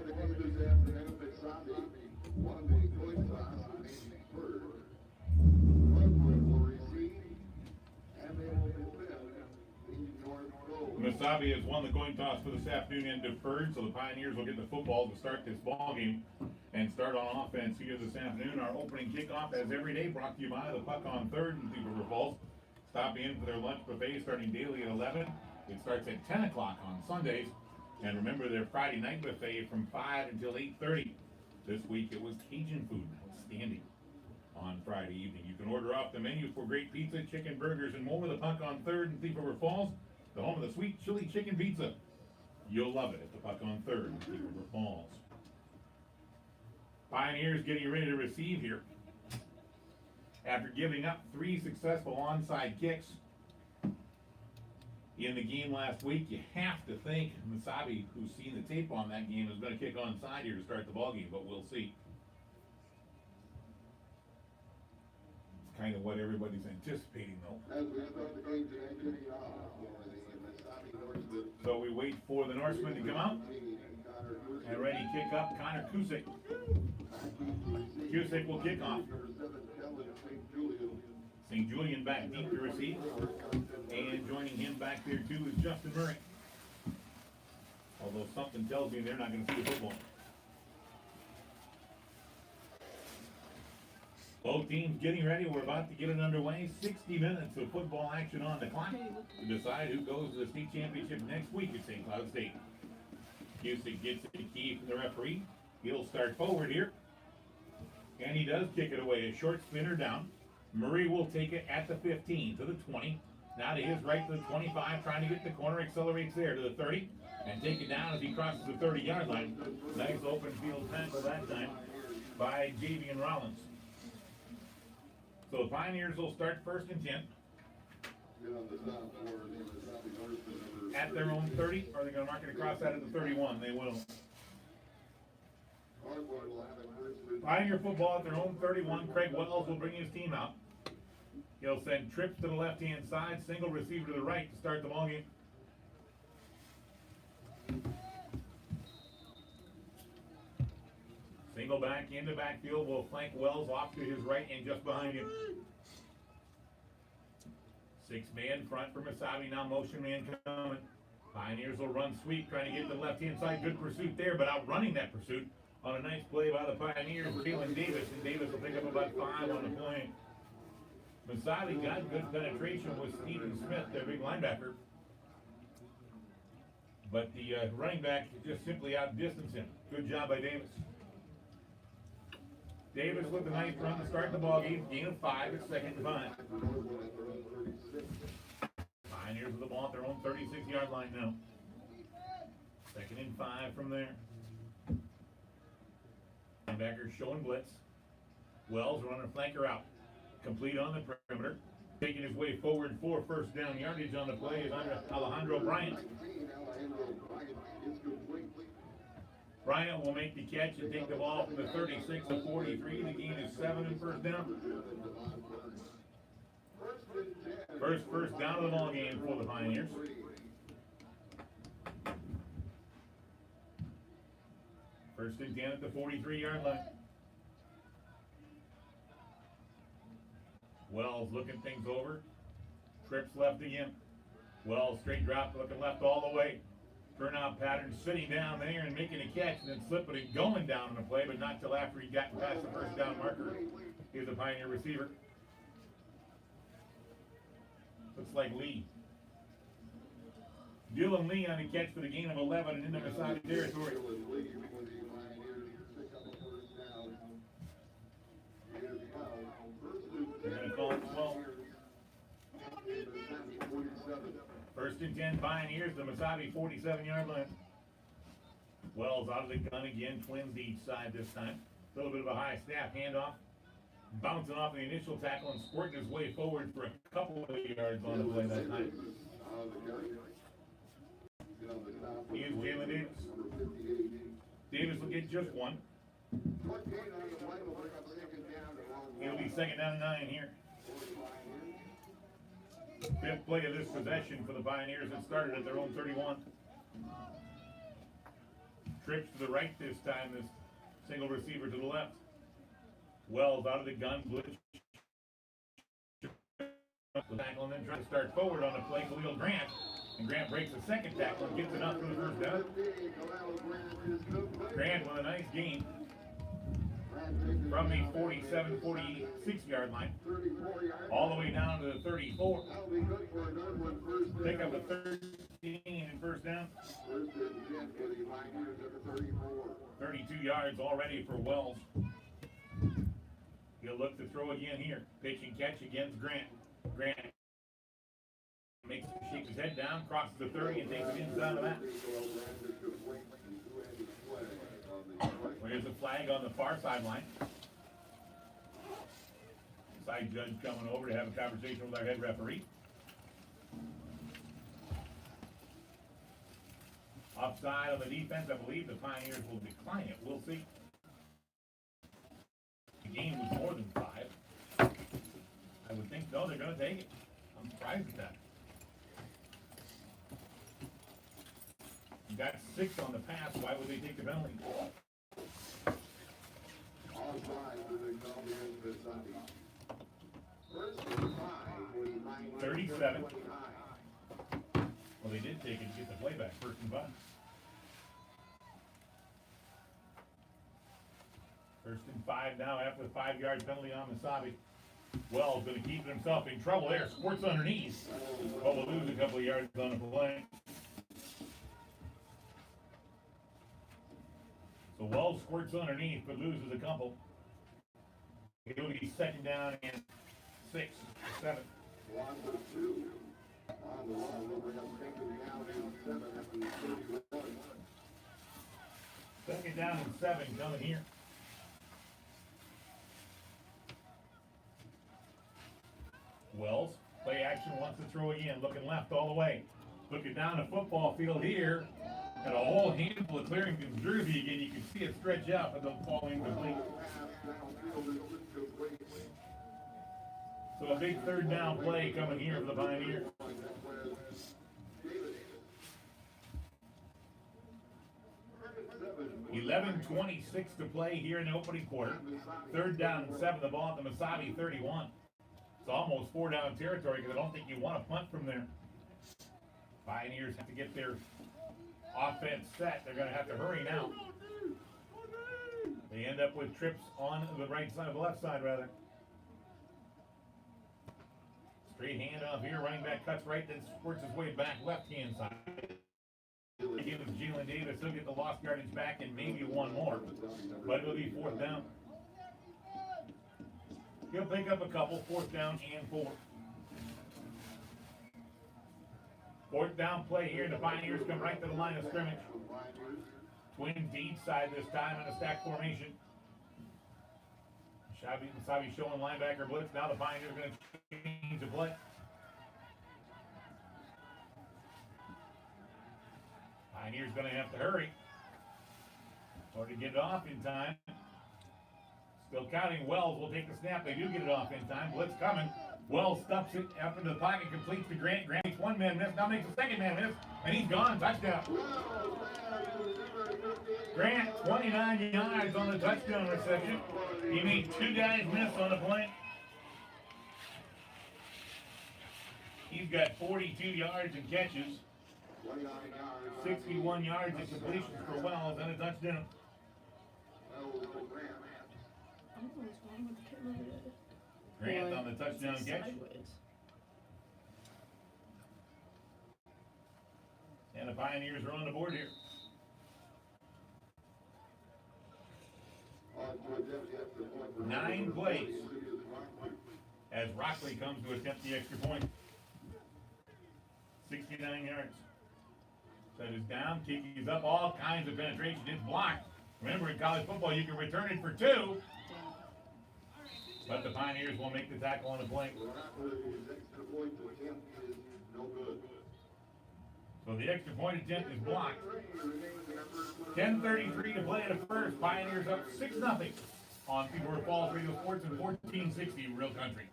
the game this afternoon, Mesabi won the coin toss and made third. Northland will receive, and they will defend the North Goal. Mesabi has won the coin toss for this afternoon and deferred, so the Pioneers will get the football to start this ball game and start on offense here this afternoon. Our opening kickoff, as every day, brought to you by the Puck on Third in Thief River Falls. Stop in for their lunch buffet starting daily at 11. It starts at 10 o'clock on Sundays. And remember their Friday night buffet from 5 until 8:30. This week it was Cajun food, outstanding, on Friday evening. You can order off the menu for great pizza, chicken, burgers, and more with the Puck on Third in Thief River Falls, the home of the sweet chili chicken pizza. You'll love it at the Puck on Third in Thief River Falls. Pioneers getting ready to receive here. After giving up 3 successful onside kicks in the game last week, you have to think Mesabi, who's seen the tape on that game, is going to kick onside here to start the ball game, but we'll see. It's kind of what everybody's anticipating, though. As we start the game today, kicking off for the Mesabi Norsemen. So we wait for the Norsemen to come out. And ready to kick up, Connor Cusick. Cusick will kick off. St. Julian back deep to receive. And joining him back there too is Justin Murray. Although something tells me they're not going to see the football. Both teams getting ready. We're about to get it underway. 60 minutes of football action on the clock to decide who goes to the state championship next week at St. Cloud State. Cusick gets the key from the referee. He'll start forward here. And he does kick it away. A short spinner down. Murray will take it at the 15 to the 20. Now to his right to the 25, trying to get the corner, accelerates there to the 30, and take it down as he crosses the 30-yard line. Nice open field tackle that time by Javian Rollins. So the Pioneers will start first and 10. At their own 30, or are they going to mark it across out of the 31? They will. Pioneer football at their own 31. Craig Wells will bring his team out. He'll send trips to the left-hand side, single receiver to the right to start the ball game. Single back into backfield will flank Wells off to his right and just behind him. 6-man front for Mesabi, now motion man coming. Pioneers will run sweep, trying to get to the left-hand side. Good pursuit there, but outrunning that pursuit on a nice play by the Pioneers, Jalen Davis, and Davis will pick up about 5 on the play. Mesabi got good penetration with Stephen Smith, their big linebacker. But the running back just simply outdistanced him. Good job by Davis. Davis with a nice run to start the ball game. Gain of 5, it's 2nd and 5. Pioneers with the ball at their own 36-yard line now. 2nd and 5 from there. Linebacker showing blitz. Wells running flanker out. Complete on the perimeter. Taking his way forward for first down yardage on the play is Alejandro Bryant. Bryant will make the catch and take the ball from the 36 to 43. The gain is 7 and first down. First down of the ball game for the Pioneers. First and 10 at the 43-yard line. Wells looking things over. Trips left again. Wells straight drop, looking left all the way. Turnout pattern, sitting down there and making a catch, and then slipping and going down on the play, but not till after he got past the first down marker. Here's a Pioneer receiver. Looks like Lee. Dylan Lee on a catch for the gain of 11 and into Mesabi territory. They're going to call it 12. First and 10 Pioneers, the Mesabi 47-yard line. Wells out of the gun again, twins each side this time. A little bit of a high snap handoff. Bouncing off the initial tackle and squirting his way forward for a couple of yards on the play that time. Here's Jalen Davis. Davis will get just one. It'll be 2nd down and 9 here. 5th play of this possession for the Pioneers that started at their own 31. Trips to the right this time, this single receiver to the left. Wells out of the gun, blitz. The tackle and then tries to start forward on the play, Khalil Grant. And Grant breaks the second tackle and gets it up for the first down. Grant with a nice gain from the 47, 46 yard line all the way down to the 34. Pick up a 13 and first down. 32 yards already for Wells. He'll look to throw again here. Pitch and catch against Grant. Grant shakes his head down, crosses the 30 and takes it inside of that. There's a flag on the far sideline. Side judge coming over to have a conversation with our head referee. Offside on the defense, I believe the Pioneers will decline it. We'll see. The game was more than 5. I would think so. They're going to take it. I'm surprised at that. You got 6 on the pass. Why would they take the penalty? 37. Well, they did take it to get the play back. 1st and 5. 1st and 5 now after the 5-yard penalty on Mesabi. Wells going to keep himself in trouble there. Squirts underneath. But will lose a couple of yards on the play. So Wells squirts underneath but loses a couple. It'll be 2nd down and 6, 7. 2nd down and 7 coming here. Wells, play action, wants to throw again, looking left all the way. Looking down the football field here. And a whole handful of Clarington's jersey again. You can see it stretch out, but they'll fall incomplete. So a big 3rd down play coming here for the Pioneers. 11:26 to play here in the opening quarter. 3rd down and 7, the ball at the Mesabi 31. It's almost 4 down territory because I don't think you want to punt from there. Pioneers have to get their offense set. They're going to have to hurry now. They end up with trips on the right side, the left side rather. Straight handoff here, running back cuts right, then squirts his way back left-hand side. Give it to Jalen Davis, he'll get the lost yardage back and maybe one more. But it'll be 4th down. He'll pick up a couple, 4th down and 4. 4th down play here, and the Pioneers come right to the line of scrimmage. Twins to each side this time in a stack formation. Mesabi showing linebacker blitz. Now the Pioneers are going to change the play. Pioneers going to have to hurry in order to get it off in time. Still counting. Wells will take the snap. They do get it off in time. Blitz coming. Wells stuffs it up into the pocket, completes to Grant. Grant makes 1 man miss, now makes a 2nd man miss, and he's gone. Touchdown. Grant, 29 yards on the touchdown reception. He made 2 guys miss on the play. He's got 42 yards and catches. 61 yards and completions for Wells and a touchdown. Grant on the touchdown catch. And the Pioneers are on the board here. Nine plays as Rockley comes to attempt the extra point. 69 yards. Set is down, kick is up, all kinds of penetration. It's blocked. Remember, in college football, you can return it for 2. But the Pioneers will make the tackle on the play. So the extra point attempt is blocked. 10:33 to play in the first. Pioneers up 6-0 on Peterborough Falls Radio Sports and 1460 Real Country.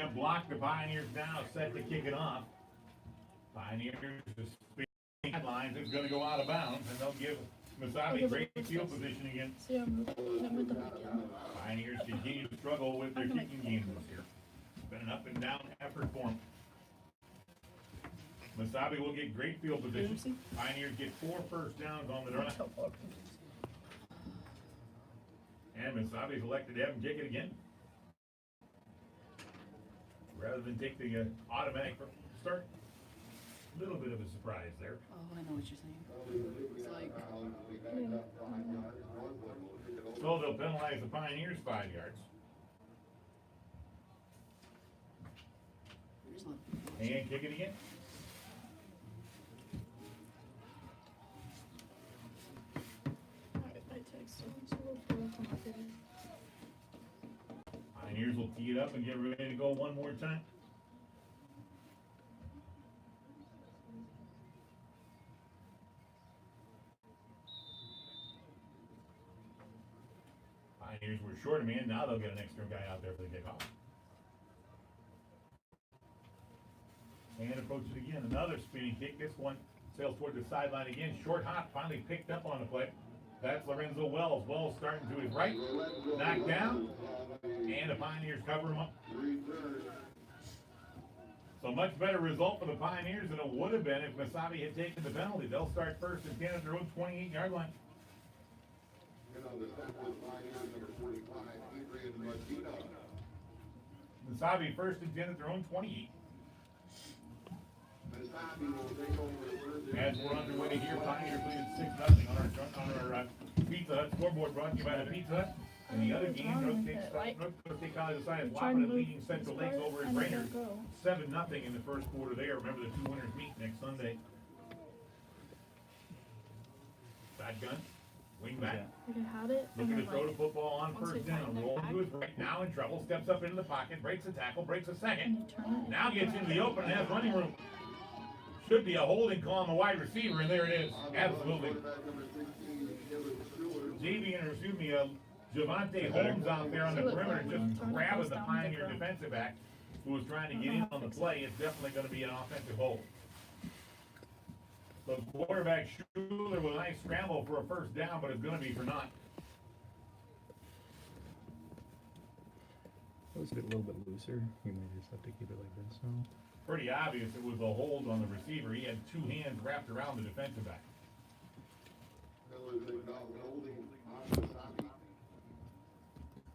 block. The Pioneers now set to kick it off. Pioneers just sidelines. It's going to go out of bounds, and they'll give Mesabi great field position again. Pioneers continue to struggle with their kicking game this year. It's been an up and down effort for them. Mesabi will get great field position. Pioneers get 4 first downs on the drive. And Mesabi's elected to have him kick it again, rather than take the automatic start. A little bit of a surprise there. Oh, I know what you're saying. It's like, So they'll penalize the Pioneers 5 yards. there's not. And kick it again. Pioneers will tee it up and get ready to go one more time. Pioneers were short a man, now they'll get an extra guy out there for the kickoff. And approach it again, another spinning kick. This one sails toward the sideline again. Short hop, finally picked up on the play. That's Lorenzo Wells. Wells starting to his right, knocked down, and the Pioneers cover him up. So much better result for the Pioneers than it would have been if Mesabi had taken the penalty. They'll start first and 10 at their own 28-yard line. Mesabi first and 10 at their own 28. As we're underway here, Pioneers leading 6-0 on our Pizza Hut scoreboard, brought to you by the Pizza Hut. And the other game, North State College of Science Wapiti leading Central Lakes over at Brainerd 7-0 in the first quarter there. Remember, the 2 winners meet next Sunday. Shotgun, wing back. Looking to throw the football on first down. Rolling to his right, now in trouble. Steps up into the pocket, breaks a tackle, breaks a second. Now gets into the open and has running room. Should be a holding call on the wide receiver, and there it is. Absolutely. Javante Holmes out there on the perimeter just grabbing the Pioneer defensive back who was trying to get in on the play. It's definitely going to be an offensive hold. So quarterback Schuler with a nice scramble for a first down, but it's going to be for naught. It was a little bit looser. You might just have to keep it like this now. Pretty obvious it was a hold on the receiver. He had 2 hands wrapped around the defensive back.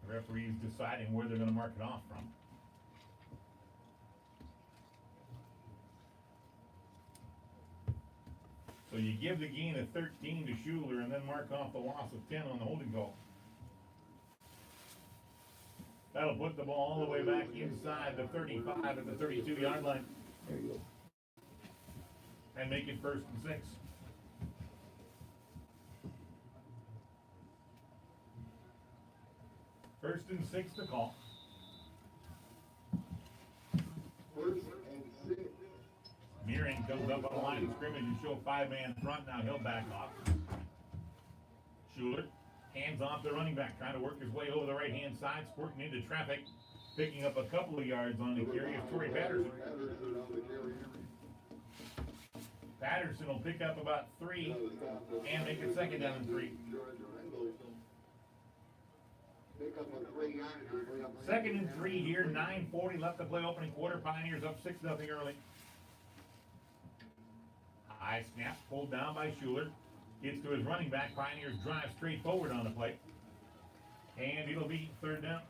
The referee's deciding where they're going to mark it off from. So you give the gain of 13 to Schuler and then mark off the loss of 10 on the holding call. That'll put the ball all the way back inside the 35 at the 32-yard line. There you go. And make it 1st and 6. First and 6 to call. Meering comes up on the line of scrimmage and show 5-man front. Now he'll back off. Schuler hands off the running back, trying to work his way over the right-hand side, squirting into traffic, picking up a couple of yards on the carry of Torrey Patterson. Patterson will pick up about 3 and make it 2nd down and 3. 2nd and 3 here, 9:40 left to play opening quarter. Pioneers up 6-0 early. High snap pulled down by Schuler. Gets to his running back. Pioneers drive straight forward on the play. And it'll be 3rd down.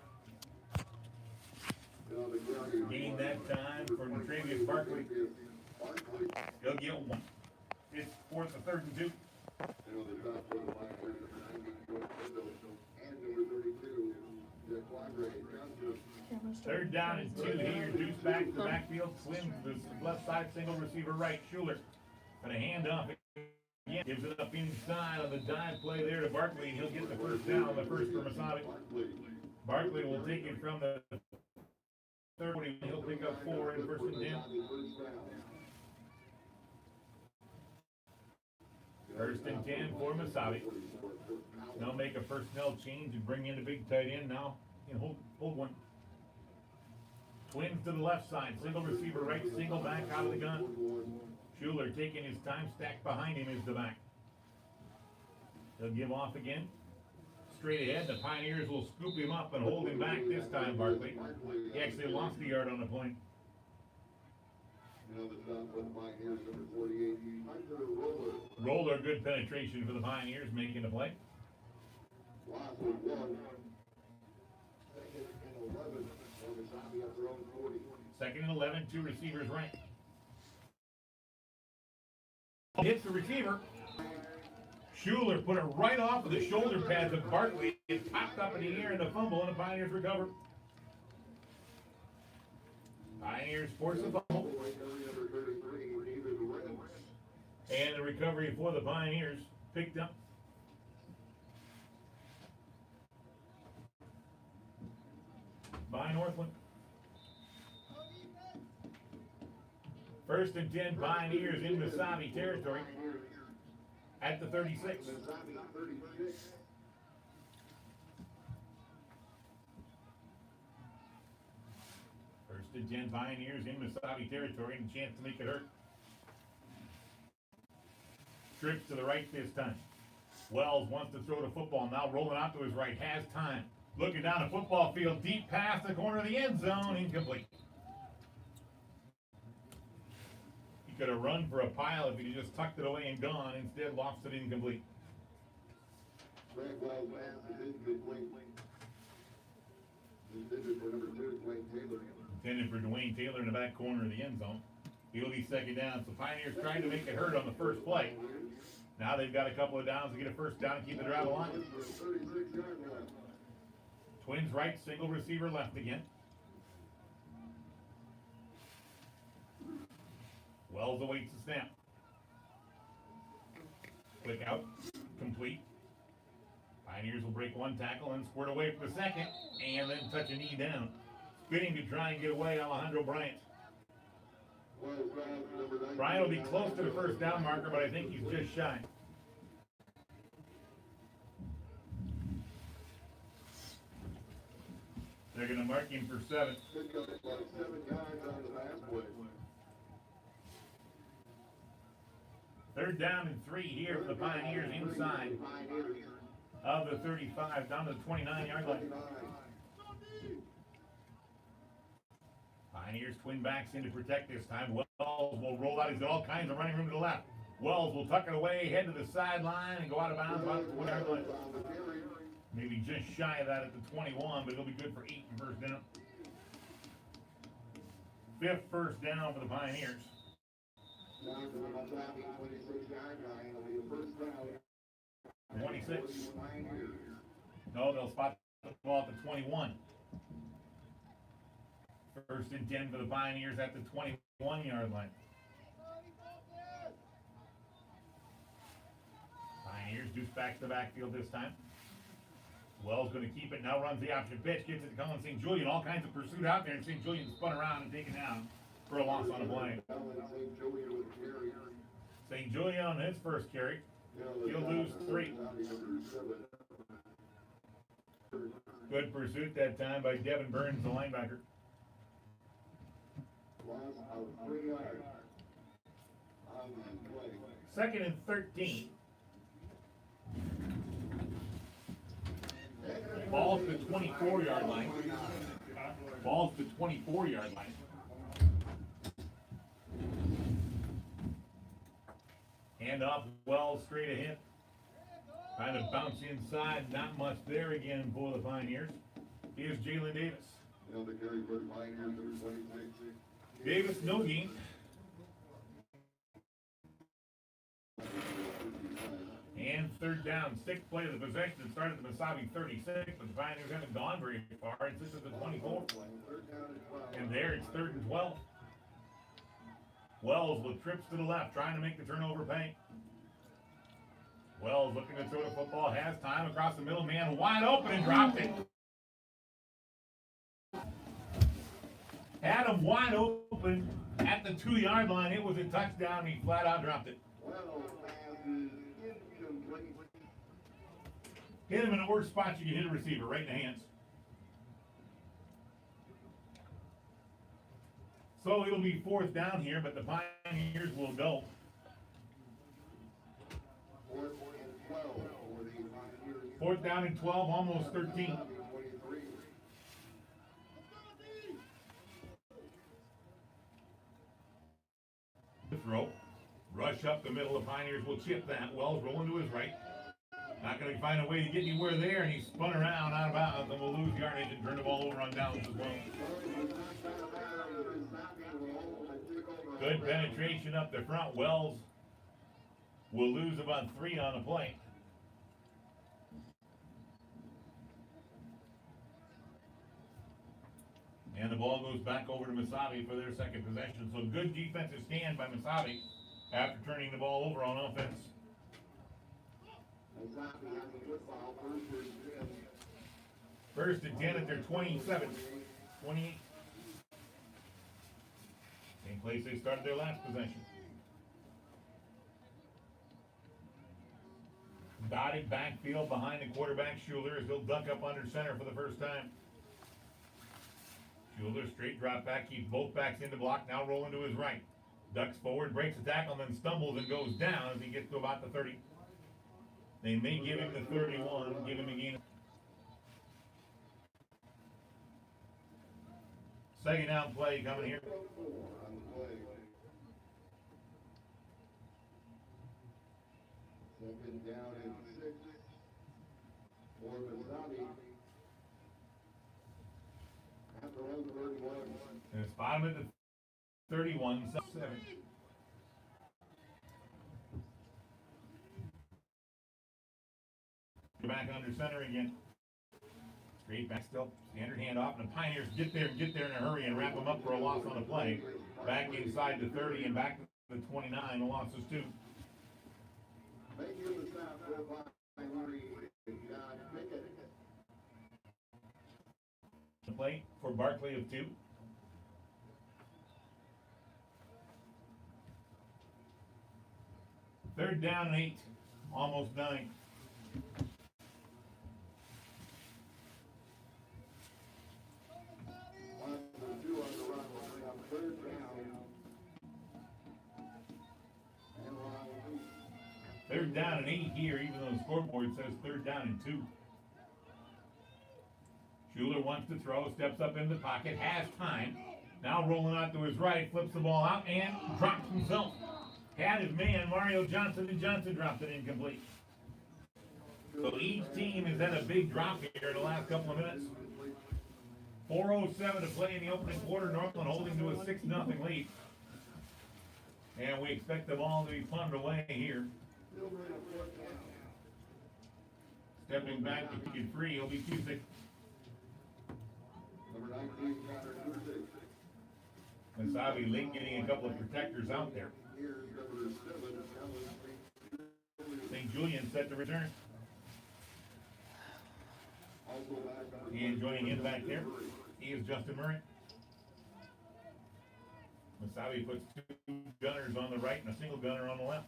Gain that time for Travius Barkley. He'll get 1. It's 4th and 3rd and 2. 3rd down and 2 here. Deuce back to the backfield. Swims the left side, single receiver right. Schuler. Got a hand off. Again, gives it up inside on the dive play there to Barkley, and he'll get the 1st down, the first for Mesabi. Barkley will take it from the 30. He'll pick up 4 in 1st and 10. 1st and 10 for Mesabi. They'll make a personnel change and bring in a big tight end now. Hold one. Twins to the left side. Single receiver right, single back out of the gun. Schuler taking his time, stacked behind him is the back. He'll give off again. Straight ahead, the Pioneers will scoop him up and hold him back this time, Barkley. He actually lost the yard on the point. Now the stop for the Pioneers, number 48, Hunter Roller. Roller, good penetration for the Pioneers, making the play. Loss of 1. Second and 11 for Mesabi at their own 40. Second and 11, two receivers right. Hits the receiver. Schuler put it right off of the shoulder pads of Barkley. It popped up in the air and the fumble, and the Pioneers recover. Pioneers force the fumble. And the recovery for the Pioneers picked up. By Northland. First and 10, Pioneers in Mesabi territory at the 36. First and 10, Pioneers in Mesabi territory, and a chance to make it hurt. Trips to the right this time. Wells wants to throw the football, now rolling out to his right, has time. Looking down the football field, deep past the corner of the end zone, incomplete. He could have run for a pile if he just tucked it away and gone. Instead, lofts it incomplete. Wells pass is incomplete. Intended for number 2, Dwayne Taylor. Intended for Dwayne Taylor in the back corner of the end zone. He'll be second down. So Pioneers trying to make it hurt on the first play. Now they've got a couple of downs to get a first down and keep the drive alive. 36-yard line. Twins right, single receiver left again. Wells awaits the snap. Quick out, complete. Pioneers will break one tackle and squirt away for the second, and then touch a knee down. Spinning to try and get away, Alejandro Bryant. Bryant will be close to the first down marker, but I think he's just shy. They're going to mark him for 7. Pick up about 7 yards on the pass play. Third down and 3 here for the Pioneers inside of the 35, down to the 29-yard line. Pioneers twin backs in to protect this time. Wells will roll out. He's got all kinds of running room to the left. Wells will tuck it away, head to the sideline, and go out of bounds about the 20-yard line. Maybe just shy of that at the 21, but it'll be good for 8 and first down. 5th first down for the Pioneers. Down to the Mesabi 26-yard line. It'll be a first down. 26. No, they'll spot the ball at the 21. First and 10 for the Pioneers at the 21-yard line. Pioneers deuce back to the backfield this time. Wells going to keep it, now runs the option pitch, gets it to Colin St. Julian. All kinds of pursuit out there, and St. Julian spun around and taken down for a loss on a play. St. Julian on his first carry. He'll lose 3. Good pursuit that time by Devin Burns, the linebacker. Second and 13. Ball's to the 24-yard line. Ball's to the 24-yard line. Hand off Wells straight ahead. Trying to bounce inside. Not much there again for the Pioneers. Here's Jalen Davis. Davis, no gain. And third down, 6th play of the possession. It started at the Mesabi 36, but the Pioneers haven't gone very far. It's this is the 24. And there it's 3rd and 12. Wells with trips to the left, trying to make the turnover pay. Wells looking to throw the football, has time across the middle, man wide open and dropped it. Had him wide open at the 2-yard line. It was a touchdown. He flat out dropped it. Hit him in the worst spot you can hit a receiver, right in the hands. So it'll be fourth down here, but the Pioneers will go. 4th and 12 for the Pioneers. Fourth down and 12, almost 13. 23. The throw. Rush up the middle. The Pioneers will chip that. Wells rolling to his right. Not going to find a way to get anywhere there, and he spun around out of bounds, and we'll lose yardage and turn the ball over on downs as well. Good penetration up the front. Wells will lose about 3 on the play. And the ball goes back over to Mesabi for their second possession. So good defensive stand by Mesabi after turning the ball over on offense. Mesabi has the football, 1st and 10. First and 10 at their 27, 28. Same place they started their last possession. Dotted backfield behind the quarterback Schuler as he'll duck up under center for the first time. Schuler straight drop back, keeps both backs in the block, now rolling to his right. Ducks forward, breaks the tackle, and then stumbles and goes down as he gets to about the 30. They may give him the 31, give him a gain. Second down play coming here. 4 on the play. 2nd down and 6 for Mesabi. At their own 31. And it's bottom at the 31, 7. Back under center again. Straight back still. Standard handoff, and the Pioneers get there in a hurry and wrap them up for a loss on a play. Back inside the 30 and back to the 29. The loss is 2. Making the stop for Pioneers. John Pickett. The play for Barkley of 2. Third down and 8. Almost 9. Third down and 8 here, even though the scoreboard says third down and 2. Schuler wants to throw, steps up in the pocket, has time. Now rolling out to his right, flips the ball out and drops himself. Had his man, Mario Johnson, and Johnson dropped it incomplete. So each team has had a big drop here in the last couple of minutes. 4:07 to play in the opening quarter. Northland holding to a 6-0 lead. And we expect the ball to be punted away here. Stepping back to kick it free, he'll be Cusick. Number 19, Connor Kusick. Mesabi late getting a couple of protectors out there. Here's number 7, St. Julian set to return. also back. And joining him back there, he is Justin Murray. Mesabi puts 2 gunners on the right and a single gunner on the left.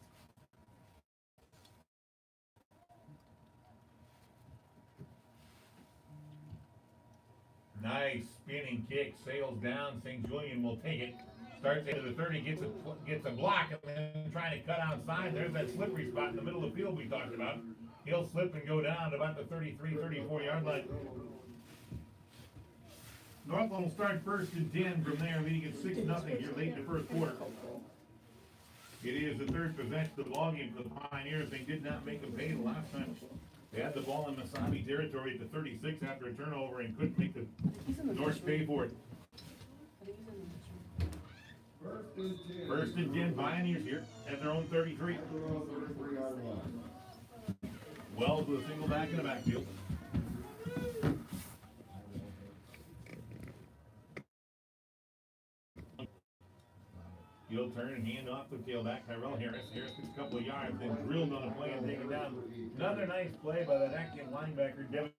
Nice spinning kick, sails down. St. Julian will take it. Starts into the 30, gets a block, and then trying to cut outside. There's that slippery spot in the middle of the field we talked about. He'll slip and go down to about the 33, 34 yard line. Northland will start first and 10 from there, leading at 6-0 here late in the first quarter. It is the third possession of the ballgame for the Pioneers. They did not make them pay the last time. They had the ball in Mesabi territory at the 36 after a turnover and couldn't make the North pay for it. I think he's in the next room. First and 10, Pioneers here at their own 33. Wells with a single back in the backfield. He'll turn and hand off the tailback, Tyrell Harris. Harris gets a couple of yards, then drilled on the play and taken down. Another nice play by that active linebacker, Devin.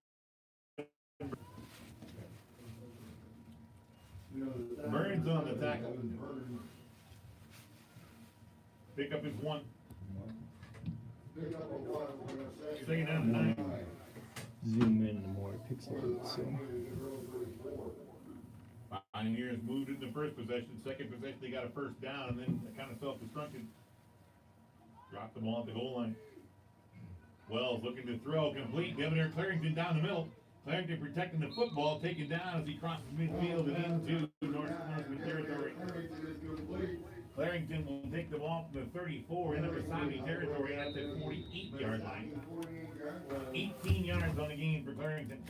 Burns on the tackle. Pick up his 1. Second down and 9. Zoom in more pixels, so. Pioneers moved it in the first possession. Second possession, they got a first down, and then they kind of self-destructed. Dropped the ball at the goal line. Wells looking to throw, complete. Devonair Clarington down the middle. Clarington protecting the football, taken down as he crosses midfield and into Northland territory. Clarington will take the ball from the 34 into Mesabi territory at the 48-yard line. 18 yards on the game for Clarington.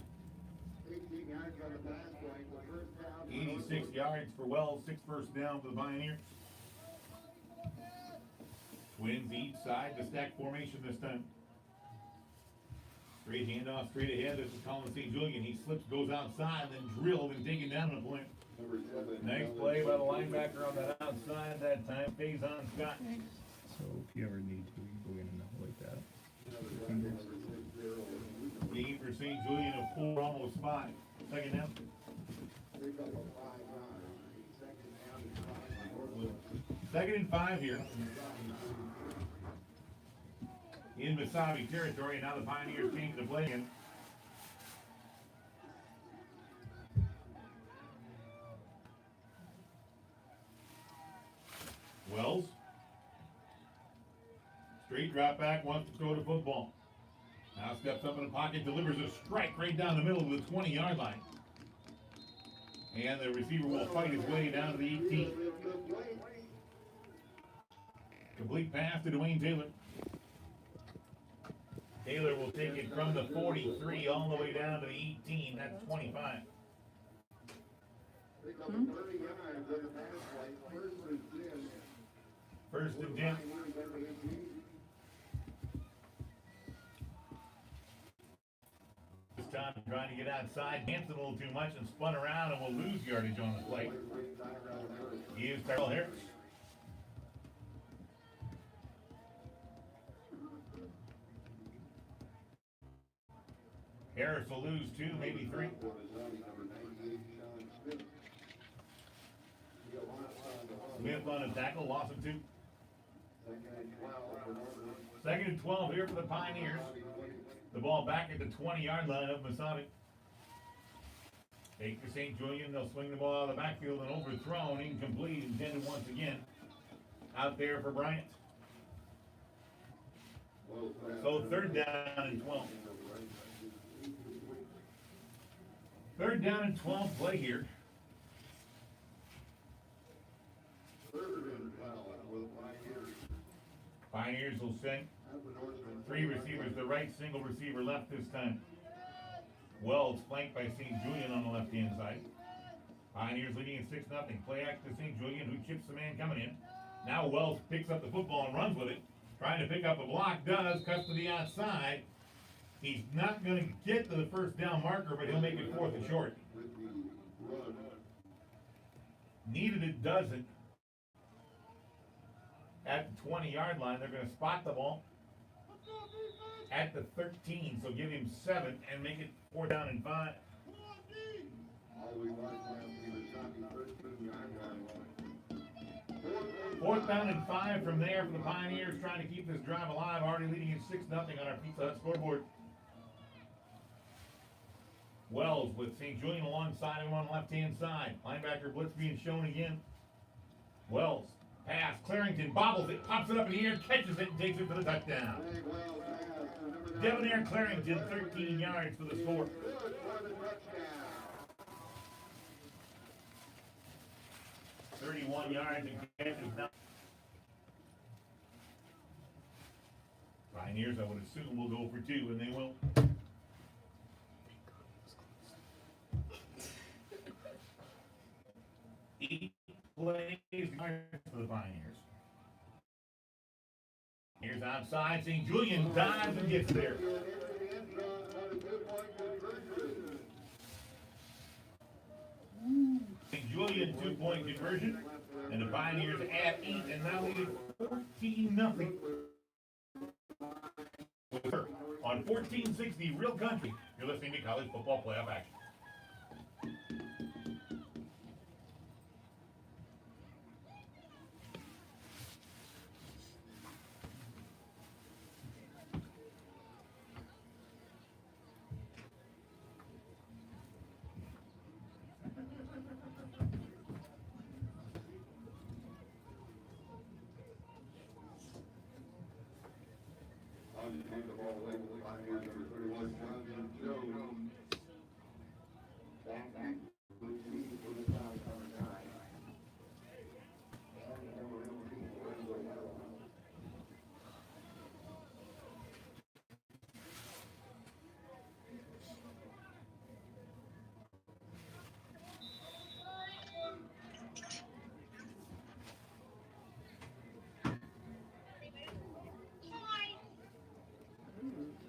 86 yards for Wells, 6 first down for the Pioneers. Twins each side, the stack formation this time. Straight handoff, straight ahead. This is Colin St. Julian. He slips, goes outside, then drilled and taken down on a point. Nice play by the linebacker on that outside that time. Stays on Scott. So if you ever need to, you go in and out like that. With your fingers. Game for St. Julian of 4, almost 5. Second down. Second and 5 here. In Mesabi territory, and now the Pioneers change the play in. Wells. Straight drop back, wants to throw the football. Now steps up in the pocket, delivers a strike right down the middle of the 20-yard line. And the receiver will fight his way down to the 18. Complete pass to Dwayne Taylor. Taylor will take it from the 43 all the way down to the 18. That's 25. First and 10. This time trying to get outside, danced a little too much and spun around and will lose yardage on the play. Here's Terrell Harris. Harris will lose 2, maybe 3. Smith on a tackle, loss of 2. Second and 12 here for the Pioneers. The ball back at the 20-yard line of Mesabi. Take to St. Julian, they'll swing the ball out of the backfield and overthrown, incomplete, intended once again. Out there for Bryant. So third down and 12. Third down and 12 play here. Pioneers will send 3 receivers, the right, single receiver left this time. Wells flanked by St. Julian on the left-hand side. Pioneers leading at 6-0. Play action to St. Julian, who chips the man coming in. Now Wells picks up the football and runs with it. Trying to pick up a block, does, cuts to the outside. He's not going to get to the first down marker, but he'll make it 4th and short. Needed it, doesn't. At the 20-yard line, they're going to spot the ball at the 13, so give him 7 and make it 4th down and 5. Fourth down and 5 from there for the Pioneers, trying to keep this drive alive, already leading at 6-0 on our Pizza Hut scoreboard. Wells with St. Julian alongside him on the left-hand side. Linebacker blitz being shown again. Wells, pass, Clarington bobbles it, pops it up in the air, catches it, and takes it for the touchdown. Devonair Clarington, 13 yards for the score. $31 and catches now. Pioneers, I would assume, will go for 2, and they will. Eight plays for the Pioneers. Here's outside, St. Julian dives and gets there. St. Julian 2-point conversion, and the Pioneers add 8 and now lead it 14-0. On 1460 Real Country, you're listening to College Football Playoff Action. And the ball away with Pioneers number 31, Jonathan Jones. Back to receive for the foul number 9. And number 18, Lorenzo Melo.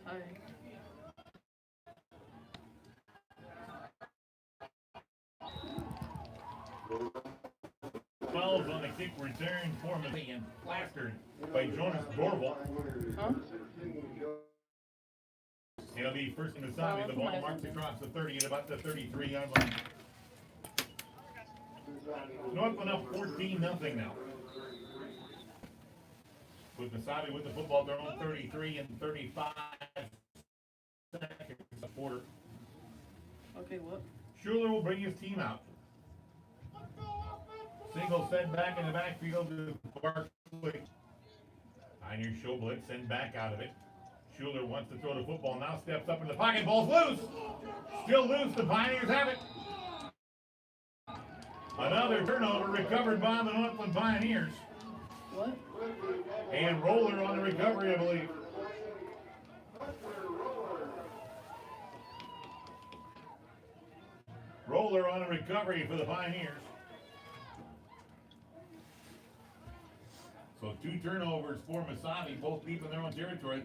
Hi. 12 on the kick return for Mesabi and plastered by Jonas Dorval. Huh? It'll be first in Mesabi. The ball marks across the 30 at about the 33-yard line. Northland up 14-0 now. With Mesabi with the football, they're on 33 and 35 seconds a quarter. Okay, what? Schuler will bring his team out. Single send back in the backfield to Barkley. Pioneer show blitz, send back out of it. Schuler wants to throw the football, now steps up in the pocket, ball's loose. Still loose, the Pioneers have it. Another turnover recovered by the Northland Pioneers. What? And Roller on the recovery, I believe. Roller on a recovery for the Pioneers. So 2 turnovers for Mesabi, both deep in their own territory.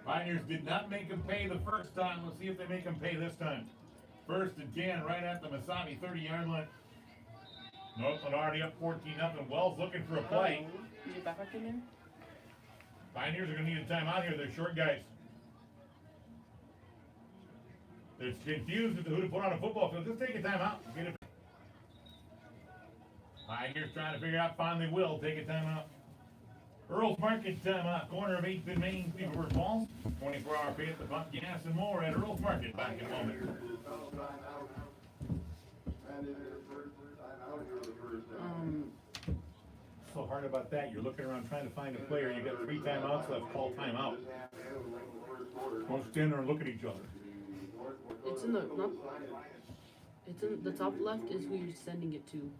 Pioneers did not make them pay the first time. Let's see if they make them pay this time. 1st and 10 right at the Mesabi 30-yard line. Northland already up 14-0. Wells looking for a play. Is your backpack in there? Pioneers are going to need a timeout here. They're short guys. They're confused as to who to put on a football field. Just take a timeout. Get it. Pioneers trying to figure out, finally will take a timeout. Earl's Market timeout. Corner of 8th and Main, Beaver Falls. 24-hour pay at the pump, gas and more at Earl's Market. Back in a moment. So hard about that. You're looking around trying to find a player. You got 3 timeouts left. Call timeout. Don't stand there and look at each other. It's in the not. It's in the top left is who you're sending it to.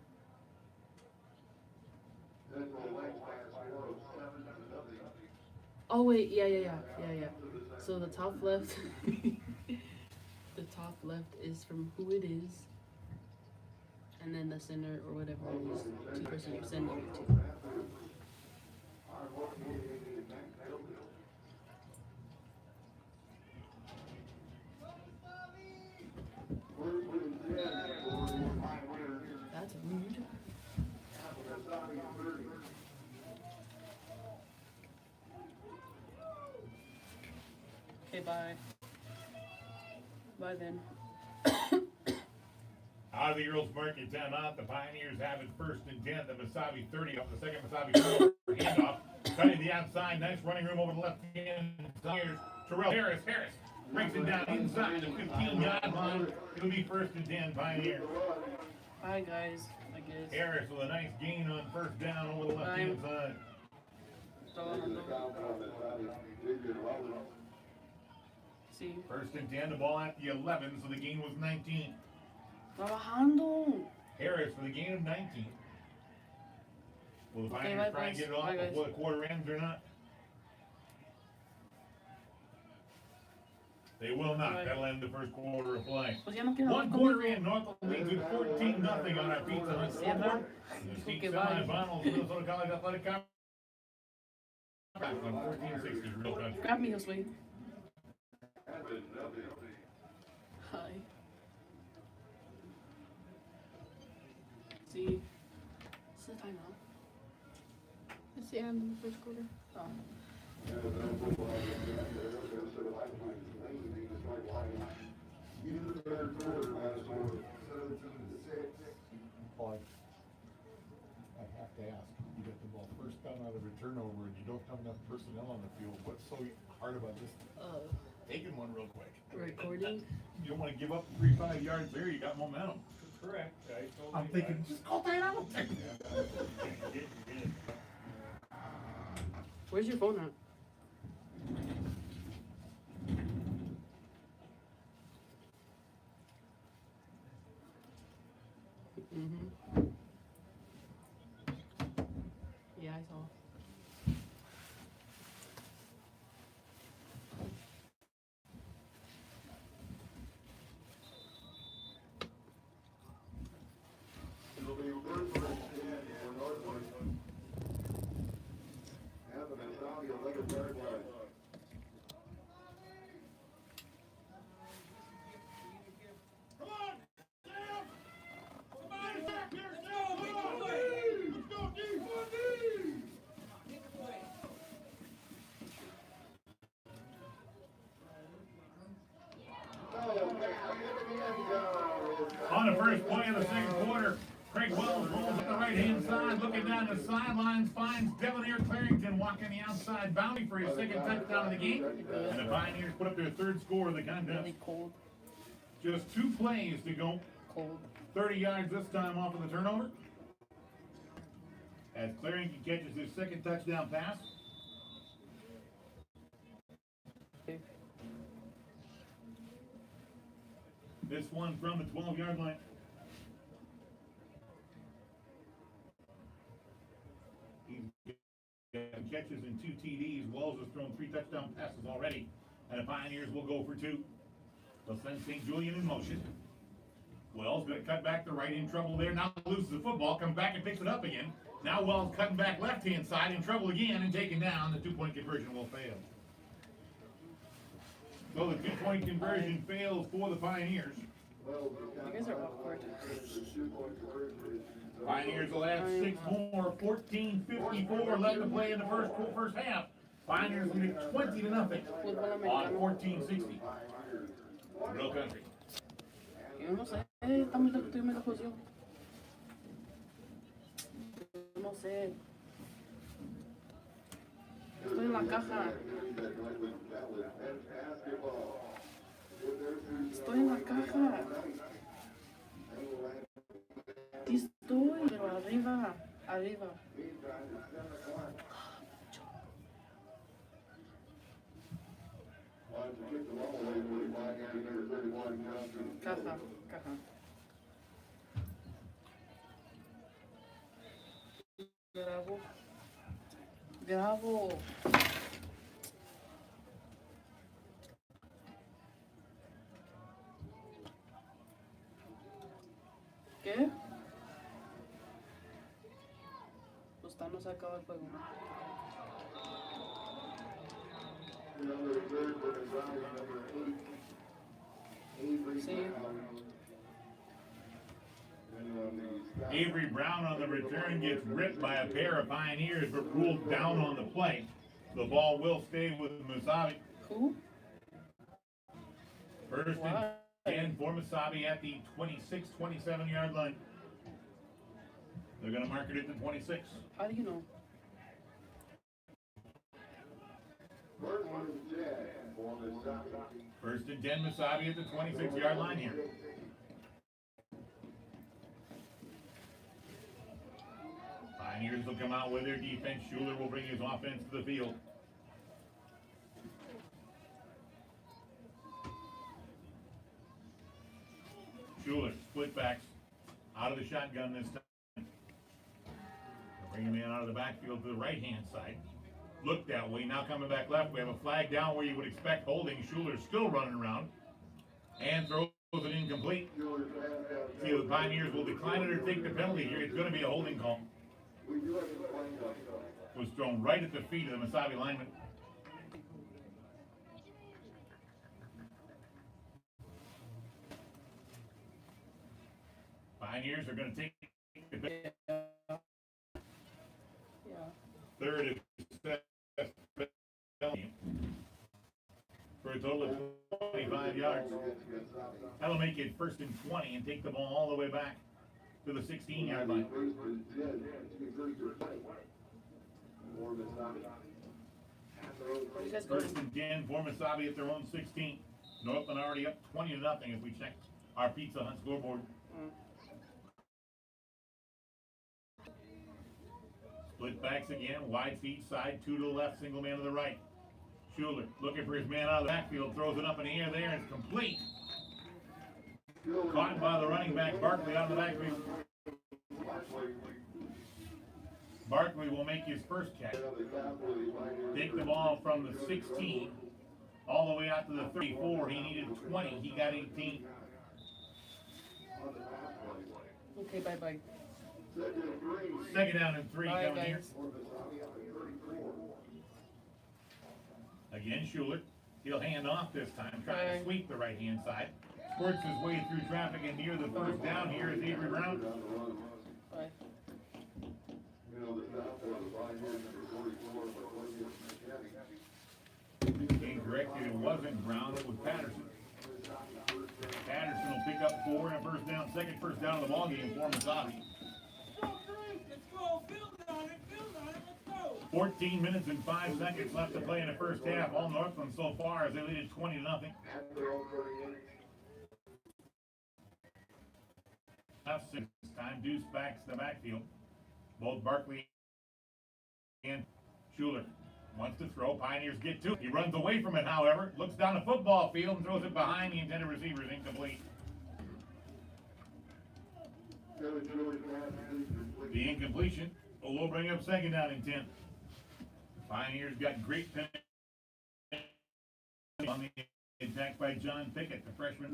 Oh wait, yeah. So the top left, the top left is from who it is, and then the center or whatever is to the person you're sending it to. That's rude. Okay, bye. Bye then. Out of the Earl's Market timeout, the Pioneers have it 1st and 10. The Mesabi 30 off the second Mesabi handoff. Cutting the outside. Nice running room over the left hand. Terrell Harris breaks it down inside the 15-yard line. It'll be 1st and 10 Pioneer. Bye guys, I guess. Harris with a nice gain on 1st down over the left hand side. See. 1st and 10, the ball at the 11, so the gain was 19. Trabajando. Harris for the gain of 19. Will the Pioneers bye, try and guys. get it off Bye, guys. before the quarter ends or not? They will not. Bye. That'll end the first quarter of play. Pues ya no quiero 1 quarter in, Northland leads with 14-0 on our pizza. Let's Yeah, bye. the state Okay, bye. semifinals, Minnesota College Athletic Conference on 1460 Real Country. Grab me, Josue. Hi. See. It's the timeout. It's the end of the first quarter. Oh. I have to ask, you get the ball 1st down out of a turnover and you don't have enough personnel on the field, what's so hard about just taking one real quick? Recording. You don't want to give up 3-5 yards there. You got momentum. Correct. I'm thinking, just call timeout. Where's your phone at? right-hand side, looking down the sidelines, finds Devonair Clarington walking the outside boundary for his second touchdown of the game. And the Pioneers put up their third score of the contest. Really cold. Just 2 plays to go. Cold. 30 yards this time off of the turnover. As Clarington catches his second touchdown pass. This one from the 12-yard line. He's got catches and 2 TDs. Wells has thrown 3 touchdown passes already. And the Pioneers will go for 2. They'll send St. Julian in motion. Wells going to cut back to right, in trouble there. Now loses the football, comes back and picks it up again. Now Wells cutting back left-hand side, in trouble again and taken down. The 2-point conversion will fail. So the 2-point conversion fails for the Pioneers. You guys are awkward. Pioneers will add 6 more. 14:54 left to play in the first half. Pioneers will get 20-0 on 14-60. Real country. Yo no sé, está muy lejos, estoy muy lejos yo. No sé. Estoy en la caja. Estoy en la caja. Aquí estoy, pero arriba, arriba. Caja, caja. Grabo. Grabo. ¿Qué? Pues no se acaba el juego. Sí. Avery Brown on the return gets ripped by a pair of Pioneers, but ruled down on the play. The ball will stay with Mesabi. Who? First and 10 for Mesabi at the 26, 27-yard line. They're going to mark it at the 26. How do you know? First and 10, Mesabi at the 26-yard line here. Pioneers will come out with their defense. Schuler will bring his offense to the field. Schuler, split backs, out of the shotgun this time. Bring him in out of the backfield to the right-hand side. Look that way, now coming back left. We have a flag down where you would expect holding. Schuler's still running around and throws it incomplete. See if the Pioneers will decline it or take the penalty here. It's going to be a holding call. Was thrown right at the feet of the Mesabi lineman. Pioneers are going to take the third penalty for a total of 25 yards. That'll make it first and 20 and take the ball all the way back to the 16-yard line. First and 10 for Mesabi at their own 16. Northland already up 20-0 if we check our Pizza Hut scoreboard. Split backs again, wide feet side, 2 to the left, single man to the right. Schuler looking for his man out of the backfield, throws it up in the air there, and it's complete. Caught by the running back, Barkley out of the backfield. Barkley will make his first catch. Take the ball from the 16 all the way out to the 34. He needed 20. He got 18. Okay, bye-bye. Second down and 3 Bye, coming here. guys. Again, Schuler. He'll hand off this time, trying Bye. to sweep the right-hand side. Squirts his way through traffic and near the first down here is Avery Brown. Bye. Incorrected, it wasn't Brown, it was Patterson. Patterson will pick up 4 and a first down, second first down of the ballgame for Mesabi. 14 minutes and 5 seconds left to play in the first half. All Northland so far as they lead it 20-0. At their own 38. Left 6 time, Deuce backs the backfield. Both Barkley and Schuler wants to throw. Pioneers get to it. He runs away from it, however. Looks down the football field and throws it behind the intended receivers. Incomplete. The incompletion will bring up second down and 10. Pioneers got great penalty on the attack by John Pickett, the freshman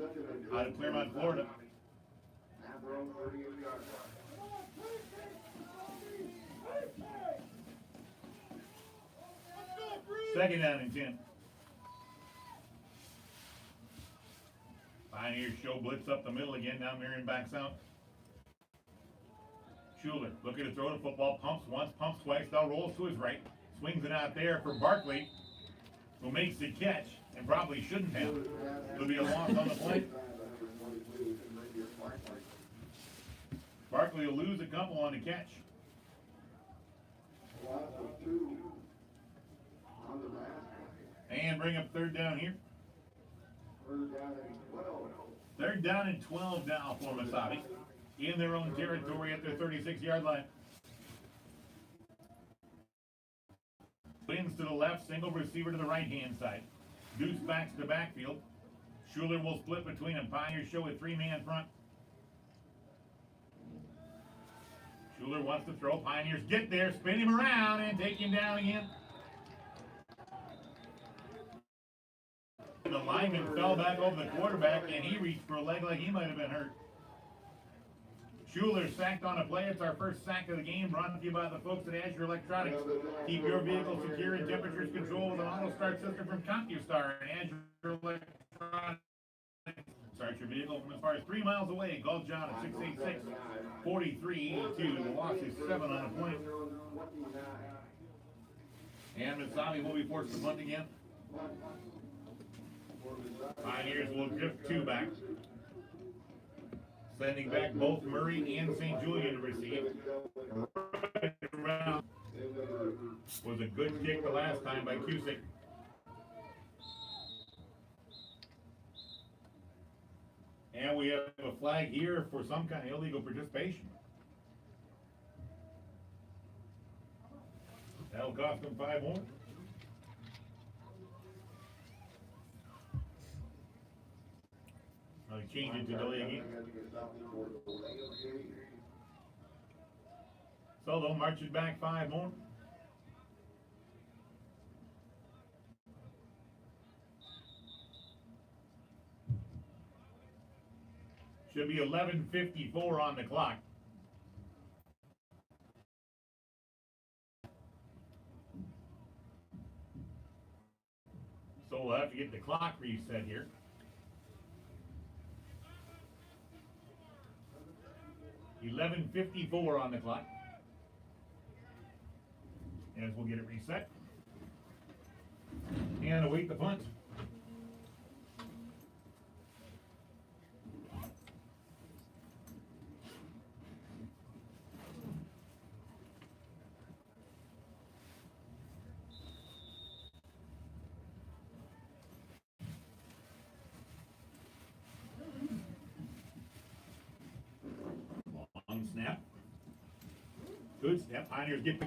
out of Claremont, Florida. At their own 38-yard line. Second down and 10. Pioneers show blitz up the middle again. Now Marion backs out. Schuler looking to throw the football. Pumps once, pumps twice. Now rolls to his right. Swings it out there for Barkley, who makes the catch and probably shouldn't have. It'll be a loss on the play. Barkley will lose a couple on the catch. Loss of 2 on the last play. And bring up third down here. Third down and 12. Third down and 12 now for Mesabi. In their own territory at their 36-yard line. Wins to the left, single receiver to the right-hand side. Deuce backs to backfield. Schuler will split between them. Pioneers show a 3-man front. Schuler wants to throw. Pioneers get there, spin him around, and take him down again. The lineman fell back over the quarterback, and he reached for a leg like he might have been hurt. Schuler sacked on a play. It's our first sack of the game, brought to you by the folks at Azure Electronics. Keep your vehicle secure and temperatures controlled with an auto start system from CompuStar and Azure Electronics. Start your vehicle from as far as 3 miles away. Call John at 686-4382. The loss is 7 on a point. And Mesabi will be forced to punt again. Pioneers will drift 2 back. Sending back both Murray and St. Julian to receive. Right around. Was a good kick the last time by Cusick. And we have a flag here for some kind of illegal participation. That'll cost them 5 more. I'll change it to delay again. So they'll march it back 5 more. Should be 11:54 on the clock. So we'll have to get the clock reset here. $11:54 on the clock. As we'll get it reset. And await the punt. Snap. Good snap. Pioneers get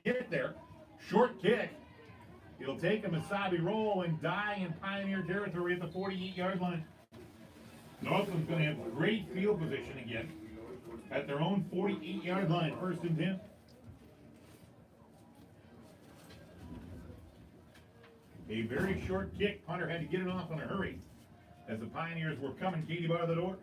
it there. Short kick. It'll take a Mesabi roll and die in Pioneer territory at the 48-yard line. Northland's going to have great field position again at their own 48-yard line. 1st and 10. A very short kick. Punter had to get it off in a hurry as the Pioneers were coming. Katie bar the door.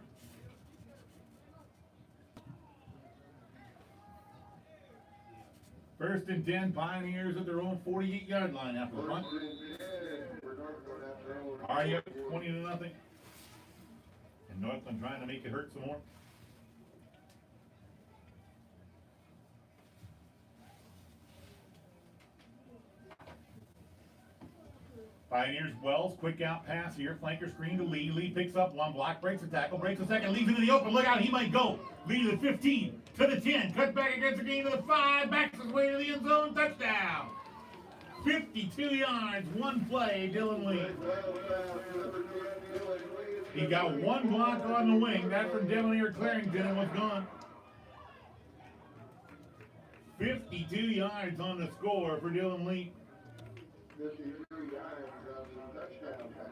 1st and 10, Pioneers at their own 48-yard line after the punt. Already up 20-0. And Northland trying to make it hurt some more. Pioneers Wells, quick out pass here, flanker screen to Lee. Lee picks up 1 block, breaks a tackle, breaks a second, leads into the open. Look out, he might go. Lee to the 15, to the 10, cuts back against the gain to the 5, backs his way to the end zone, touchdown. 52 yards, one play, Dylan Lee. He got one block on the wing. That from Devonier Clarington and was gone. 52 yards on the score for Dylan Lee. 53 yards on the touchdown pass.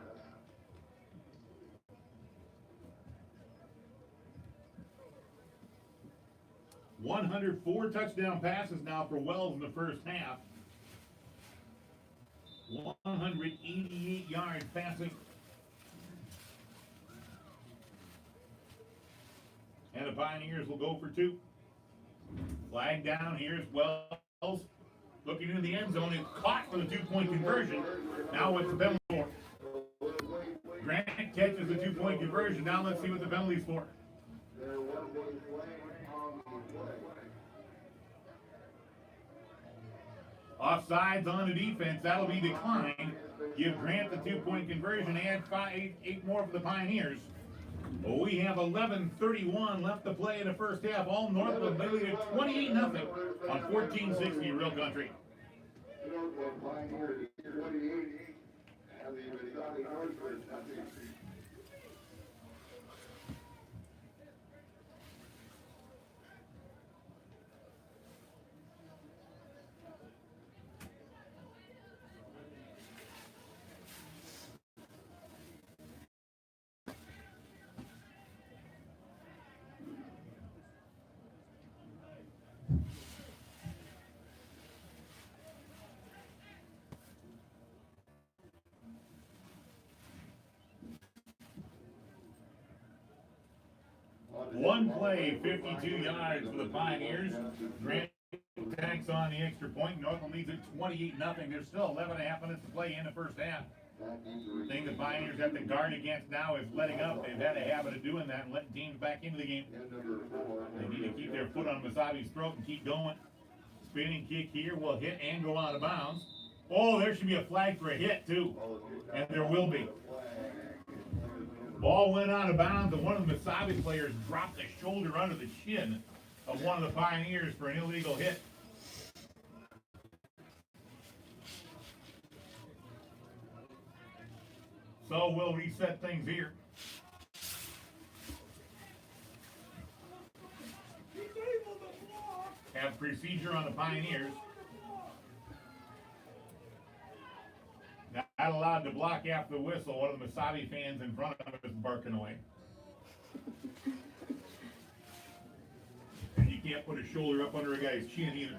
104 touchdown passes now for Wells in the first half. 188 yards passing. And the Pioneers will go for 2. Flag down. Here's Wells looking into the end zone. It's caught for the 2-point conversion. Now it's the penalty for. Grant catches the 2-point conversion. Now let's see what the penalty's for. There was a flag on the play. Offsides on the defense. That'll be declined. Give Grant the 2-point conversion. Add 8 more for the Pioneers. We have 11:31 left to play in the first half. All Northland leading 28-0 on 1460 Real Country. Northland Pioneers 28, and the Mesabi Northland nothing. One play, 52 yards for the Pioneers. Grant tacks on the extra point. Northland leads it 28-0. There's still 11.5 minutes to play in the first half. The thing the Pioneers have to guard against now is letting up. They've had a habit of doing that and letting teams back into the game. They need to keep their foot on Mesabi's throat and keep going. Spinning kick here will hit and go out of bounds. Oh, there should be a flag for a hit too. And there will be. Ball went out of bounds, and one of the Mesabi players dropped the shoulder under the shin of one of the Pioneers for an illegal hit. So we'll reset things here. Have procedure on the Pioneers. Not allowed to block after the whistle. One of the Mesabi fans in front of us is barking away. And you can't put a shoulder up under a guy's chin either.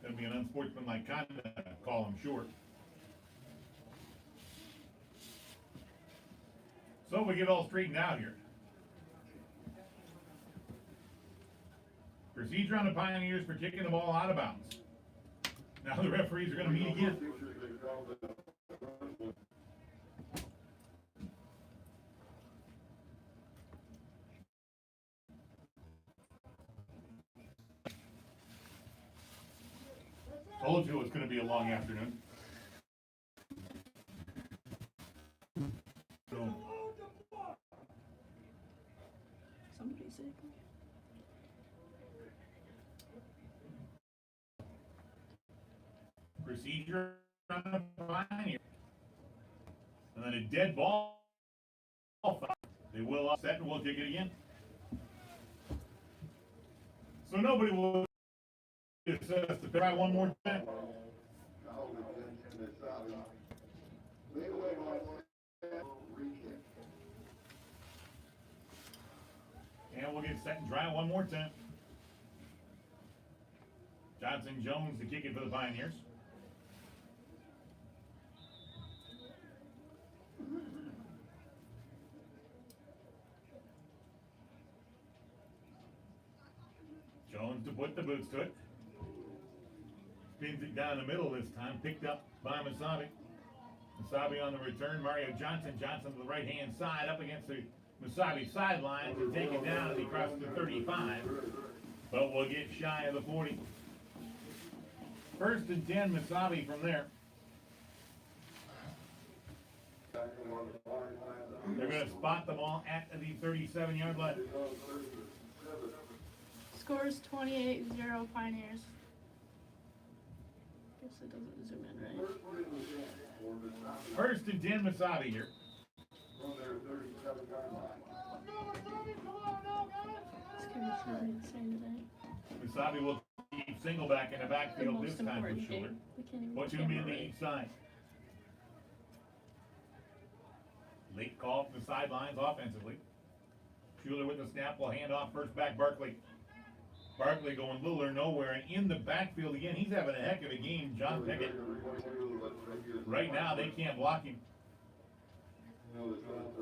That'd be an unsportsmanlike conduct call, I'm sure. So we get all straightened out here. Procedure on the Pioneers for kicking the ball out of bounds. Now the referees are going to meet again. Told you it was going to be a long afternoon. So, Somebody sick. procedure on the Pioneers. And then a dead ball. They will offset and we'll kick it again. So nobody will assess to try one more time. And we'll get set and try one more time. Johnson Jones to kick it for the Pioneers. Jones to put the boots to it. Spins it down the middle this time. Picked up by Mesabi. Mesabi on the return. Mario Johnson. Johnson to the right-hand side up against the Mesabi sideline to take it down as he crosses the 35. But we'll get shy of the 40. First and 10, Mesabi from there. They're gonna spot the ball at the 37-yard line. Scores 28-0 Pioneers. Guess it doesn't zoom in right. First and 10, Mesabi here. This game is really insane today. Mesabi will keep single back in the The backfield this most time important with Schuler. game. We can't even Put two camera men to right. each side. Late call from the sidelines offensively. Schuler with the snap will hand off first back Barkley. Barkley going little or nowhere, and in the backfield again, he's having a heck of a game, John Pickett. Right now, they can't block him.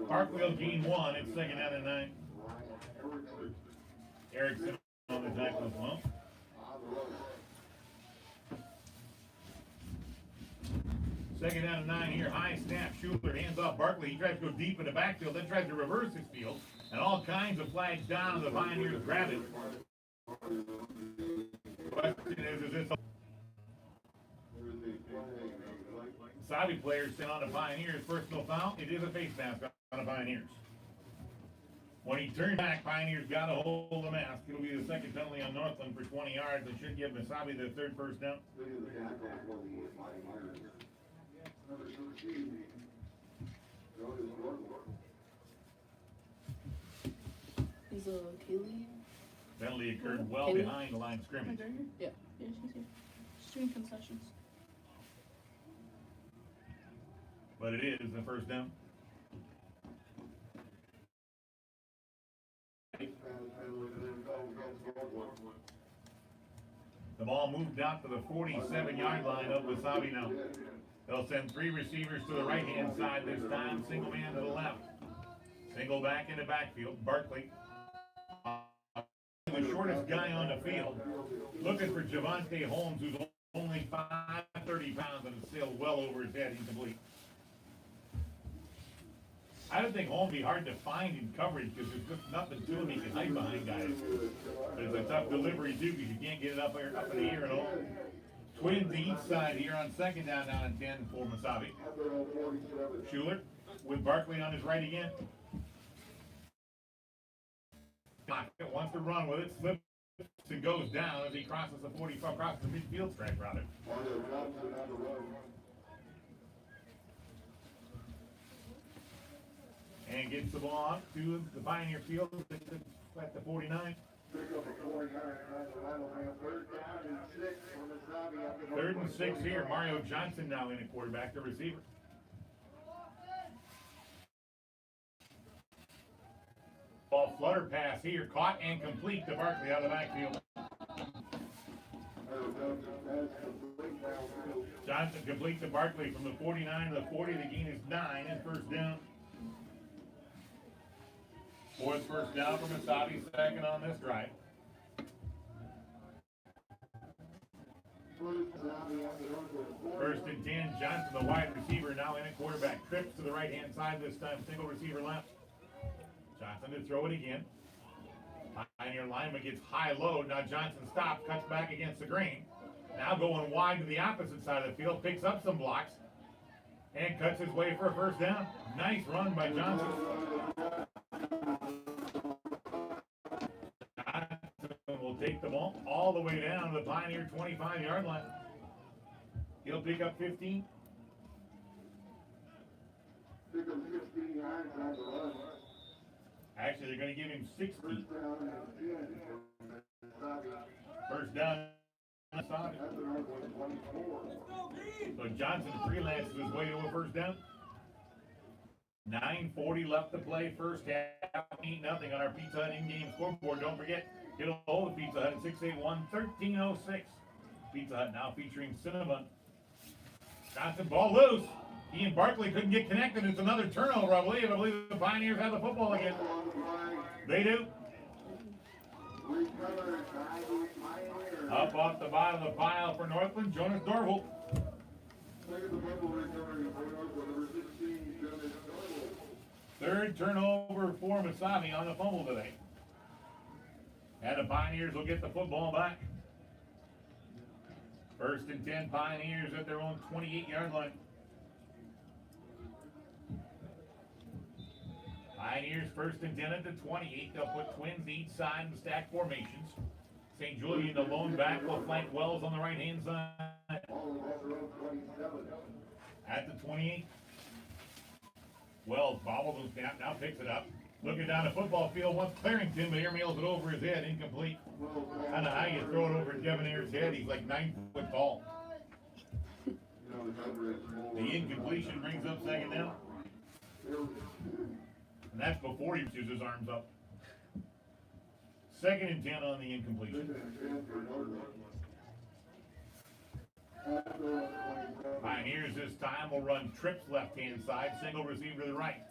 Barkley will gain 1, it's second down and 9. Erickson on the tackle as well. Second down and 9 here, high snap, Schuler hands off Barkley, he tries to go deep in the backfield, then tries to reverse his field, and all kinds of flags down, and the Pioneers grab it. Question is this Mesabi players sent on the Pioneers, personal foul, it is a face mask on the Pioneers. When he turned back, Pioneers got a hold of the mask. It'll be the second penalty on Northland for 20 yards. It should give Mesabi their third first down. Is Keely? Penalty occurred well Can we- behind the line of Am I scrimmage. doing here? Yeah. Yeah, she's here. She's doing concessions. But it is the first down. The ball moved out to the 47-yard line of Mesabi now. They'll send 3 receivers to the right-hand side this time, single man to the left. Single back in the backfield, Barkley. The shortest guy on the field, looking for Javante Holmes, who's only 530 pounds and is still well over his head, incomplete. I don't think Holmes be hard to find in coverage because there's just nothing to him he can hide behind guys. But it's a tough delivery too because you can't get it up in the air at all. Twins each side here on second down and 10 for Mesabi. Schuler with Barkley on his right again. Wants to run with it, slips and goes down as he crosses the 45, crosses the midfield stripe rather. And gets the ball up to the Pioneer field at the 49. Third and 6 here. Mario Johnson now in at quarterback, the receiver. Ball flutter pass here, caught and complete to Barkley out of the backfield. Johnson complete to Barkley from the 49 to the 40. The gain is 9 and first down. Fourth first down for Mesabi, second on this drive. First and 10, Johnson, the wide receiver, now in at quarterback. Trips to the right-hand side this time, single receiver left. Johnson to throw it again. Pioneer lineman gets high-low. Now Johnson stops, cuts back against the grain. Now going wide to the opposite side of the field, picks up some blocks, and cuts his way for a first down. Nice run by Johnson. Johnson will take the ball all the way down to the Pioneer 25-yard line. He'll pick up 15. Actually, they're going to give him 60. First down. So Johnson freelances his way to a first down. 9:40 left to play, first half, 8-0 on our Pizza Hut in-game scoreboard. Don't forget, get a hold of Pizza Hut at 681-1306. Pizza Hut now featuring Cinnabon. Johnson, ball loose. He and Barkley couldn't get connected. It's another turnover, I believe. I believe the Pioneers have the football again. They do. Up off the bottom of the pile for Northland, Jonas Dorval. Third turnover for Mesabi on the fumble today. And the Pioneers will get the football back. First and 10, Pioneers at their own 28-yard line. Pioneers first and 10 at the 28. They'll put twins each side in stack formations. St. Julian, the lone back, will flank Wells on the right-hand side. At the 28. Wells bobbles the snap, now picks it up. Looking down the football field, wants Clarington, but airmails it over his head, incomplete. Kind of high, you throw it over Devonair's head. He's like 9 foot tall. The incompletion brings up second down. And that's before he pushes his arms up. Second and 10 on the incompletion. Pioneers this time will run trips left-hand side, single receiver to the right.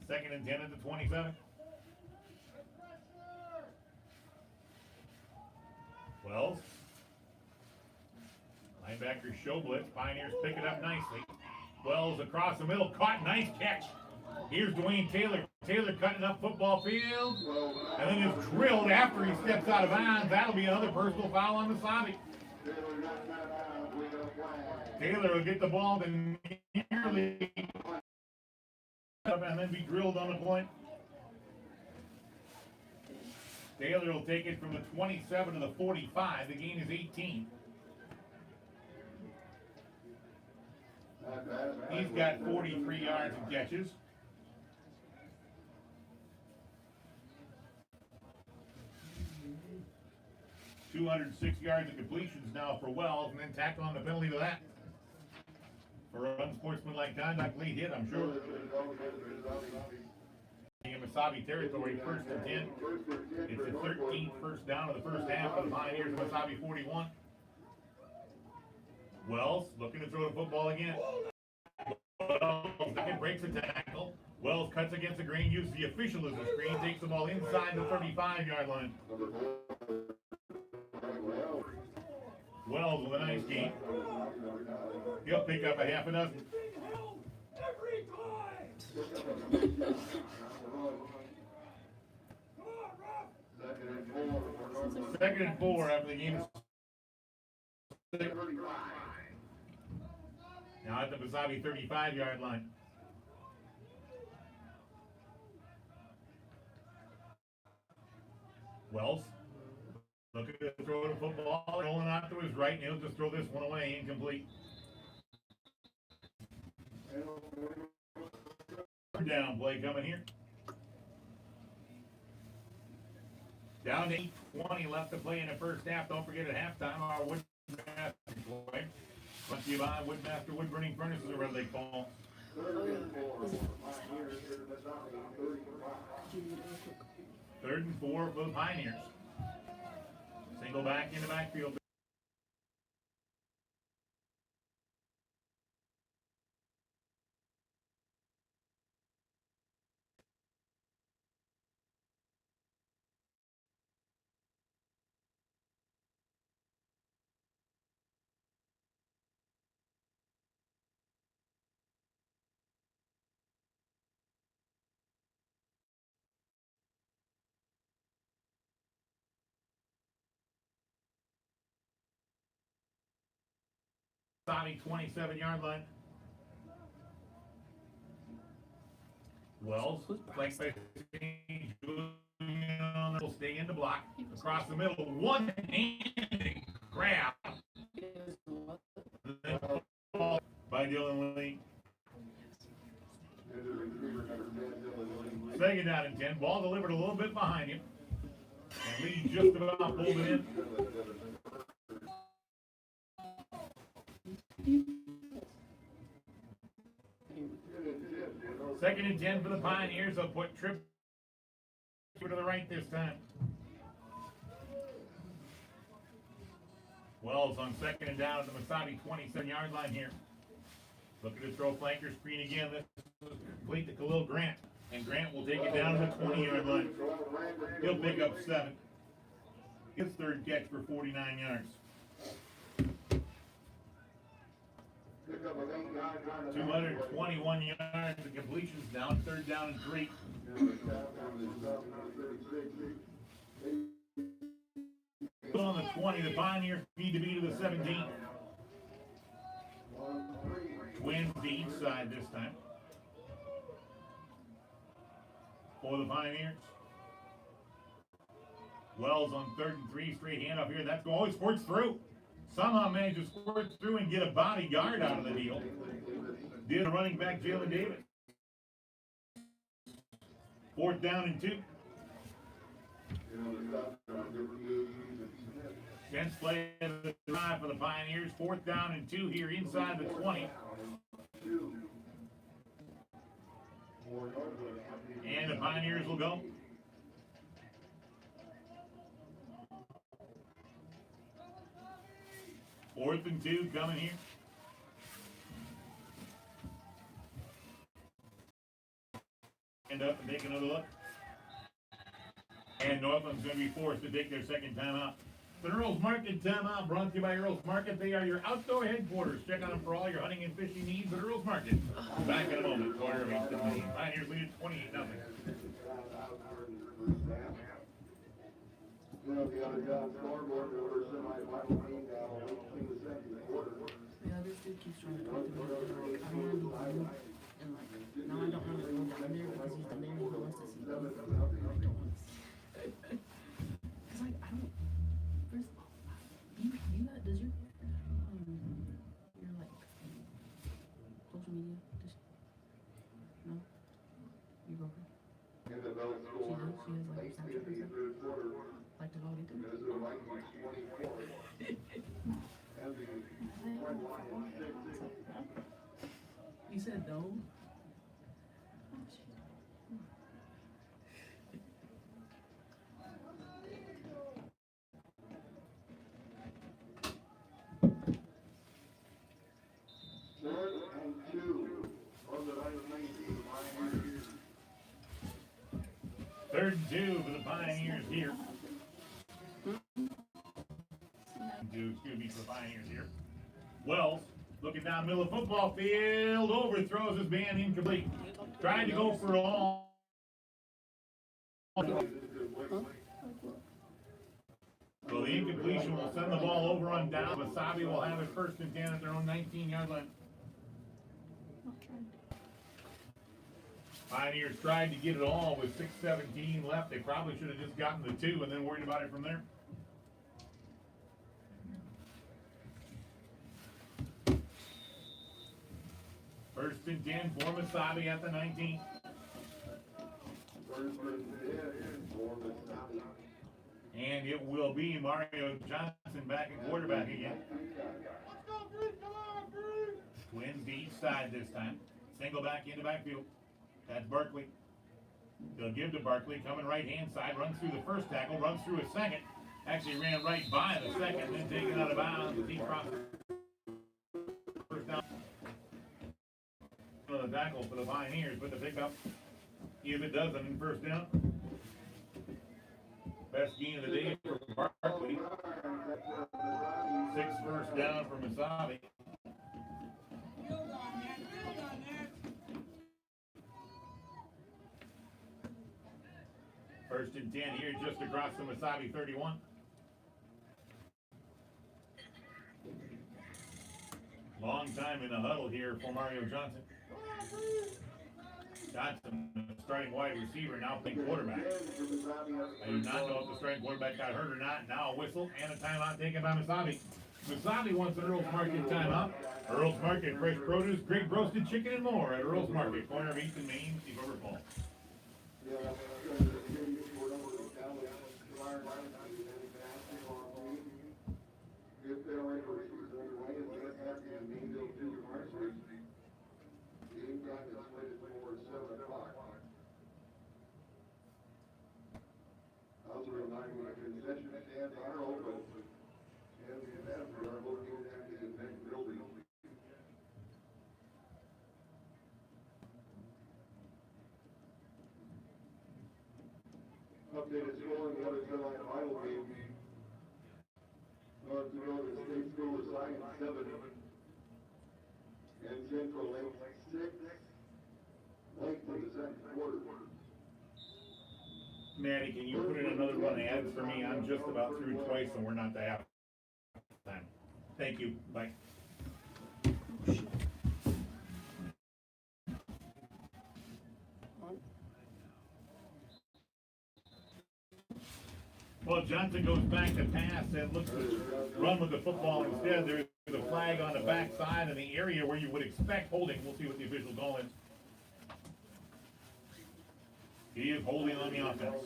Second and 10 at the 27. Wells. Linebacker show blitz. Pioneers pick it up nicely. Wells across the middle, caught, nice catch. Here's Dwayne Taylor. Taylor cutting up football field. And then is drilled after he steps out of bounds. That'll be another personal foul on Mesabi. Taylor will get the ball to nearly and then be drilled on the point. Taylor will take it from the 27 to the 45. The gain is 18. He's got 43 yards and catches. .206 yards of completions now for Wells, and then tack on the penalty to that. For unsportsmanlike conduct, late hit, I'm sure. In Mesabi territory, first and 10. It's the 13th first down of the first half of the Pioneers of Mesabi 41. Wells looking to throw the football again. Wells second breaks the tackle. Wells cuts against the green, uses the official as a screen, takes the ball inside the 35-yard line. Wells with a nice game. He'll pick up a half a dozen. Second and 4 after the game. Now at the Mesabi 35-yard line. Wells looking to throw the football, rolling out to his right, and he'll just throw this one away, incomplete. Down play coming here. Down to 8:20 left to play in the first half. Don't forget at halftime our Woodmaster play. Brought to you by Woodmaster Wood Burning Furnaces, or whatever they call. Third and 4 for the Pioneers. Single back in the backfield. Mesabi 27-yard line. Wells, flanked by St. Julian, will stay in the block. Across the middle, one-handed grab. By Dylan Lee. Second down and 10. Ball delivered a little bit behind him. And Lee just about pulled it in. Second and 10 for the Pioneers. They'll put Tripp to the right this time. Wells on second and down at the Mesabi 27-yard line here. Looking to throw flanker screen again. This is complete to Khalil Grant. And Grant will take it down to the 20-yard line. He'll pick up 7. His third catch for 49 yards. 221 yards of completions down, third down and 3. On the 20, the Pioneers need to be to the 17. Twins to each side this time. for the Pioneers. Wells on 3rd and 3, straight handoff here. That's always squirts through. Somehow managed to squirt through and get a bodyguard out of the deal. Did the running back Jalen Davis. 4th down and 2. Chance play of the drive for the Pioneers. 4th down and 2 here inside the 20. And the Pioneers will go. Fourth and 2 coming here. End up and take another look. And Northland's going to be forced to take their second timeout. The Earl's Market timeout brought to you by Earl's Market. They are your outdoor headquarters. Check on them for all your hunting and fishing needs at Earl's Market. Back in a moment. Corner of Eastern Maine. Pioneers lead at 28-0. The other guy scoreboard, there were semi-final game now, in the second quarter. Yeah, this dude keeps trying to talk to me. Like, I don't want to be blue. And like, now I don't want to go down there because he's the mayor and he wants to see me. I don't want to see. Cause like, I don't. First of all, you got, does your like social media just no? You broke her. She has like her Snapchat and stuff. Like to log into You said no? Third and 2 for the Pioneers here. Excuse me, for the Pioneers here. Wells looking down the middle of the football field, overthrows his man incomplete. Trying to go for all. So the incompletion will send the ball over on down. Mesabi will have it 1st and 10 at their own 19-yard line. Pioneers tried to get it all with 6:17 left. They probably should have just gotten the 2 and then worried about it from there. First and 10 for Mesabi at the 19. And it will be Mario Johnson back at quarterback again. Twins to each side this time. Single back into backfield. That's Barkley. They'll give to Barkley, coming right-hand side, runs through the first tackle, runs through a second. Actually ran right by the second, then taken out of bounds. He crossed first down. The tackle for the Pioneers, but the pickup, if it doesn't, first down. Best gain of the day for Barkley. 6 first down for Mesabi. First and 10 here, just across the Mesabi 31. Long time in the huddle here for Mario Johnson. Johnson, starting wide receiver, now playing quarterback. I do not know if the starting quarterback got hurt or not. Now a whistle and a timeout taken by Mesabi. Mesabi wants an Earl's Market timeout. Earl's Market, fresh produce, great roasted chicken, and more at Earl's Market, corner of Eastern Maine, Steve Overfall. Updated score in the other semi-final game. North Dakota State School is Science 7. And Central Lake 6. Late in the second quarter. Maddie, can you put in another run of ads for me? I'm just about through twice and we're not to half time. Thank you. Bye. Well, Johnson goes back to pass and looks to run with the football instead. There's a flag on the backside in the area where you would expect holding. We'll see what the official call is. He is holding on the offense.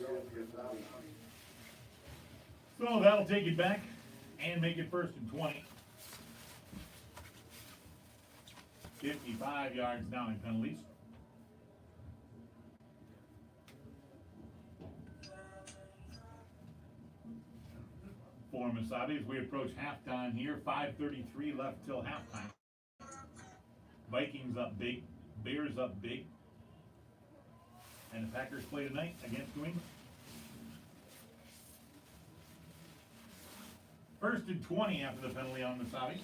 So that'll take it back and make it 1st and 20. 55 yards now in penalties. For Mesabi as we approach halftime here. 5:33 left till halftime. Vikings up big. Bears up big. And the Packers play tonight against New England. 1st and 20 after the penalty on Mesabi.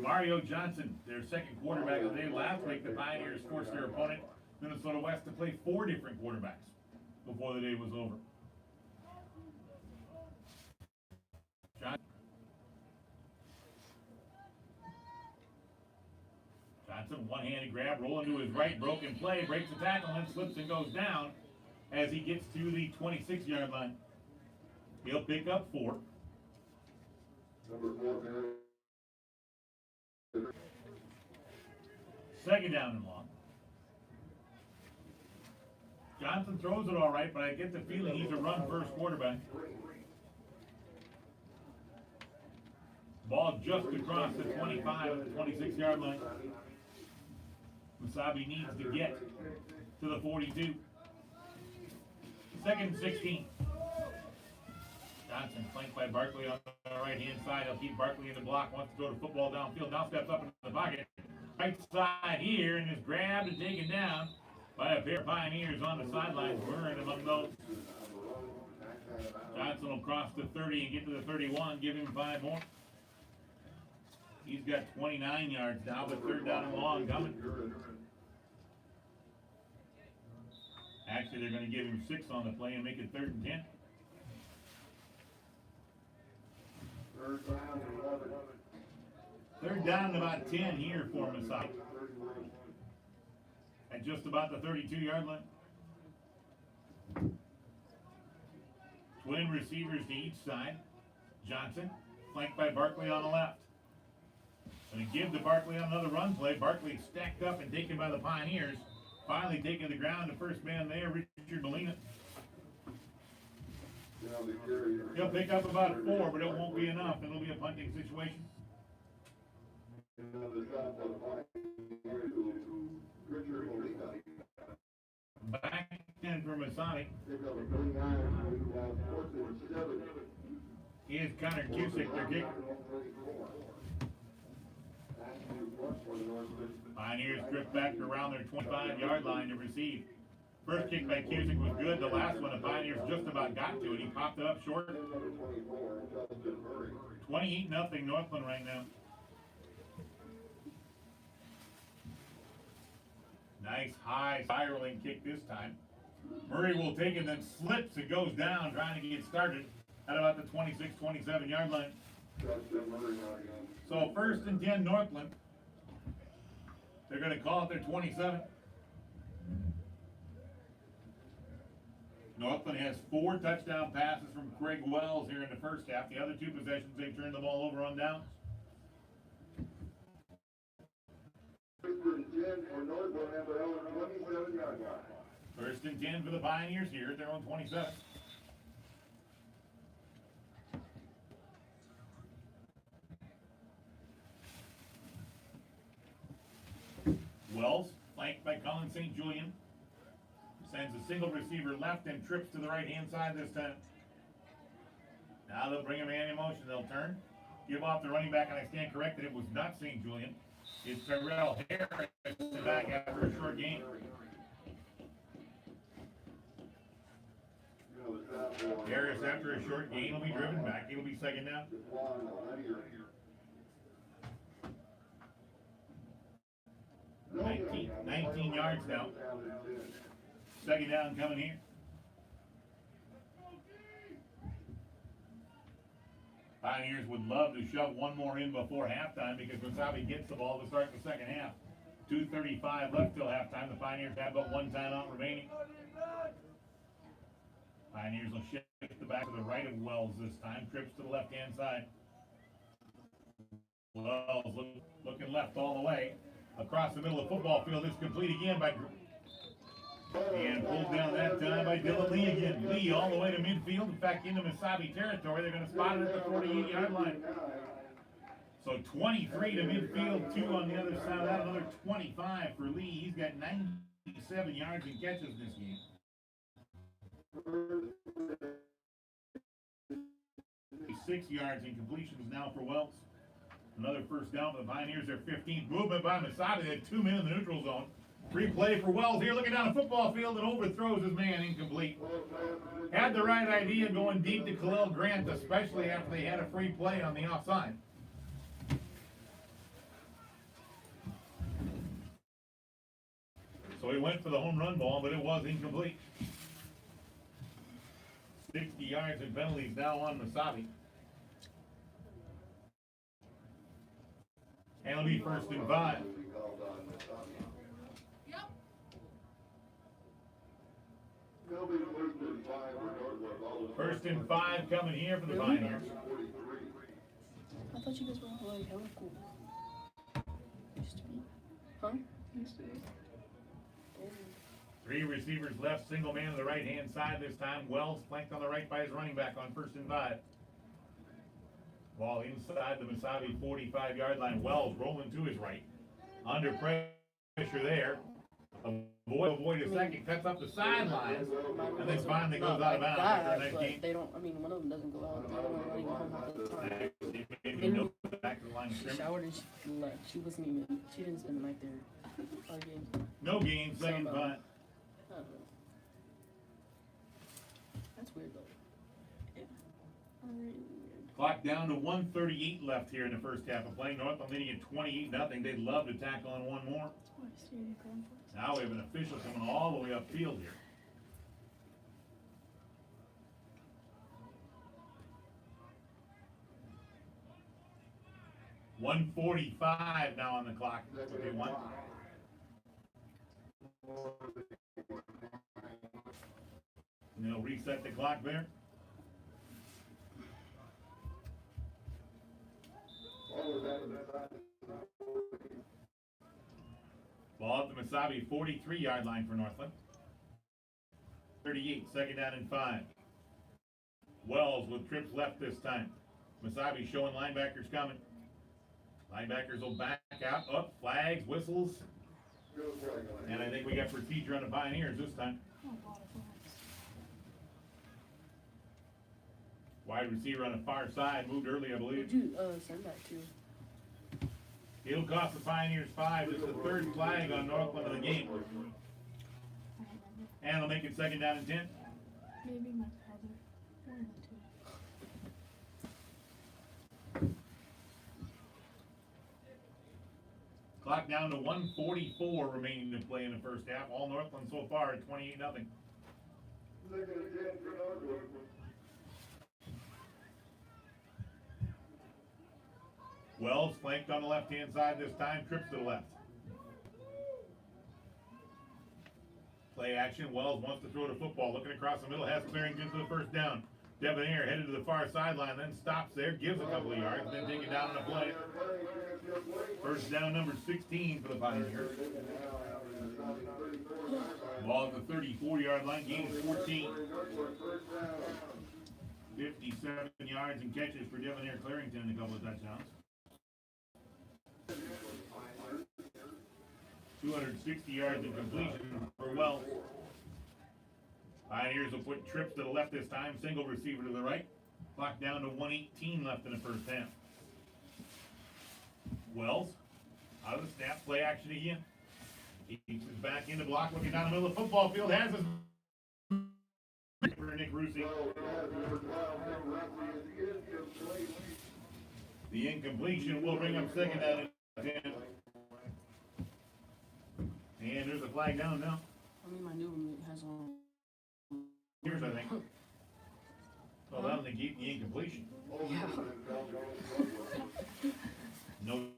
Mario Johnson, their second quarterback of the day. Last week, the Pioneers forced their opponent, Minnesota West, to play 4 different quarterbacks before the day was over. Johnson, one-handed grab, rolling to his right, broken play, breaks the tackle, and slips and goes down as he gets to the 26-yard line. He'll pick up 4. Second down and long. Johnson throws it all right, but I get the feeling he's a run-first quarterback. Ball just across the 25 at the 26-yard line. Mesabi needs to get to the 42. 2nd and 16. Johnson flanked by Barkley on the right-hand side. He'll keep Barkley in the block. Wants to go to football downfield. Now steps up into the pocket. Right side here and is grabbed and taken down by a pair of Pioneers on the sidelines. Murray among those. Johnson will cross the 30 and get to the 31. Give him 5 more. He's got 29 yards now, but 3rd down and long coming. Actually, they're going to give him 6 on the play and make it 3rd and 10. 3rd down and about 10 here for Mesabi. At just about the 32-yard line. Twin receivers to each side. Johnson, flanked by Barkley on the left. Going to give to Barkley on another run play. Barkley stacked up and taken by the Pioneers. Finally taking the ground. The first man there, Richard Molina. He'll pick up about 4, but it won't be enough. It'll be a punting situation. Back in for Mesabi. Here's Connor Cusick, their kicker. Pioneers drift back around their 25-yard line to receive. First kick by Cusick was good. The last one, the Pioneers just about got to it. He popped it up short. 28-0 Northland right now. Nice high spiraling kick this time. Murray will take it, then slips and goes down, trying to get started at about the 26, 27-yard line. So 1st and 10 Northland. They're going to call it their 27. Northland has 4 touchdown passes from Craig Wells here in the first half. The other 2 possessions, they've turned the ball over on downs. 1st and 10 for Northland at their own 27-yard line. 1st and 10 for the Pioneers here at their own 27. Wells, flanked by Colin St. Julian, sends a single receiver left and trips to the right-hand side this time. Now they'll bring a man in motion. They'll turn, give off the running back, and I stand corrected. It was not St. Julian. It's Terrell Harris back after a short gain. Harris, after a short gain, will be driven back. It'll be 2nd down. 19 yards now. 2nd down coming here. Pioneers would love to shove one more in before halftime because Mesabi gets the ball to start the second half. 2:35 left till halftime. The Pioneers have but 1 timeout remaining. Pioneers will shift the back to the right of Wells this time. Trips to the left-hand side. Wells looking left all the way. Across the middle of the football field. It's complete again by... And pulled down that time by Dylan Lee again. Lee all the way to midfield. In fact, into Mesabi territory. They're going to spot it at the 48-yard line. So 23 to midfield, 2 on the other side of that. Another 25 for Lee. He's got 97 yards and catches this game. 6 yards in completions now for Wells. Another first down for the Pioneers. Their 15th movement by Mesabi. They had 2 men in the neutral zone. Free play for Wells here, looking down the football field and overthrows his man, incomplete. Had the right idea going deep to Khalil Grant, especially after they had a free play on the offside. So he went for the home run ball, but it was incomplete. 60 yards and penalties now on Mesabi. And it'll be 1st and 5. First and 5 coming here for the Pioneers. I thought you guys were like hella cool. Used to be. Huh? Used to be. 3 receivers left, single man to the right-hand side this time. Wells flanked on the right by his running back on 1st and 5. Ball inside the Mesabi 45-yard line. Wells rolling to his right. Under pressure there. Avoid a second, cuts up the sidelines, and then finally goes out of bounds after a nice game. They don't, I mean, one of them doesn't go out. The other one running home half the time. Back to the line of She scrimmage. showered and she left. She wasn't even, she didn't spend the night there all game. No gain, second punt. I don't know. That's weird though. Yeah. Really weird. Clock down to 1:38 left here in the first half of play. Northland leading at 28-0. They'd love to tack on one more. That's why I stayed in Grand Forks. Now we have an official coming all the way upfield here. $1:45 now on the clock. That's what they want. And they'll reset the clock there. Ball at the Mesabi 43-yard line for Northland. 38, second down and 5. Wells with trips left this time. Mesabi showing linebackers coming. Linebackers will back out, up, flags, whistles. And I think we got procedure on the Pioneers this time. Oh, a lot of flags. Wide receiver on the far side, moved early, I believe. Would you send that to? It'll cost the Pioneers 5. It's the 3rd flag on Northland of the game. I remember. And they'll make it second down and 10. Maybe my brother. One of the two. Clock down to 1:44 remaining to play in the first half. All Northland so far at 28-0. Wells flanked on the left-hand side this time, trips to the left. Play action, Wells wants to throw the football, looking across the middle, has Clarington for the first down. Debonair headed to the far sideline, then stops there, gives a couple of yards, then taken down on a play. First down number 16 for the Pioneers. Ball at the 34-yard line, gain is 14. 57 yards and catches for Debonair Clarington and a couple of touchdowns. 260 yards in completion for Wells. Pioneers will put trips to the left this time, single receiver to the right. Clock down to 1:18 left in the first half. Wells, out of the snap, play action again. He keeps his back in the block, looking down the middle of the football field, has his for Nick Rusi. The incompletion will bring up second down and 10. And there's a flag down now. I mean, my new roommate has on. Here's, I think. Well, that'll negate the incompletion. Yeah. No,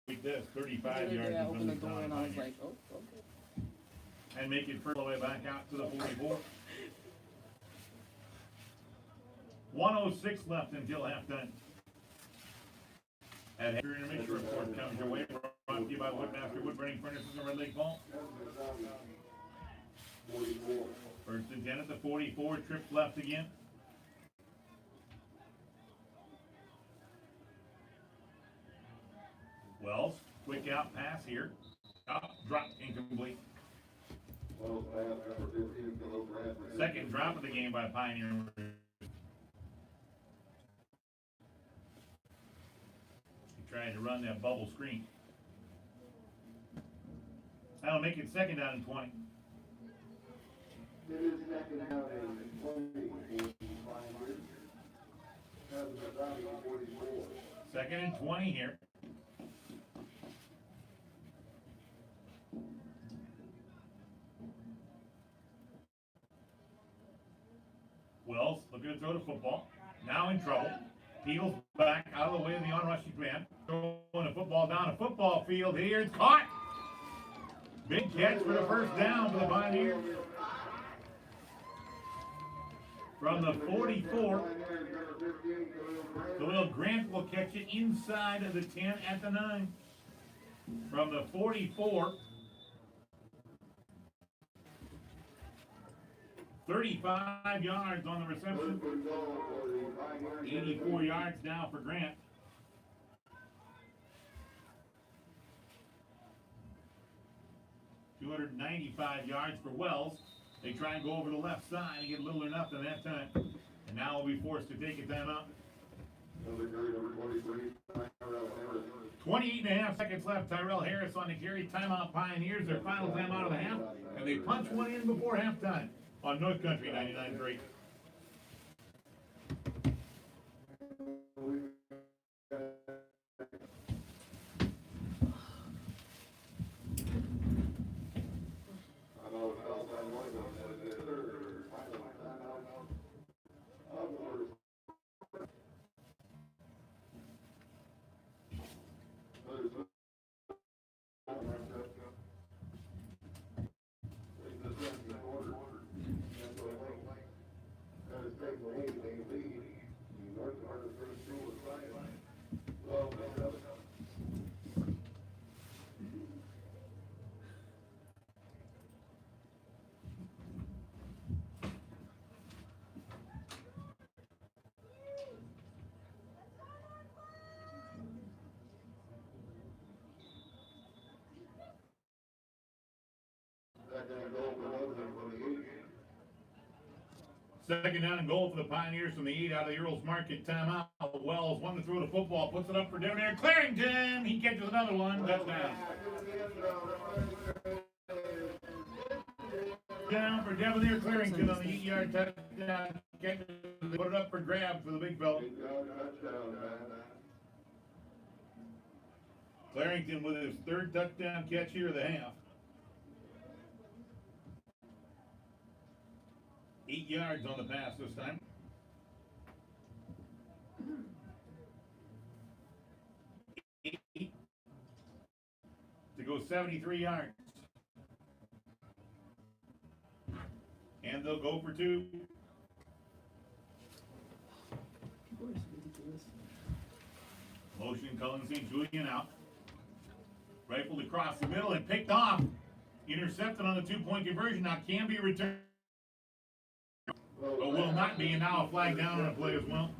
like this, 35 The other yards day I in opened the front door of and the I was Pioneers. like, oh, okay. And make it all the way back out to the 44. 1:06 left until halftime. At your intermission report comes your way, brought to you by Woodmaster Wood Burning Furnaces in Red Lake Falls. First and 10 at the 44, trips left again. Wells, quick out pass here. Up, drop, incomplete. Second drop of the game by Pioneer. He tried to run that bubble screen. That'll make it second down and 20. It is second down and 20. Second and 20 here. Wells looking to throw the football. Now in trouble. Peels back out of the way of the on-rushing man. Throwing the football down a football field here. It's caught. Big catch for the first down for the Pioneers. From the 44, Khalil Grant will catch it inside of the 10 at the 9. From the 44, 35 yards on the reception. 84 yards now for Grant. $295 yards for Wells. They try and go over the left side and get little or nothing that time. And now will be forced to take a timeout. 28.5 seconds left. Tyrell Harris on the carry. Timeout Pioneers. Their final timeout of the half. And they punch one in before halftime on North Country 99.3. Second down and goal for the Pioneers from the 8 out of the Earls Market timeout. Wells one to throw the football, puts it up for Debonair Clarington. He catches another one. Touchdown. Down for Debonair Clarington on the 8-yard touchdown. Put it up for grabs for the big fella. Clarington with his third touchdown catch here of the half. 8 yards on the pass this time. Eight to go 73 yards. And they'll go for 2. Motion Cullen St. Julian out. Rifled across the middle and picked off. Intercepted on the 2-point conversion. Now can be returned. But will not be, and now a flag down on a play as well.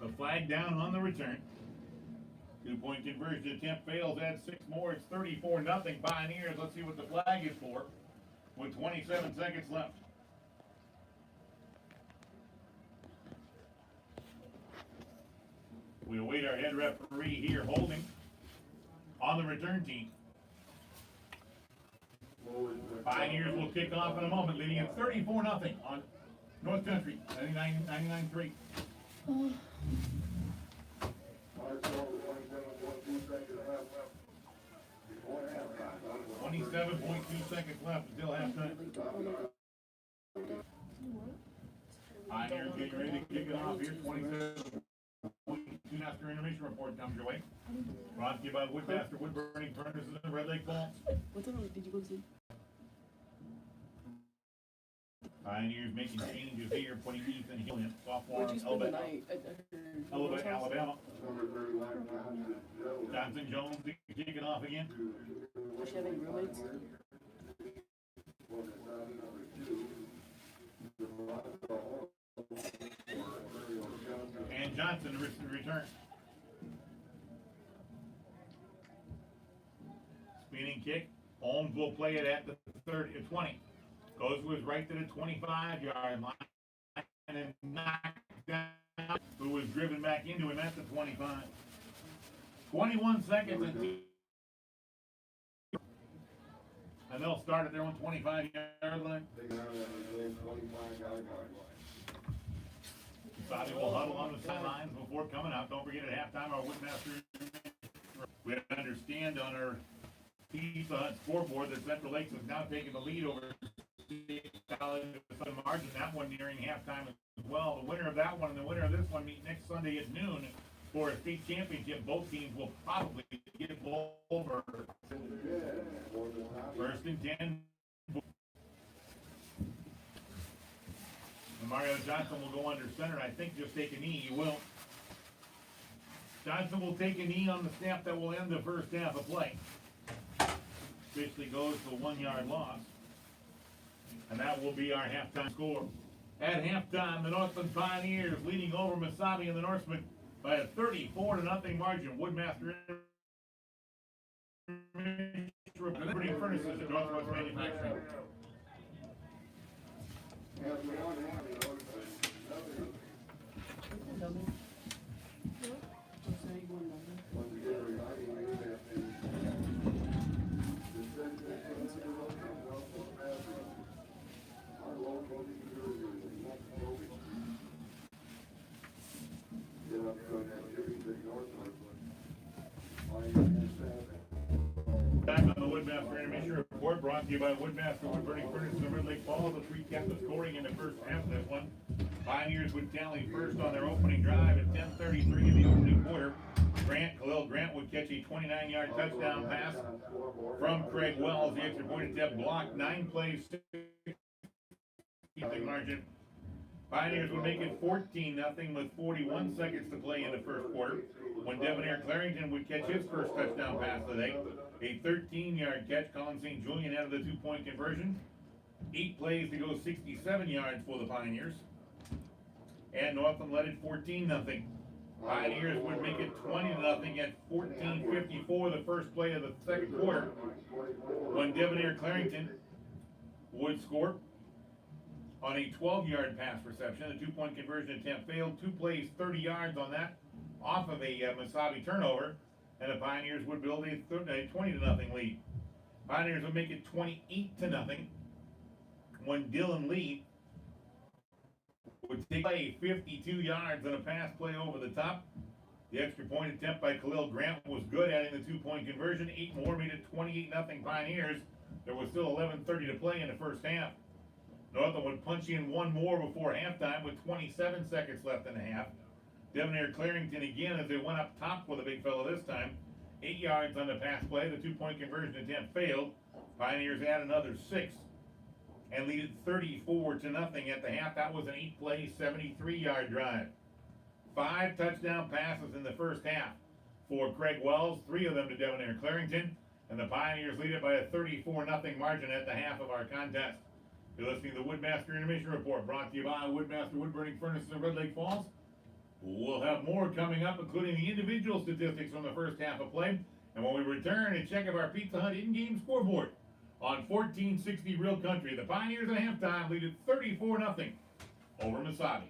A flag down on the return. 2-point conversion attempt fails, add 6 more. It's 34-0 Pioneers. Let's see what the flag is for with 27 seconds left. We await our head referee here holding on the return team. Pioneers will kick off in a moment, leading at 34-0 on North Country, 99.3. 27.2 seconds left until halftime. Pioneers getting ready to kick it off here. 27.2 after intermission report comes your way. Brought to you by Woodmaster Wood Burning Furnaces in Red Lake Falls. What time did you go to sleep? Pioneers making changes here, putting Ethan Hill in, sophomore, Where'd you spend the Alabama. night? Alabama. Number 31, Johnson. Johnson Jones kicking off again. Does she have any roommates? And Johnson return. Spinning kick. Holmes will play it at the 20. Goes to his right to the 25-yard line and knocked down. Who was driven back into him at the 25. 21 seconds and they'll start at their own 25-yard line. Mesabi will huddle on the sidelines before coming out. Don't forget at halftime our Woodmaster. We understand on our Pizza Hut scoreboard that Central Lakes has now taken the lead over College with a margin. That one nearing halftime as well. The winner of that one and the winner of this one meet next Sunday at noon for a state championship. Both teams will probably get over. First and 10. And Mario Johnson will go under center. I think just take a knee. He will. Johnson will take a knee on the snap that will end the first half of play. Officially goes to a 1-yard loss. And that will be our halftime score. At halftime, the Northland Pioneers leading over Mesabi and the Norsemen by a 34-0 margin. Woodmaster Liberty Furnaces at Northwest Manufacturing. Back on the Woodmaster Intermission Report, brought to you by Woodmaster Wood Burning Furnaces in Red Lake Falls. Let's recap the scoring in the first half of this one. Pioneers would tally first on their opening drive at 10:33 of the opening quarter. Khalil Grant would catch a 29-yard touchdown pass from Craig Wells. The extra point attempt blocked. 9 plays, 6 margin. Pioneers would make it 14-0 with 41 seconds to play in the first quarter, when Debonair Clarington would catch his first touchdown pass of the day. A 13-yard catch. Colin St. Julian out of the 2-point conversion. 8 plays to go 67 yards for the Pioneers. And Northland led it 14-0. Pioneers would make it 20-0 at 14:54, the first play of the second quarter, when Debonair Clarington would score on a 12-yard pass reception. The 2-point conversion attempt failed. 2 plays, 30 yards on that, off of a Mesabi turnover, and the Pioneers would build a 20-0 lead. Pioneers would make it 28-0 when Dylan Lee would take play 52 yards on a pass play over the top. The extra point attempt by Khalil Grant was good, adding the 2-point conversion. 8 more made it 28-0 Pioneers. There was still 11:30 to play in the first half. Northland would punch in 1 more before halftime with 27 seconds left in the half. Debonair Clarington again as they went up top with a big fellow this time. 8 yards on the pass play. The 2-point conversion attempt failed. Pioneers add another 6 and lead it 34-0 at the half. That was an 8-play, 73-yard drive. 5 touchdown passes in the first half for Craig Wells, 3 of them to Debonair Clarington, and the Pioneers lead it by a 34-0 margin at the half of our contest. You're listening to the Woodmaster Intermission Report, brought to you by Woodmaster Wood Burning Furnaces in Red Lake Falls. We'll have more coming up, including the individual statistics from the first half of play. And when we return, a check of our Pizza Hut in-game scoreboard on 1460 Real Country. The Pioneers at halftime lead it 34-0 over Mesabi.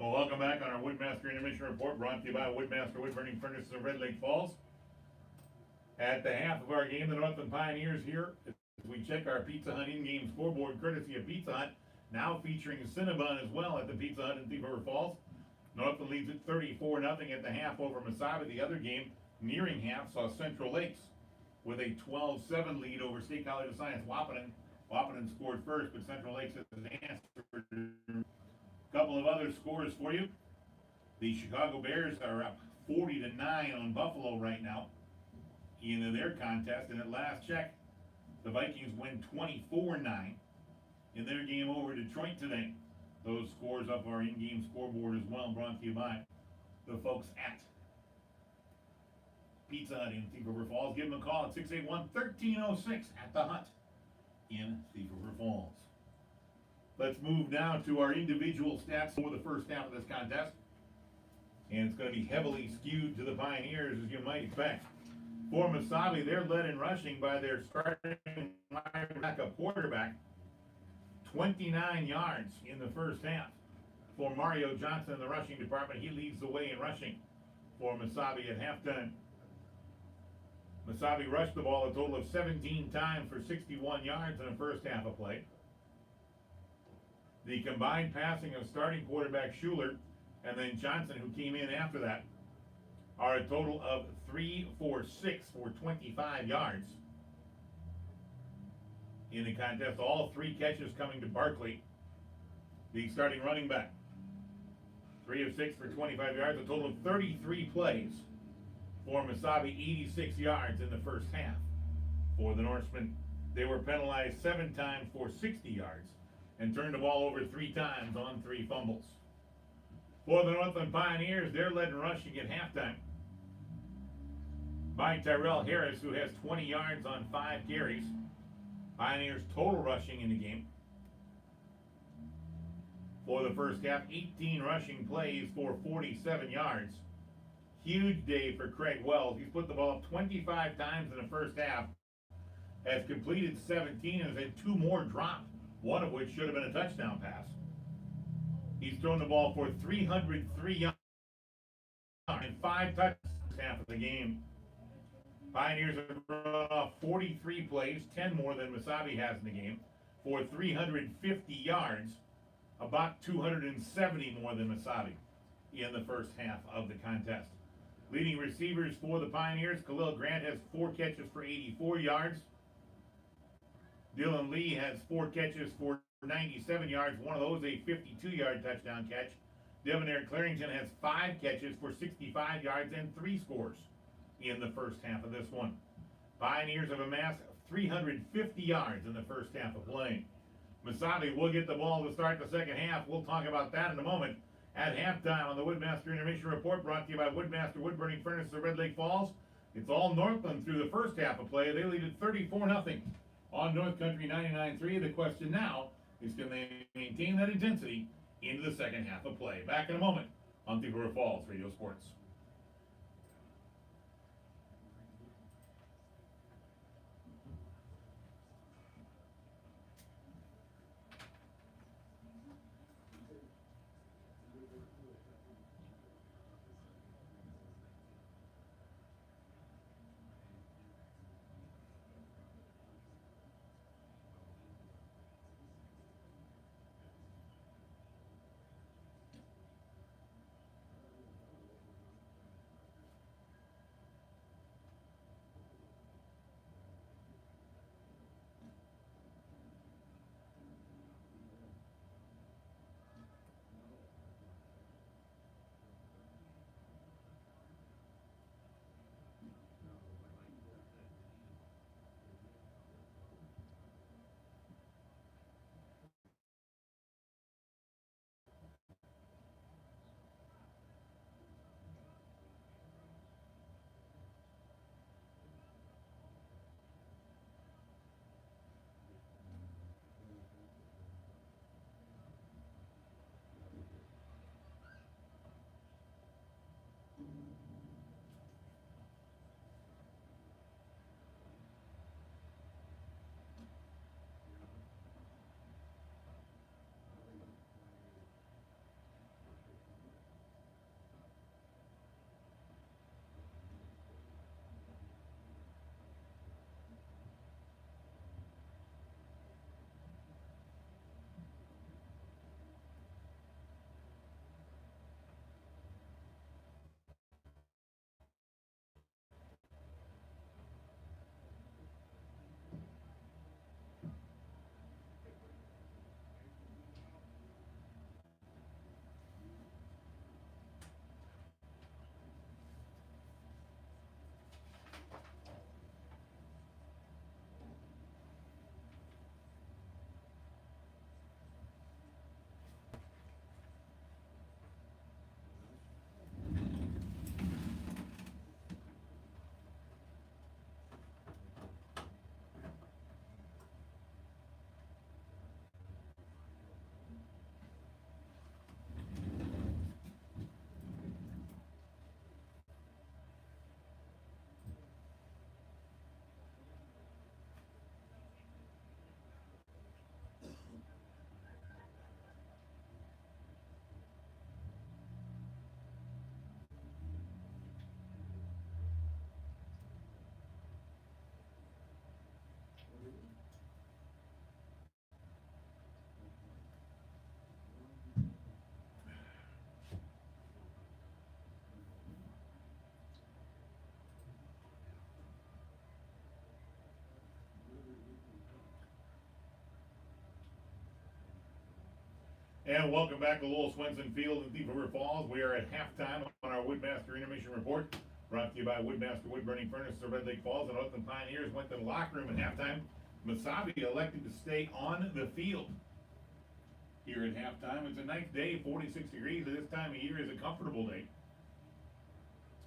Well, welcome back on our Woodmaster Intermission Report, brought to you by Woodmaster Wood Burning Furnaces of Red Lake Falls. At the half of our game, the Northland Pioneers here, as we check our Pizza Hut in-game scoreboard, courtesy of Pizza Hut, now featuring Cinnabon as well at the Pizza Hut in Thief River Falls. Northland leads at 34-0 at the half over Mesabi. The other game, nearing half, saw Central Lakes with a 12-7 lead over State College of Science Wapenen. Wapenen scored first, but Central Lakes has answered. A couple of other scores for you. The Chicago Bears are up 40-9 on Buffalo right now in their contest, and at last check, the Vikings win 24-9 in their game over Detroit today. Those scores up our in-game scoreboard as well, brought to you by the folks at Pizza Hut in Thief River Falls. Give them a call at 681-1306 at the Hut in Thief River Falls. Let's move now to our individual stats for the first half of this contest. And it's going to be heavily skewed to the Pioneers, as you might expect. For Mesabi, they're led in rushing by their starting backup quarterback, 29 yards in the first half. For Mario Johnson in the rushing department, he leads the way in rushing for Mesabi at halftime. Mesabi rushed the ball a total of 17 times for 61 yards in the first half of play. The combined passing of starting quarterback Schuler and then Johnson, who came in after that, are a total of 3 for 6 for 25 yards in the contest. All three catches coming to Barkley, the starting running back. 3 of 6 for 25 yards, a total of 33 plays for Mesabi, 86 yards in the first half. For the Norsemen, they were penalized 7 times for 60 yards and turned the ball over 3 times on 3 fumbles. For the Northland Pioneers, they're led in rushing at halftime by Tyrell Harris, who has 20 yards on 5 carries. Pioneers total rushing in the game for the first half, 18 rushing plays for 47 yards. Huge day for Craig Wells. He's put the ball up 25 times in the first half, has completed 17, and has had 2 more dropped, one of which should have been a touchdown pass. He's thrown the ball for 303 yards and 5 touchdowns half of the game. Pioneers have run off 43 plays, 10 more than Mesabi has in the game, for 350 yards, about 270 more than Mesabi in the first half of the contest. Leading receivers for the Pioneers, Khalil Grant has 4 catches for 84 yards. Dylan Lee has 4 catches for 97 yards, one of those a 52-yard touchdown catch. Devonair Clarington has 5 catches for 65 yards and 3 scores in the first half of this one. Pioneers have amassed 350 yards in the first half of play. Mesabi will get the ball to start the second half. We'll talk about that in a moment at halftime on the Woodmaster Intermission Report, brought to you by Woodmaster Wood Burning Furnaces of Red Lake Falls. It's all Northland through the first half of play. They lead at 34-0 on North Country 99.3. The question now is, can they maintain that intensity into the second half of play? Back in a moment on Thief River Falls Radio Sports. And welcome back to Lowell Swenson Field in Thief River Falls. We are at halftime on our Woodmaster Intermission Report, brought to you by Woodmaster Wood Burning Furnace of Red Lake Falls. And Northland Pioneers went to the locker room at halftime. Mesabi elected to stay on the field. Here at halftime, it's a nice day, 46 degrees. At this time of year is a comfortable day.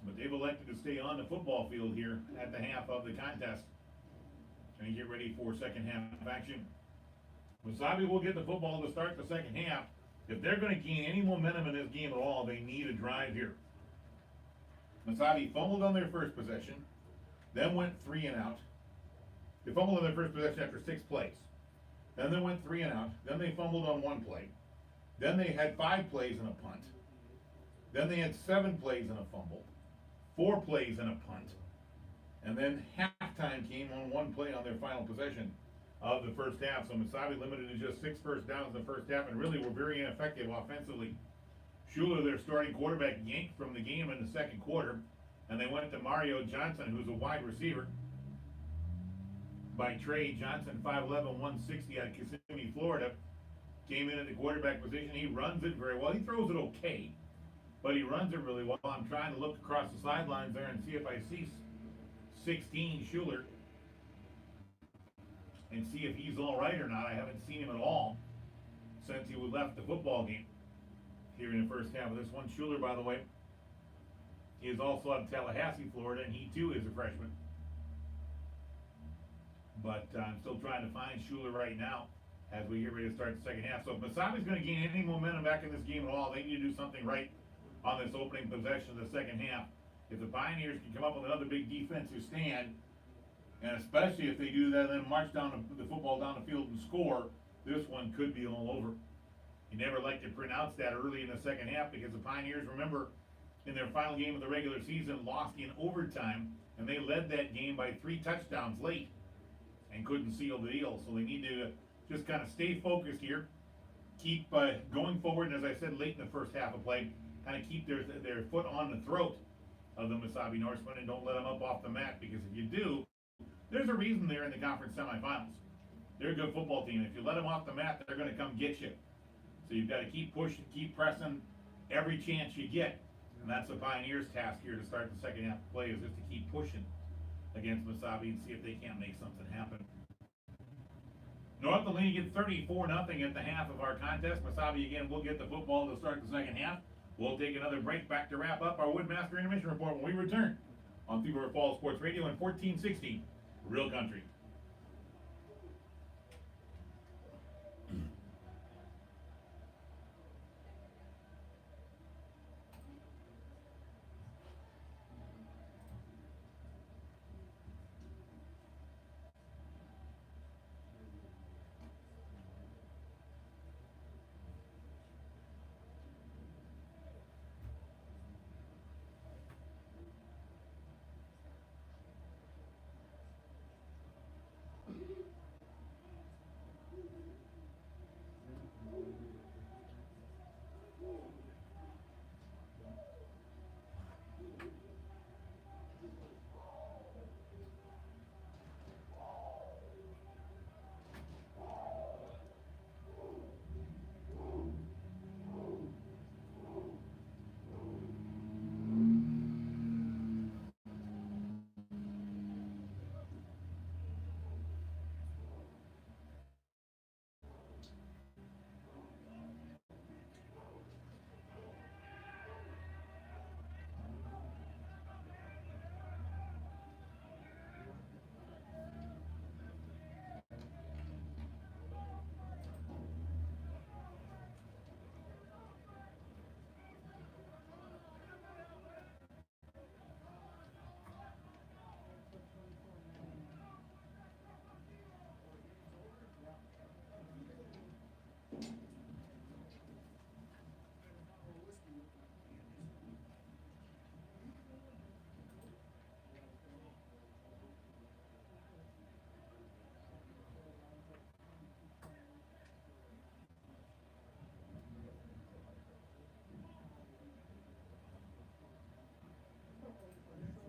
But they've elected to stay on the football field here at the half of the contest. And get ready for second half action. Mesabi will get the football to start the second half. If they're going to gain any momentum in this game at all, they need a drive here. Mesabi fumbled on their first possession, then went 3 and out. They fumbled on their first possession after 6 plays. Then they went 3 and out. Then they fumbled on 1 play. Then they had 5 plays and a punt. Then they had 7 plays and a fumble, 4 plays and a punt. And then halftime came on 1 play on their final possession of the first half. So Mesabi limited to just 6 first downs in the first half and really were very ineffective offensively. Schuler, their starting quarterback, yanked from the game in the second quarter, and they went to Mario Johnson, who's a wide receiver. By trade, Johnson, 5'11", 160 out of Kissimmee, Florida, came in at the quarterback position. He runs it very well. He throws it okay, but he runs it really well. I'm trying to look across the sidelines there and see if I see 16 Schuler and see if he's all right or not. I haven't seen him at all since he left the football game here in the first half of this one. Schuler, by the way, he is also out of Tallahassee, Florida, and he too is a freshman. But I'm still trying to find Schuler right now as we get ready to start the second half. So if Mesabi's going to gain any momentum back in this game at all, they need to do something right on this opening possession of the second half. If the Pioneers can come up with another big defensive stand, and especially if they do that and then march down the football down the field and score, this one could be all over. You never like to pronounce that early in the second half because the Pioneers, remember, in their final game of the regular season, lost in overtime, and they led that game by 3 touchdowns late and couldn't seal the deal. So they need to just kind of stay focused here, keep going forward, and as I said late in the first half of play, kind of keep their foot on the throat of the Mesabi Norsemen and don't let them up off the mat, because if you do, there's a reason they're in the conference semifinals. They're a good football team. If you let them off the mat, they're going to come get you. So you've got to keep pushing, keep pressing every chance you get. And that's the Pioneers' task here to start the second half of play, is just to keep pushing against Mesabi and see if they can't make something happen. Northland leading at 34-0 at the half of our contest. Mesabi again will get the football to start the second half. We'll take another break back to wrap up our Woodmaster Intermission Report when we return on Thief River Falls Sports Radio and 1460 Real Country.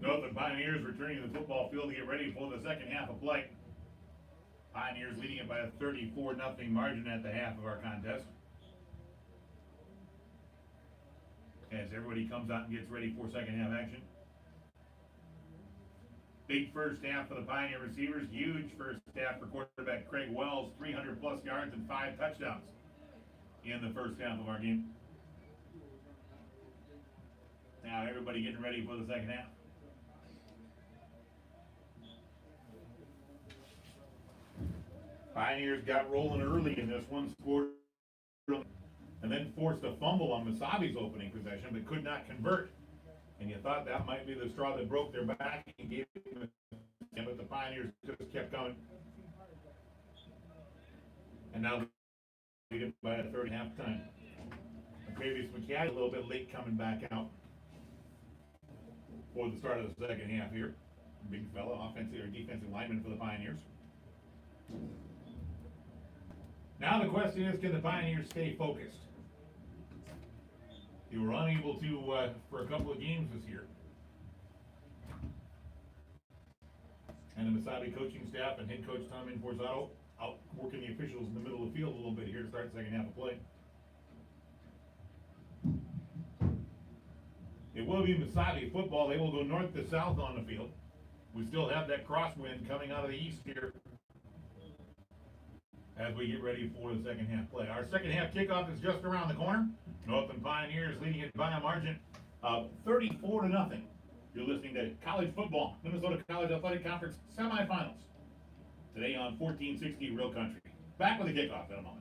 Northland Pioneers returning to the football field to get ready for the second half of play. Pioneers leading it by a 34-0 margin at the half of our contest. as everybody comes out and gets ready for second half action. Big first half for the Pioneer receivers. Huge first half for quarterback Craig Wells. 300 plus yards and 5 touchdowns in the first half of our game. Now everybody getting ready for the second half. Pioneers got rolling early in this one, scored and then forced a fumble on Mesabi's opening possession, but could not convert. And you thought that might be the straw that broke their back and gave them, but the Pioneers just kept coming. And now leading by a third halftime. McCabe a little bit late coming back out for the start of the second half here. Big fella, offensive or defensive lineman for the Pioneers. Now the question is, can the Pioneers stay focused? They were unable to for a couple of games this year. And the Mesabi coaching staff and head coach Tom Inforzato out working the officials in the middle of the field a little bit here to start the second half of play. It will be Mesabi football. They will go north to south on the field. We still have that crosswind coming out of the east here as we get ready for the second half play. Our second half kickoff is just around the corner. Northland Pioneers leading it by a margin of 34-0. You're listening to college football, Minnesota College Athletic Conference Semifinals. Today on 1460 Real Country. Back with the kickoff in a moment.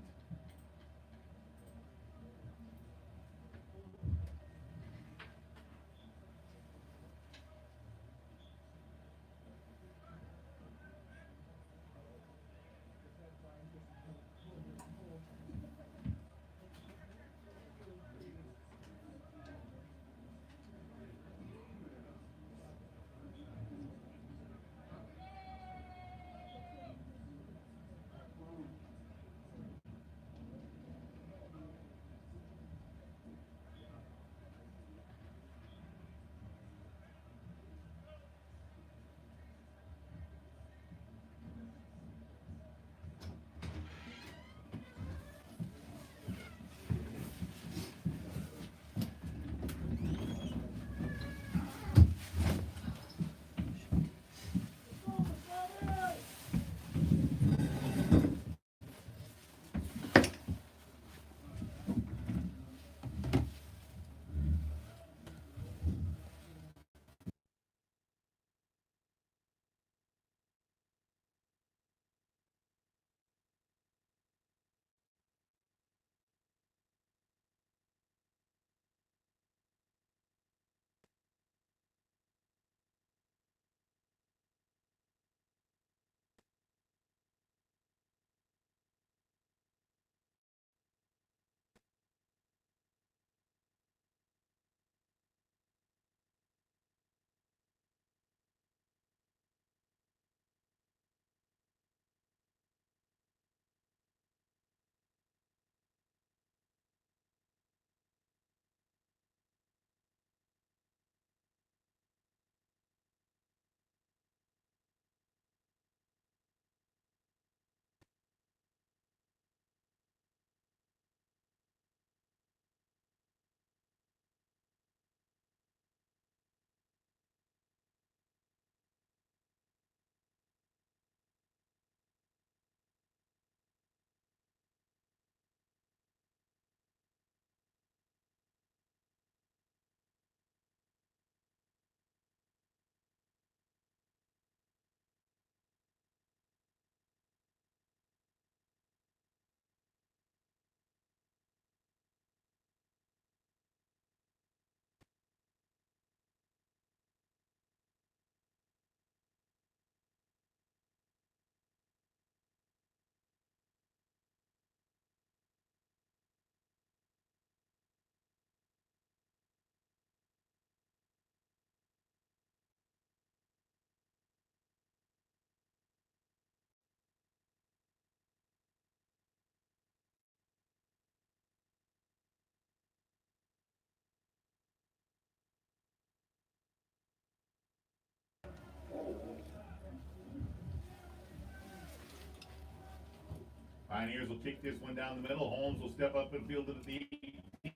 Pioneers will kick this one down the middle. Holmes will step up and field it at the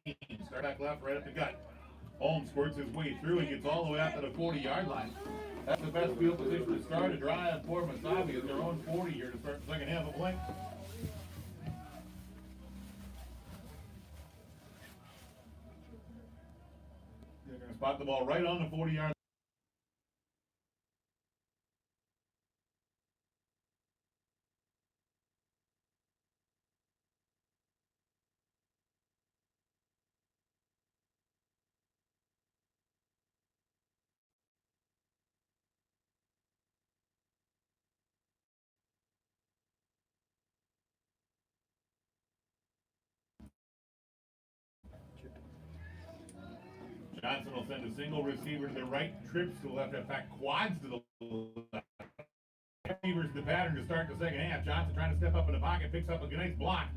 18. Start back left, right up the gut. Holmes squirts his way through and gets all the way out to the 40-yard line. That's the best field position to start a drive for Mesabi at their own 40 here to start the second half of play. They're going to spot the ball right on the 40-yard. Johnson will send a single receiver to the right, trips to the left, in fact, quads to the left. Receivers the pattern to start the second half. Johnson trying to step up in the pocket, picks up a nice block,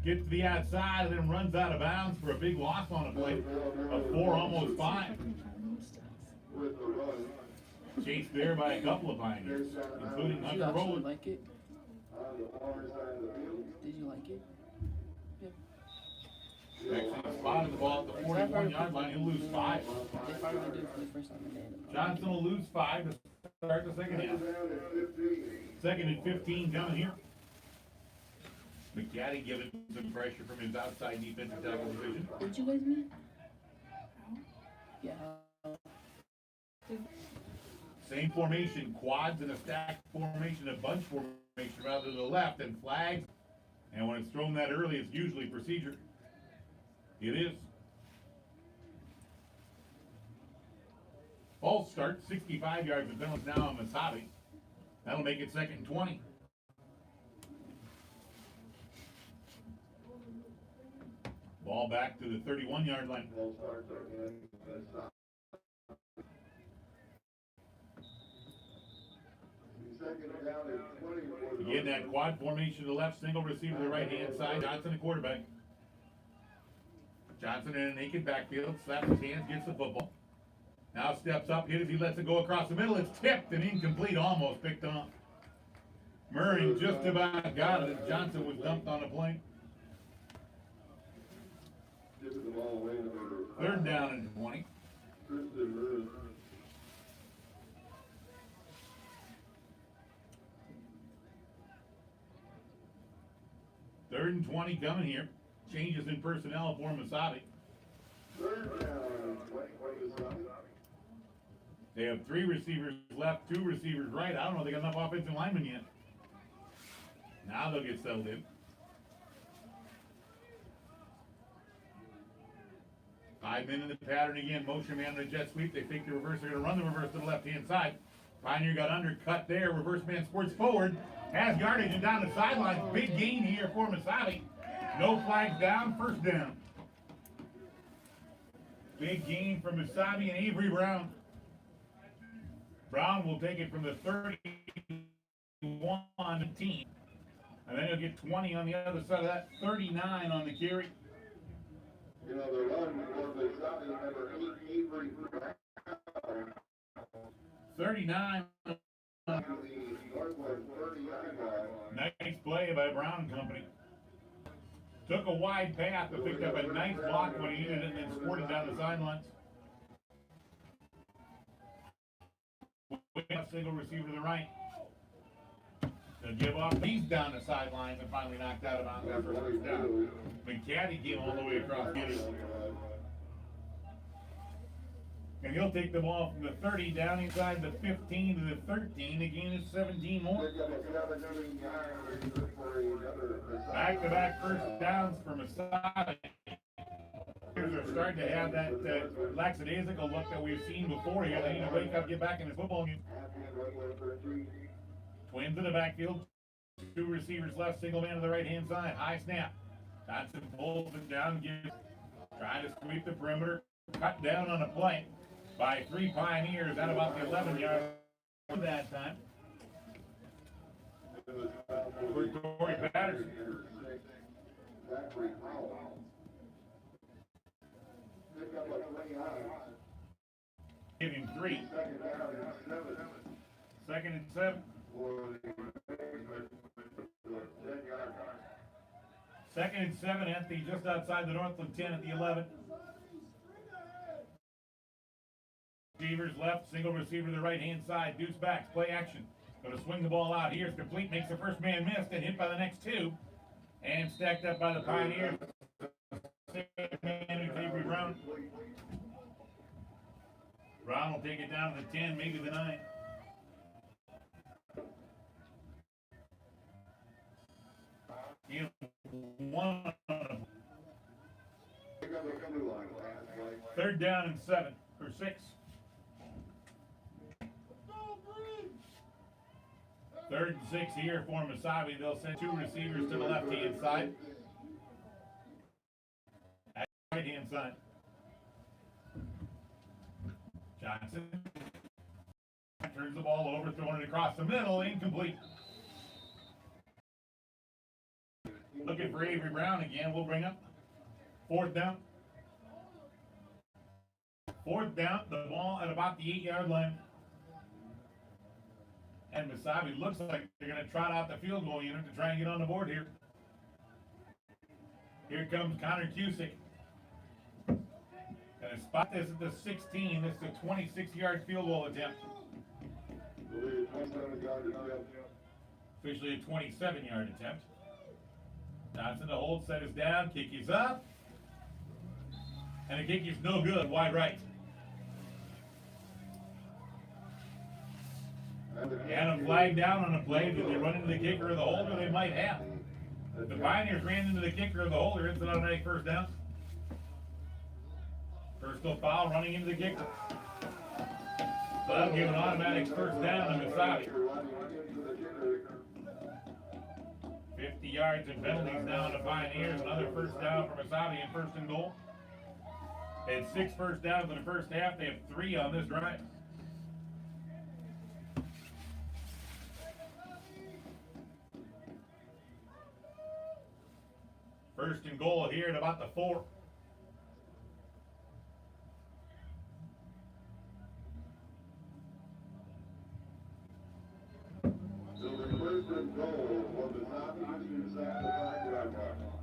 gets to the outside, and then runs out of bounds for a big loss on a play of 4, almost 5. Chased there by a couple of Pioneers, including Did you Hunter actually Rowland. like it? Did you like it? Actually spotted the ball at the 41-yard line. He'll lose 5. They finally did it for the first time in the Johnson will lose 5 to start the second half. Second and 15 coming here. McGaddy giving some pressure from his outside defensive tackle position. Did you guys meet? Yeah. Same formation, quads in a stack formation, a bunch formation rather to the left, and flags. And when it's thrown that early, it's usually procedure. It is. False start, 65 yards of penalties now on Mesabi. That'll make it second and 20. Ball back to the 31-yard line. Again, that quad formation to the left, single receiver to the right-hand side. Johnson, the quarterback. Johnson in a naked backfield, slaps his hands, gets the football. Now steps up, hit as he lets it go across the middle. It's tipped and incomplete, almost picked off. Murray just about got it as Johnson was dumped on the plane. Third down and 20. Third and 20 coming here. Changes in personnel for Mesabi. They have 3 receivers left, 2 receivers right. I don't know if they got enough offensive linemen yet. Now they'll get settled in. 5 men in the pattern again. Motion man in the jet sweep. They fake the reverse. They're going to run the reverse to the left-hand side. Pioneer got undercut there. Reverse man squirts forward. Has yardage and down the sidelines. Big gain here for Mesabi. No flags down. First down. Big gain from Mesabi and Avery Brown. Brown will take it from the 31 team. And then he'll get 20 on the other side of that. 39 on the carry. You know, the run for Mesabi, number 8, Avery Brown. 39. The Northland 39 line. Nice play by Brown and Company. Took a wide path, but picked up a nice block when he needed it and then squirted down the sidelines. Single receiver to the right. They'll give off. He's down the sidelines and finally knocked out of bounds after a first down. McCaddy came all the way across the field. And he'll take the ball from the 30 down inside the 15 to the 13. Again, it's 17 more. Back-to-back first downs for Mesabi. They're starting to have that lackadaisical look that we've seen before here. They need to wake up, get back in the football game. Twins in the backfield. 2 receivers left, single man to the right-hand side. High snap. Johnson pulls it down, trying to sweep the perimeter. Cut down on a play by 3 Pioneers at about the 11-yard line that time. For Torrey Patterson. Give him 3. Second and 7. Second and 7 at the just outside the Northland 10 at the 11. Receivers left, single receiver to the right-hand side, deuce backs, play action. Gonna swing the ball out here, it's complete, makes the first man miss, then hit by the next two. And stacked up by the Pioneers. Avery Brown. Brown will take it down to the 10, maybe the 9. One. Third down and 7 or 6. Third and 6 here for Mesabi. They'll send 2 receivers to the left-hand side. At the right-hand side. Johnson turns the ball over, throwing it across the middle, incomplete. Looking for Avery Brown again. We'll bring up 4th down. 4th down, the ball at about the 8-yard line. And Mesabi looks like they're going to trot out the field goal unit to try and get on the board here. Here comes Connor Cusick. Gonna spot this at the 16. This is a 26-yard field goal attempt. Officially a 27-yard attempt. Johnson to hold, set is down, kick is up. And the kick is no good, wide right. And a flag down on a play. Did they run into the kicker or the holder? They might have. The Pioneers ran into the kicker or the holder. It's an automatic first down. Personal foul running into the kicker. So that'll give an automatic first down to Mesabi. 50 yards and penalties now on the Pioneers. Another first down for Mesabi and 1st and goal. They had 6 first downs in the first half. They have 3 on this drive. First and goal here at about the 4.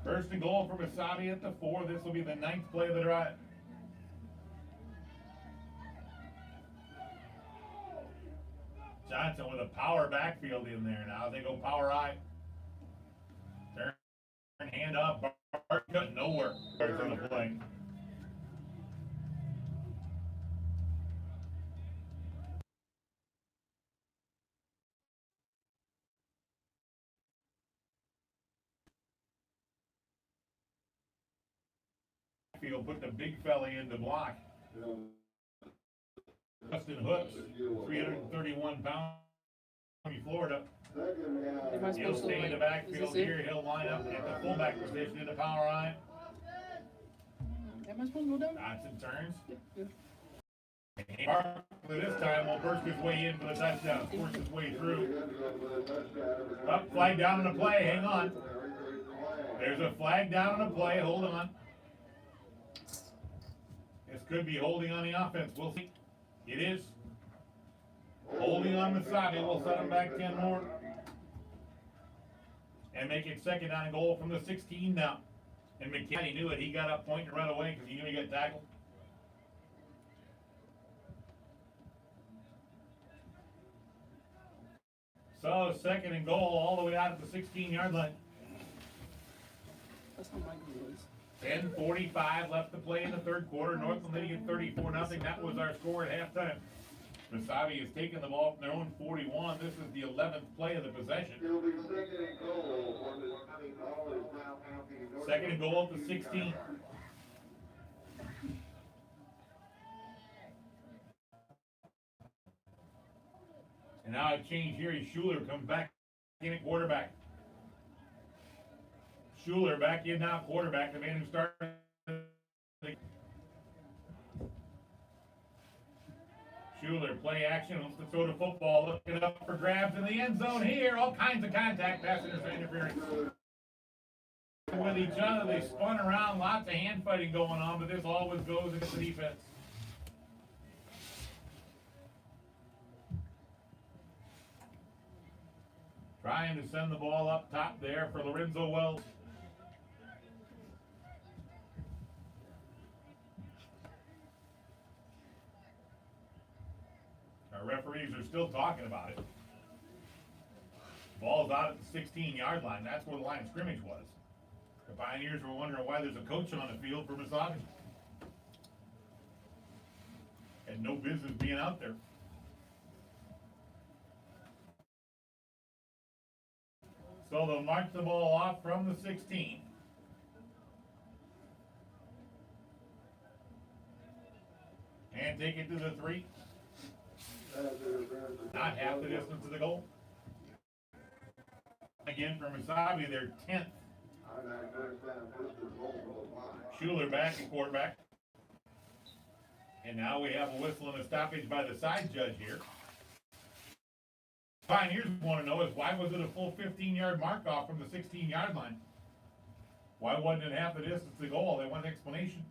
First and goal for Mesabi at the 4. This will be the 9th play of the drive. Johnson with a power backfield in there now. They go power I. Turn hand up. Bart cut nowhere. Bart's on the play. Field put the big fella in the block. Justin Hooks, 331 pounds, Florida. Am I He'll supposed to, stay in like, the is backfield this it? here. He'll line up at the fullback position in the power eye. Am I supposed to go down? Johnson turns. Yeah. Barkley this time will burst his way in for the touchdown. Force his way through. Up, flag down on the play. Hang on. There's a flag down on the play. Hold on. This could be holding on the offense. We'll see. It is. Holding on Mesabi. We'll set him back 10 more. And make it 2nd down and goal from the 16 now. And McKinney knew it. He got up pointing right away because he knew he got tackled. So 2nd and goal all the way out at the 16-yard line. That's not my goal is. 10:45 left to play in the 3rd quarter. Northland leading at 34-0. That was our score at halftime. Mesabi has taken the ball from their own 41. This is the 11th play of the possession. 2nd and goal at the 16. And now a change here. Schuler comes back in at quarterback. Schuler back in now, quarterback, the man who started. Schuler, play action, wants to throw the football, looking up for grabs in the end zone here. All kinds of contact, pass interference. With each other, they spun around, lots of hand fighting going on, but this always goes into the defense. Trying to send the ball up top there for Lorenzo Wells. Our referees are still talking about it. Ball's out at the 16-yard line. That's where the line of scrimmage was. The Pioneers were wondering why there's a coach on the field for Mesabi. Had no business being out there. So they'll mark the ball off from the 16. And take it to the 3. Not half the distance to the goal. Again for Mesabi, their 10th. Schuler back in quarterback. And now we have a whistle and a stoppage by the side judge here. Pioneers want to know is why was it a full 15-yard mark off from the 16-yard line? Why wasn't it half the distance to goal? They want an explanation.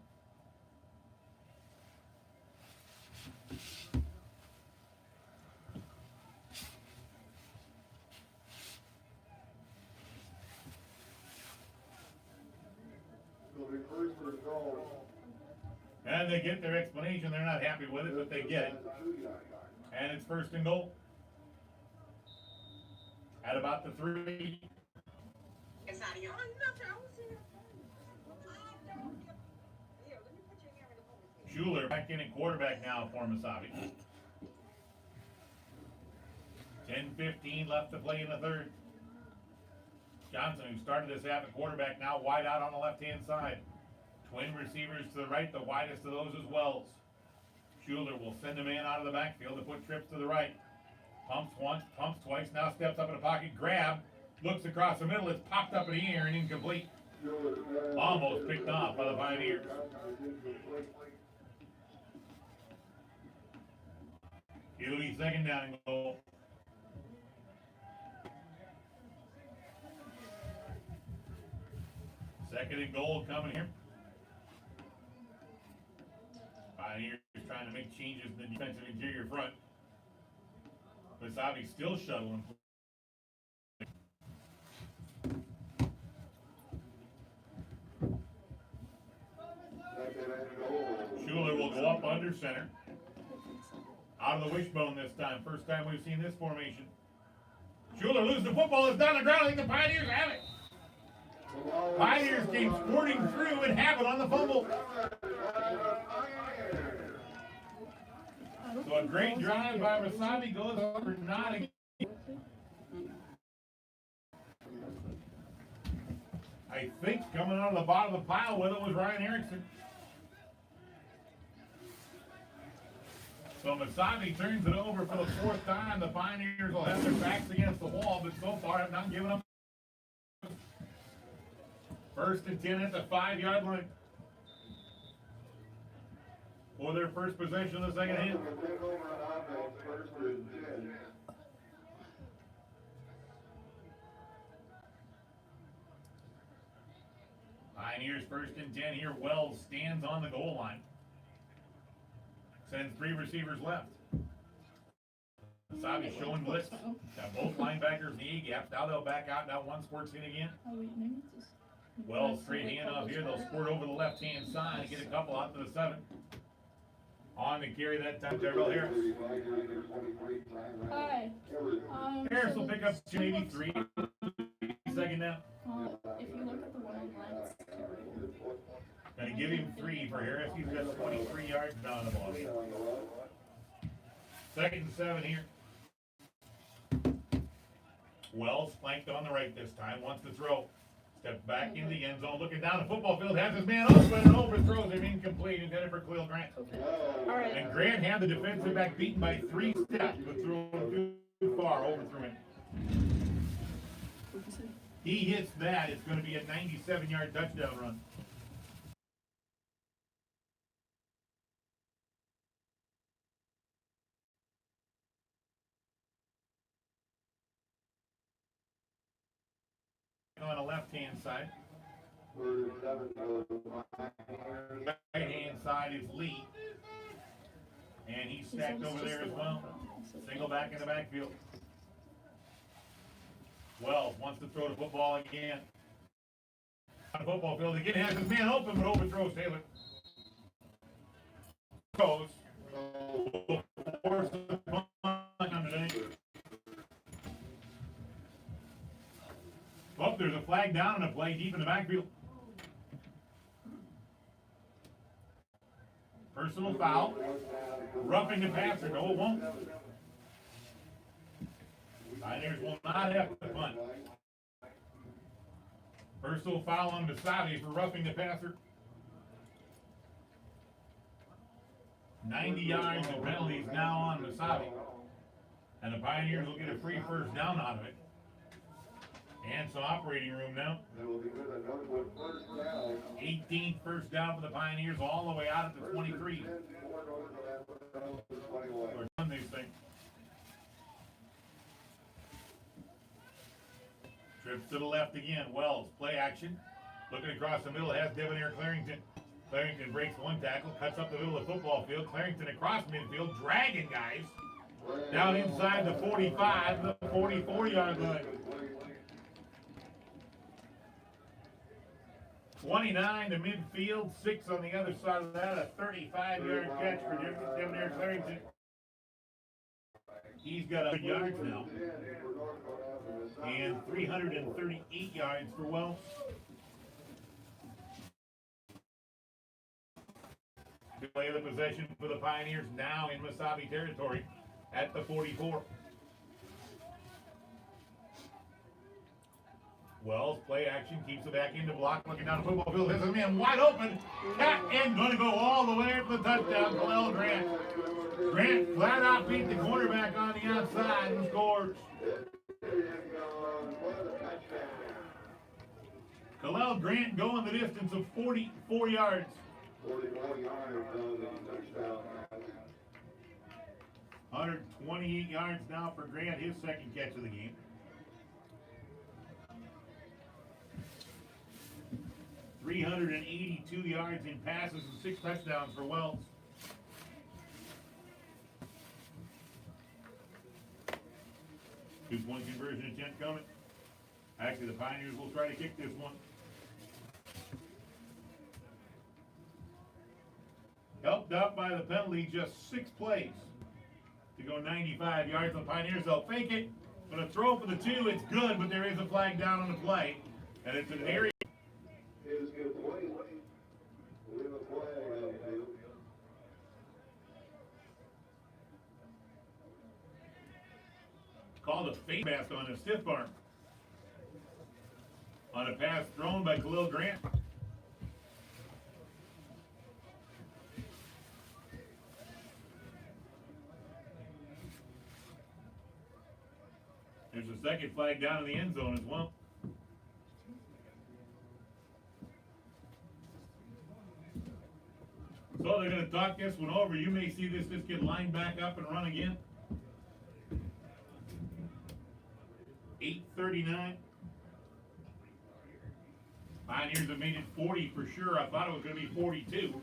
And they get their explanation. They're not happy with it, but they get it. And it's first and goal. At about the 3. Schuler back in at quarterback now for Mesabi. 10-15 left to play in the third. Johnson, who started this half at quarterback, now wide out on the left-hand side. Twin receivers to the right, the widest of those is Wells. Schuler will send a man out of the backfield to put trips to the right. Pumps once, pumps twice, now steps up in the pocket, grab, looks across the middle, it's popped up in the air and incomplete. Almost picked off by the Pioneers. It'll be second down and goal. Second and goal coming here. Pioneers trying to make changes in the defensive interior front. Mesabi still shuttling. Schuler will go up under center. Out of the wishbone this time. First time we've seen this formation. Schuler loses the football. It's down the ground. I think the Pioneers have it. Pioneers came squirting through and have it on the fumble. So a great drive by Mesabi goes for Nottingham. I think coming out of the bottom of the pile with it was Ryan Erickson. So Mesabi turns it over for the 4th time. The Pioneers will have their backs against the wall, but so far have not given up. First and 10 at the 5-yard line. For their first possession of the second half. Pioneers first and 10 here. Wells stands on the goal line. Sends 3 receivers left. Mesabi showing blitz. Got both linebackers in the A-gap. Now they'll back out. Now one squirts in again. Wells straight handoff here. They'll squirt over the left-hand side and get a couple out to the 7. On to carry that time, Tyrell Harris. Hi. Harris will pick up 283. Second down. If you look at the one line, it's terrible. Gonna give him 3 for Harris. He's got 23 yards down the ball. Second and 7 here. Wells flanked on the right this time. Wants to throw. Steps back into the end zone. Looking down the football field. Has his man open and overthrows him incomplete. Intended for Khalil Grant. Okay. All right. And Grant had the defensive back beaten by 3 steps, but threw too far. Overthrew him. He hits that. It's going to be a 97-yard touchdown run. On the left-hand side. Right-hand side is Lee. And he's stacked over there as well. Single back in the backfield. Wells wants to throw the football again. On the football field again, has his man open, but overthrows Taylor. Goes. Force the punt. Oh, there's a flag down and a play deep in the backfield. Personal foul. Roughing the passer. No, it won't. Pioneers will not have to punt. Personal foul on Mesabi for roughing the passer. 90 yards and penalties now on Mesabi. And the Pioneers will get a free first down out of it. And some operating room now. 18th first down for the Pioneers, all the way out at the 23. We're done these things. Trips to the left again. Wells, play action. Looking across the middle, has Debonair Clarington. Clarington breaks one tackle, cuts up the middle of the football field. Clarington across midfield, dragging guys. Down inside the 45, the 44-yard line. 29 to midfield, 6 on the other side of that, a 35-yard catch for Debonair Clarington. He's got 100 yards now. And 338 yards for Wells. Play of the possession for the Pioneers now in Mesabi territory at the 44. Wells, play action, keeps it back into block, looking down the football field, has a man wide open, cat end, going to go all the way for the touchdown, Khalil Grant. Grant flat out beat the cornerback on the outside and scores. Khalil Grant going the distance of 44 yards. 128 yards now for Grant, his second catch of the game. .382 yards in passes and 6 touchdowns for Wells. Two-point conversion attempt coming. Actually, the Pioneers will try to kick this one. Helped out by the penalty, just 6 plays to go 95 yards. The Pioneers, they'll fake it. Gonna throw for the 2, it's good, but there is a flag down on the play. And it's an area. Called a face mask on a stiff arm. On a pass thrown by Khalil Grant. There's a second flag down in the end zone as well. So they're going to talk this one over. You may see this just get lined back up and run again. 8:39. Pioneers have made it 40 for sure. I thought it was going to be 42.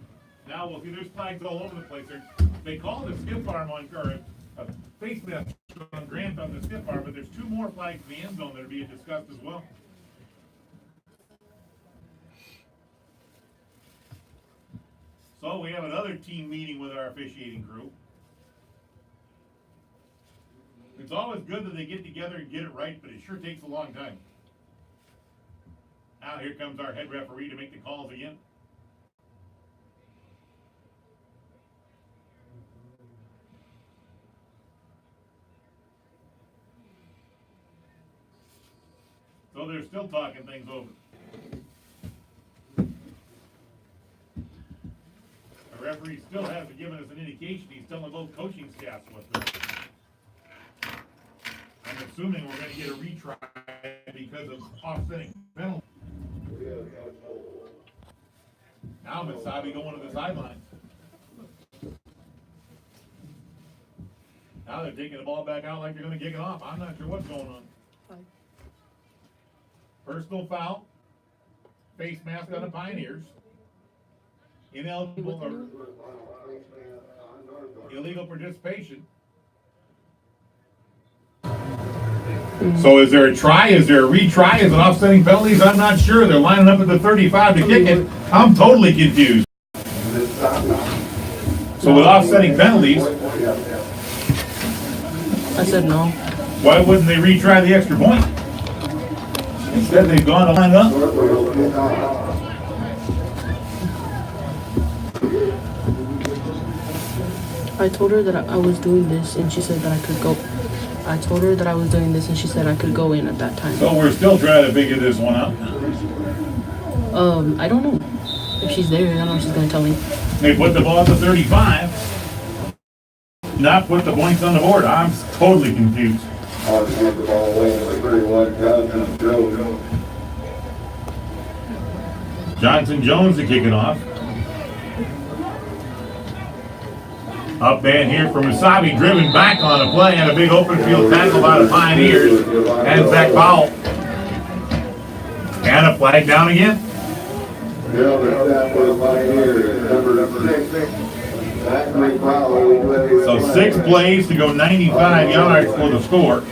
Now we'll see. There's flags all over the place. They called a stiff arm on, or a face mask on Grant on the stiff arm, but there's 2 more flags in the end zone that are being discussed as well. So we have another team meeting with our officiating crew. It's always good that they get together and get it right, but it sure takes a long time. Now here comes our head referee to make the calls again. So they're still talking things over. The referee still hasn't given us an indication. He's telling both coaching staffs what they're doing. I'm assuming we're going to get a retry because of offsetting penalty. Now Mesabi going to the sidelines. Now they're taking the ball back out like they're going to kick it off. I'm not sure what's going on. Fine. Personal foul. Face mask on the Pioneers. Ineligible or illegal participation. So is there a try? Is there a retry? Is it offsetting penalties? I'm not sure. They're lining up at the 35 to kick it. I'm totally confused. So with offsetting penalties, I said no. why wouldn't they retry the extra point? Instead, they've gone to line up. Northland will kick off. I told her that I was doing this, and she said that I could go. I told her that I was doing this, and she said I could go in at that time. So we're still trying to figure this one out. I don't know if she's there. I don't know if she's gonna tell me. They put the ball at the 35. Not put the points on the board. I'm totally confused. On to give the ball away, number 31, Johnson Jones. Johnson Jones to kick it off. Up man here from Mesabi, driven back on a play and a big open field tackle by the Pioneers. And Zach Powell. And a flag down again. The other step for the Pioneers, number 6. Zachary Powell. So 6 plays to go 95 yards for the score.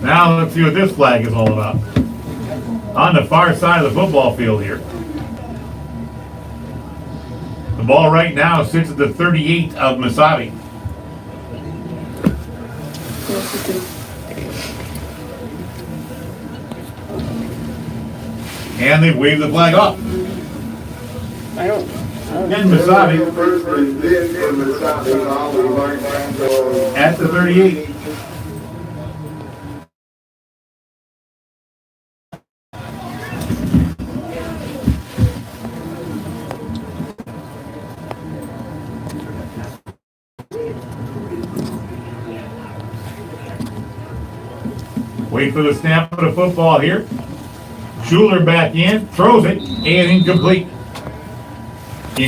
Now let's see what this flag is all about. On the far side of the football field here. The ball right now sits at the 38 of Mesabi. And they've waved the flag off. I don't. And Mesabi First and 10 for Mesabi. Molly marked back on. at the 38. Wait for the snap of the football here. Schuler back in, throws it, and incomplete. The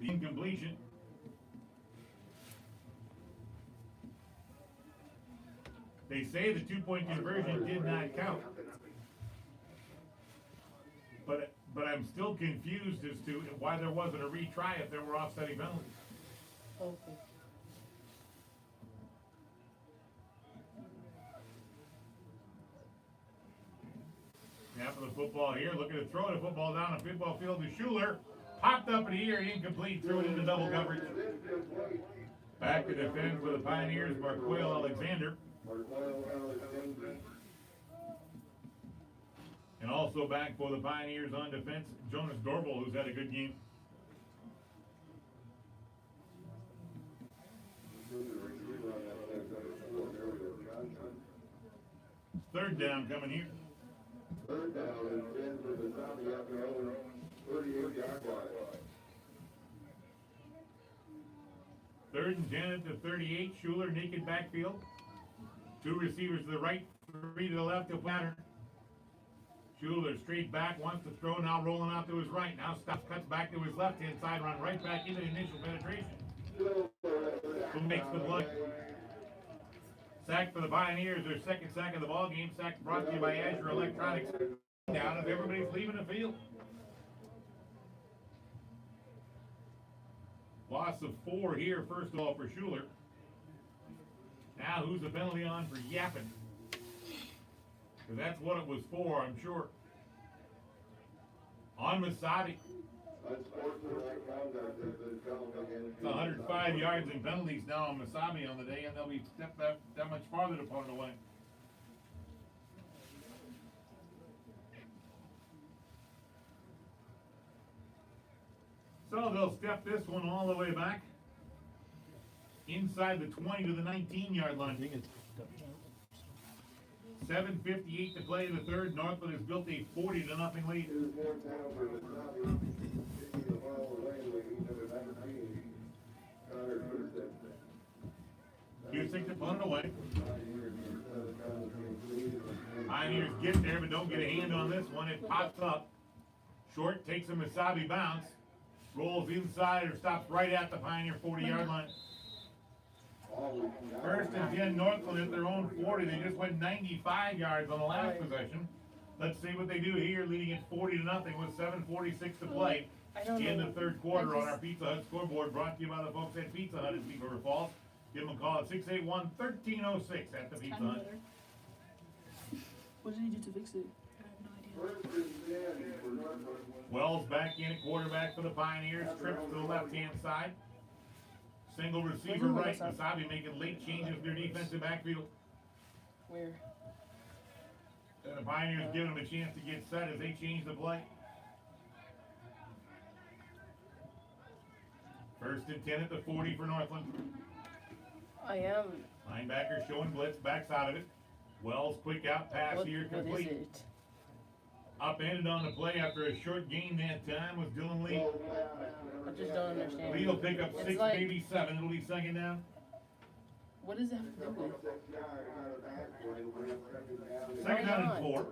incompletion. They say the 2-point conversion did not count. But I'm still confused as to why there wasn't a retry if there were offsetting penalties. Okay. Snap of the football here, looking to throw the football down the football field to Schuler. Popped up in the air, incomplete, threw it into double coverage. Back to defend for the Pioneers, Marquale Alexander. And also back for the Pioneers on defense, Jonas Dorval, who's had a good game. Third down coming here. Third down and 10 for Mesabi at their own 38-yard line. Third and 10 at the 38. Schuler naked backfield. 2 receivers to the right, 3 to the left of pattern. Schuler straight back, wants to throw, now rolling out to his right. Now stops, cuts back to his left-hand side, run right back into the initial penetration. Who makes the play? Sack for the Pioneers, their second sack of the ball game. Sack brought to you by Azure Electronics. Down if everybody's leaving the field. Loss of 4 here, first of all, for Schuler. Now who's the penalty on for yapping? Because that's what it was for, I'm sure. On Mesabi. It's 105 yards in penalties now on Mesabi on the day, and they'll be stepped that much farther to put it away. So they'll step this one all the way back. Inside the 20 to the 19-yard line. 7:58 to play in the third. Northland has built a 40-0 lead. Cusick to punt it away. Pioneers get there, but don't get a hand on this one. It pops up. Short takes a Mesabi bounce. Rolls inside or stops right at the Pioneer 40-yard line. First and 10, Northland at their own 40. They just went 95 yards on the last possession. Let's see what they do here, leading it 40-0 with 7:46 to play in the third quarter on our Pizza Hut scoreboard. Brought to you by the folks at Pizza Hut in Peace River Falls. Give them a call at 681-1306 at the Pizza Hut. What did he do to fix it? I have no idea. First and 10 for Northland. Wells back in at quarterback for the Pioneers. Trips to the left-hand side. Single receiver right. Mesabi making late changes to their defensive backfield. Where? And the Pioneers giving them a chance to get set as they change the play. First and 10 at the 40 for Northland. I am. Linebacker showing blitz, backs out of it. Wells quick out pass here What is complete. it? Upended on the play after a short gain that time was Dylan Lee. I just don't understand. Lee will pick up It's 6, like- maybe 7. It'll be second down. What does that have to do with? 6 yards out of backfield. Second down not? and 4.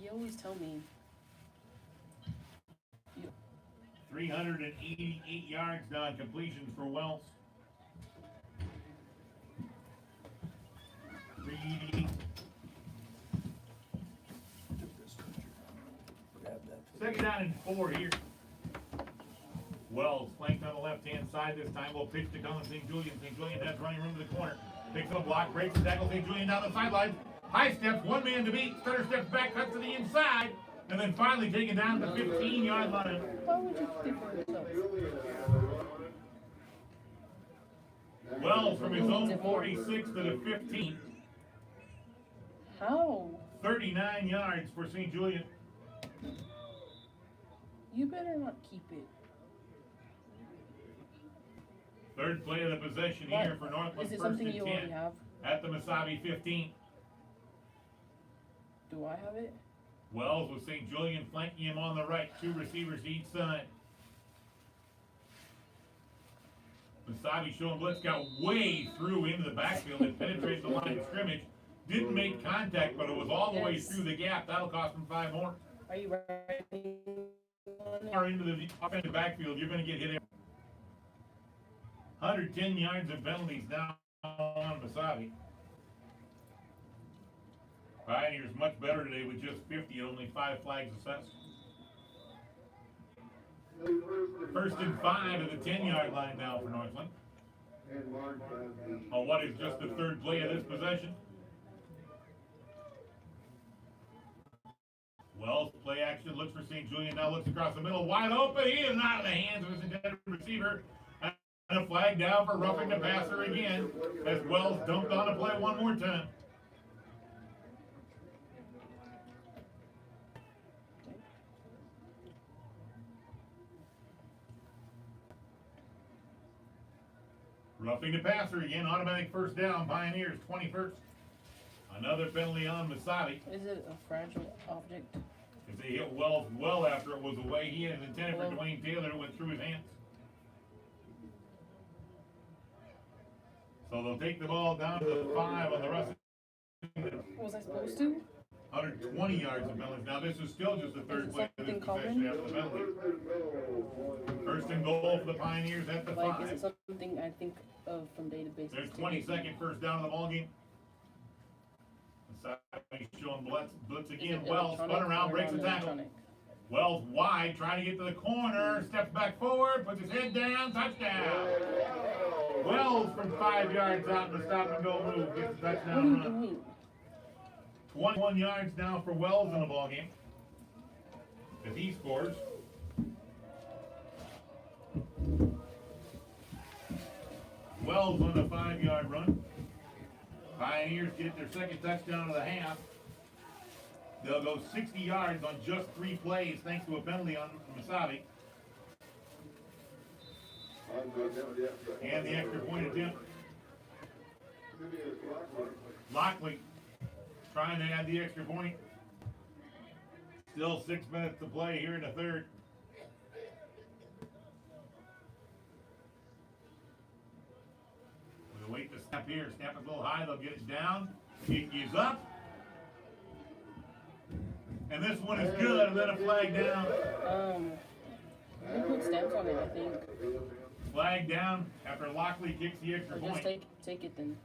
You always tell me. 388 yards on completions for Wells. 388. Second down and 4 here. Wells flanked on the left-hand side this time. Will pitch to Cullen St. Julian. St. Julian has running room to the corner. Picks up a block, breaks the tackle. St. Julian down the sideline. High steps, one man to beat. Stutter steps back, cuts to the inside. And then finally taken down to the 15-yard line. Why would you think for yourself? Wells from his own 46 to the 15. How? 39 yards for St. Julian. You better not keep it. Third play of the possession What? here for Northland. Is it First something and you 10 already have? at the Mesabi 15. Do I have it? Wells with St. Julian flanking him on the right. 2 receivers each side. Mesabi showing blitz, got way through into the backfield and penetrated the line of scrimmage. Didn't make contact, but it was all the way Yes. through the gap. That'll cost him 5 more. Are you ready? Far into the offensive backfield, you're going to get hit. 110 yards of penalties now on Mesabi. Pioneers much better today with just 50 and only 5 flags assessed. First and 5 at the 10-yard line now for Northland. And Mark has the On what is just the third play of this possession. Wells play action, looks for St. Julian, now looks across the middle, wide open. He is not in the hands of his intended receiver. And a flag down for roughing the passer again as Wells dumped on the play one more time. Roughing the passer again, automatic first down, Pioneers 21st. Another penalty on Mesabi. Is it a fragile object? As they hit Wells well after it was away. He had intended for Dwayne Taylor, it went through his hands. So they'll take the ball down to the 5 on the rest. Was I supposed to? 120 yards of penalties. Now this is still just the third play of this possession after the penalty. First and goal for the Pioneers at the Like, 5. is it something I think of from day to basis? There's 22nd first down of the ball game. Showing blitz again. Wells spun around, breaks the tackle. Wells wide, trying to get to the corner, steps back forward, puts his head down, touchdown. Wells from 5 yards out in the stop and go move gets the What are touchdown you run. doing? 21 yards now for Wells in the ball game as he scores. Wells on the 5-yard run. Pioneers get their second touchdown of the half. They'll go 60 yards on just 3 plays thanks to a penalty on Mesabi. And the extra point attempt. Lockley trying to add the extra point. Still 6 minutes to play here in the third. We'll wait to snap here. Snap it a little high. They'll get it down. Kick is up. And this one is good. And then a flag down. You put stamps on it, I think. Flag down after Lockley kicks the extra Or just point. take it then.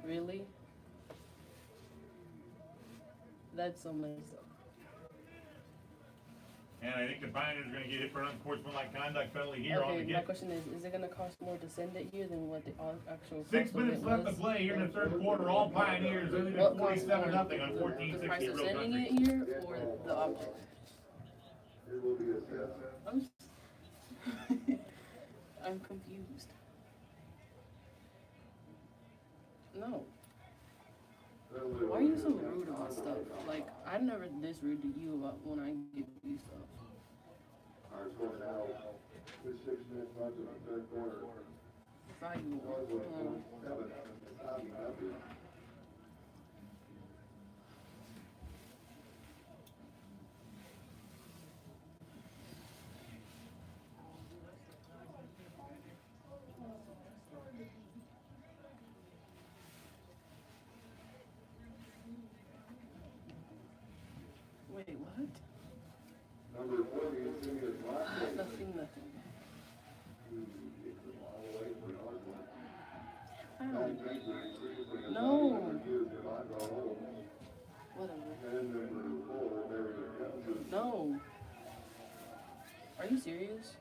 Really? That's so messed up. And I think the Pioneers are gonna get hit for an unsportsmanlike conduct penalty here on the Okay, my kick. question is it gonna cost more to send it here than what the actual 6 cost of minutes it left to was? play here in the third quarter. All Pioneers leading What costs 47 more, nothing on the 14-60 price of Real sending Country. it here or the object? It will be assessed. I'm confused. No. Why are you so rude about stuff? Like, I'm never this rude to you about when I give you stuff. Our score now, with 6 minutes left in the third quarter. Valuable. Northland 7, Mesabi nothing. Wait, what? Number 40 is Simeon Northland. Nothing. Ow. No. Whatever. No. Are you serious?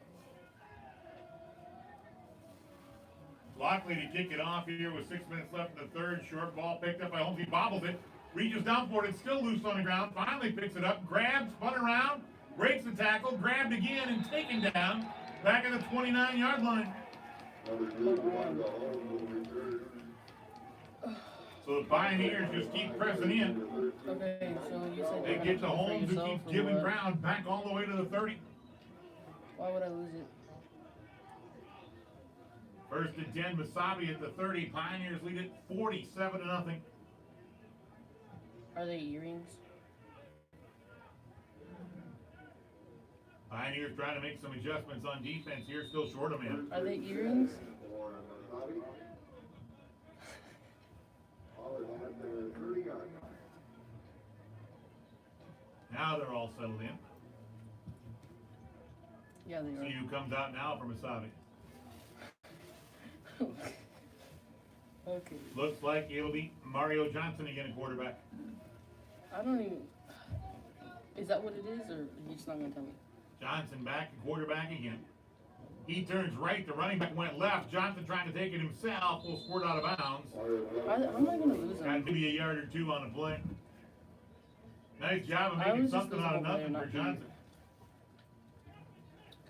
Lockley to kick it off here with 6 minutes left in the third. Short ball picked up by Holmes. He bobbles it. Reaches down for it. It's still loose on the ground. Finally picks it up. Grabs, spun around. Breaks the tackle. Grabbed again and taken down. Back at the 29-yard line. So the Pioneers just keep pressing in. Okay, so you said They you're get to gonna Holmes, who yourself keeps or giving what? ground back all the way to the 30. Why would I lose it? First and 10, Mesabi at the 30. Pioneers lead it 47-0. Are they earrings? Pioneers trying to make some adjustments on defense here, still short of man. Are they earrings? Now they're all settled in. Yeah, they See are. who comes out now for Mesabi. Okay. Looks like it'll be Mario Johnson again at quarterback. I don't even. Is that what it is, or you just not gonna tell me? Johnson back at quarterback again. He turns right, the running back went left. Johnson trying to take it himself, will squirt out of bounds. How am I gonna lose Got them? maybe a yard or two on the play. Nice job of I making was just something out of losing over nothing there, for not you. Johnson.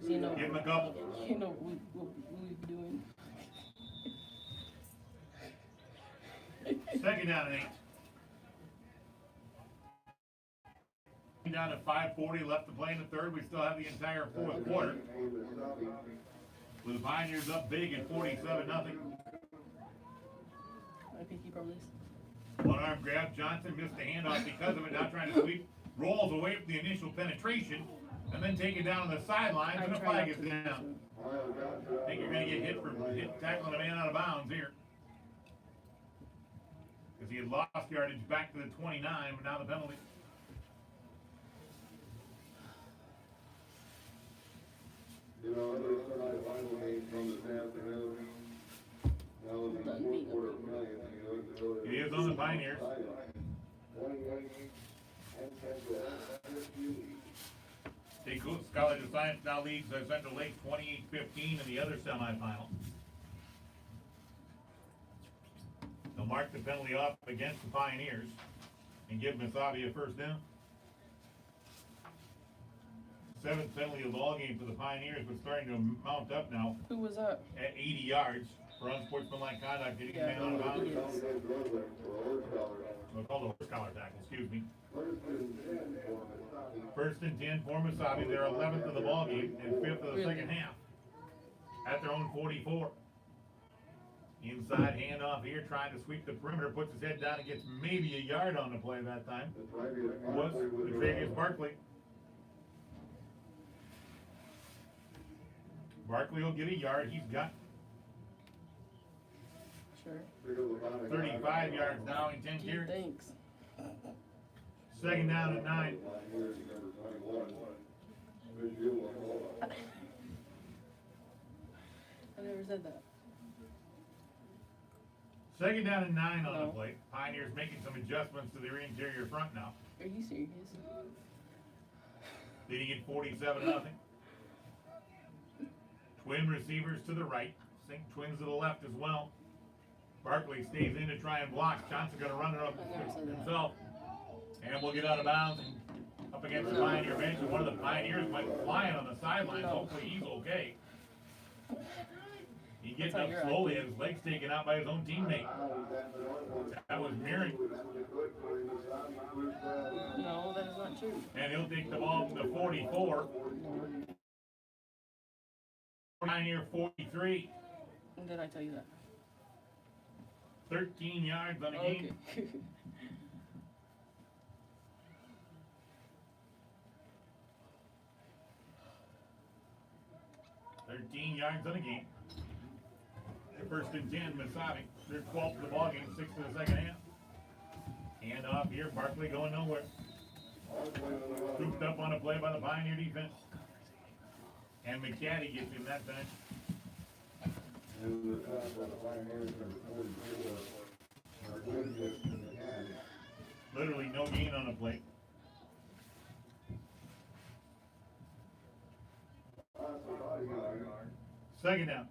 Cause you know, Give him a couple. you know what we be doing. Second down and 8. Down at 5:40 left to play in the third. We still have the entire fourth quarter. With the Pioneers up big at 47-0. My pinky promise. One arm grab. Johnson missed the handoff because of it. Now trying to sweep. Rolls away from the initial penetration. And then take it down on the sidelines. And the flag is down. I think you're going to get hit for tackling a man out of bounds here. Because he had lost yardage back to the 29, but now the penalty. You know, there's semi-final game from this afternoon. That was the fourth quarter of millions. It is on the Pioneers. State Coast College of Science now leads Central Lakes 28-15 in the other semifinal. They'll mark the penalty off against the Pioneers and give Mesabi a first down. Seventh penalty of the ball game for the Pioneers, but starting to mount up now Who was that? at 80 yards for unsportsmanlike conduct. Hitting a man out of bounds. Idiots. We'll call the horse collar tackle, excuse me. First and 10 for Mesabi. They're 11th of the ball game and 5th of the second half. At their own 44. Inside handoff here, trying to sweep the perimeter, puts his head down and gets maybe a yard on the play that time. Was Travius Barkley. Barkley will get a yard. He's got Sure. 35 yards now in 10 Gee, carries. thanks. Second down and 9. I never said that. Second down and 9 on the No. plate. Pioneers making some adjustments to their interior front now. Are you serious? Leading at 47-0. Twin receivers to the right. Sink twins to the left as well. Barkley stays in to try and block. Johnson gonna run it up himself. And we'll get out of bounds and up against the Pioneer bench. And one of the Pioneers might be flying on the sidelines. Hopefully he's okay. He gets up slowly, had his legs taken out by his own teammate. That was Mirren. No, that is not true. And he'll take the ball from the 44. Pioneer 43. When did I tell you that? 13 yards on the game. Okay. 13 yards on the game. First and 10, Mesabi. They're 12th to the ballgame, 6th to the second half. Hand off here, Barkley going nowhere. Scooped up on a play by the Pioneer defense. And McCaddy gets him that time. Literally no gain on the play. Second down.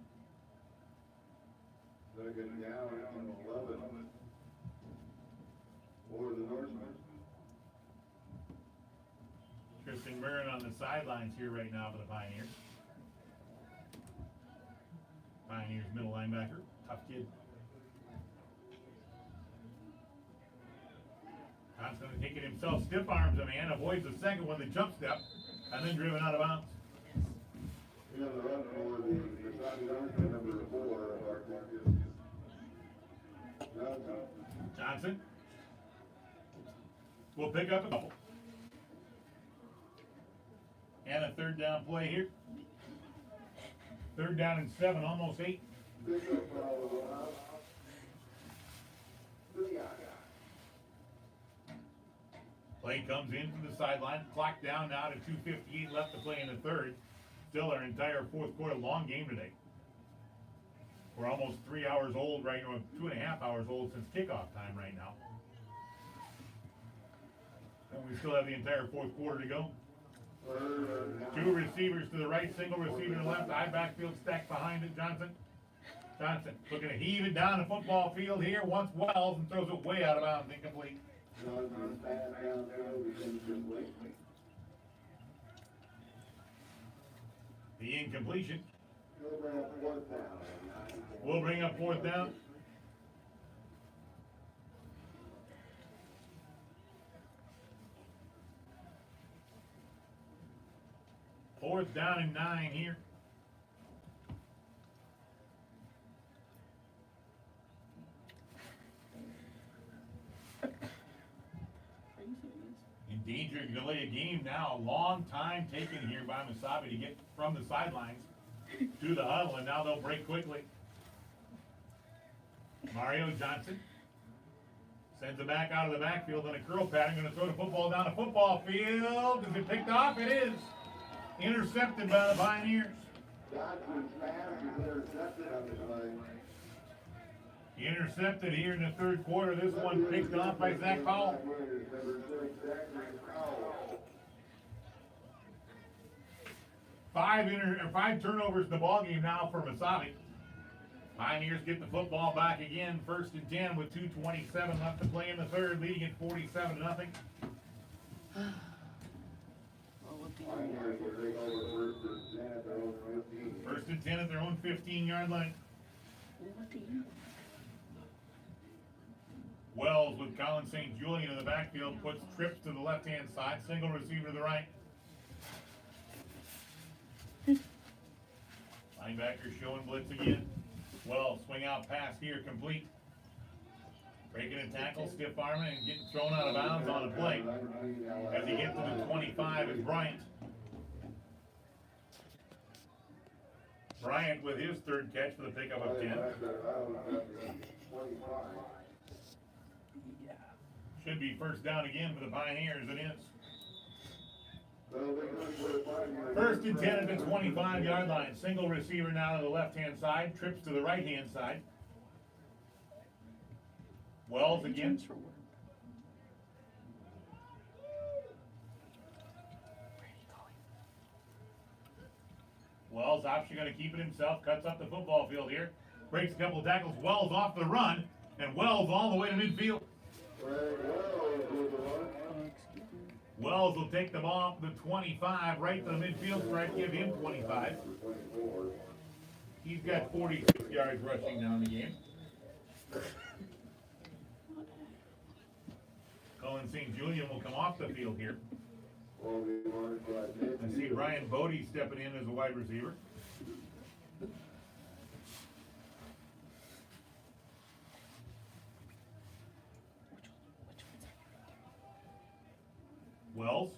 Second down and 11 for the Northland. Tristan Murrin on the sidelines here right now for the Pioneers. Pioneers middle linebacker, tough kid. Johnson taking himself, stiff arms a man, avoids the second one, the jump step, and then driven out of bounds. You know, the run for the Mesabi Northland, number 4 of our Johnson. Johnson will pick up a couple. And a third down play here. Third down and 7, almost 8. Play comes in from the sideline. Clock down now to 2:58 left to play in the third. Still our entire fourth quarter long game today. We're almost 3 hours old right now, 2.5 hours old since kickoff time right now. And we still have the entire fourth quarter to go. 2 receivers to the right, single receiver to the left, high backfield stacked behind it, Johnson. Johnson looking to heave it down the football field here, wants Wells and throws it way out of bounds, incomplete. The incompletion will bring up fourth down. Fourth down and 9 here. In danger to delay a game now. A long time taken here by Mesabi to get from the sidelines to the huddle, and now they'll break quickly. Mario Johnson sends it back out of the backfield in a curl pattern, going to throw the football down the football field. Is it picked off? It is. Intercepted by the Pioneers. Johnson's pass is intercepted on the play. Intercepted here in the third quarter. This one picked off by Zach Powell. Five turnovers in the ballgame now for Mesabi. Pioneers get the football back again. First and 10 with 2:27 left to play in the third, leading at 47-0. First and 10 at their own 15-yard line. Wells with Colin St. Julian in the backfield puts trips to the left-hand side, single receiver to the right. Linebacker showing blitz again. Wells swing out pass here, complete. Breaking a tackle, stiff arming, and getting thrown out of bounds on the play. As he gets to the 25 is Bryant. Bryant with his third catch for the pickup of 10. Should be first down again for the Pioneers, it is. First and 10 at the 25-yard line. Single receiver now to the left-hand side, trips to the right-hand side. Wells again. Wells actually going to keep it himself, cuts up the football field here, breaks a couple of tackles. Wells off the run, and Wells all the way to midfield. Wells will take the ball off the 25, right to the midfield stripe, give him 25. He's got 46 yards rushing now in the game. Colin St. Julian will come off the field here. I see Ryan Bodie stepping in as a wide receiver. Wells.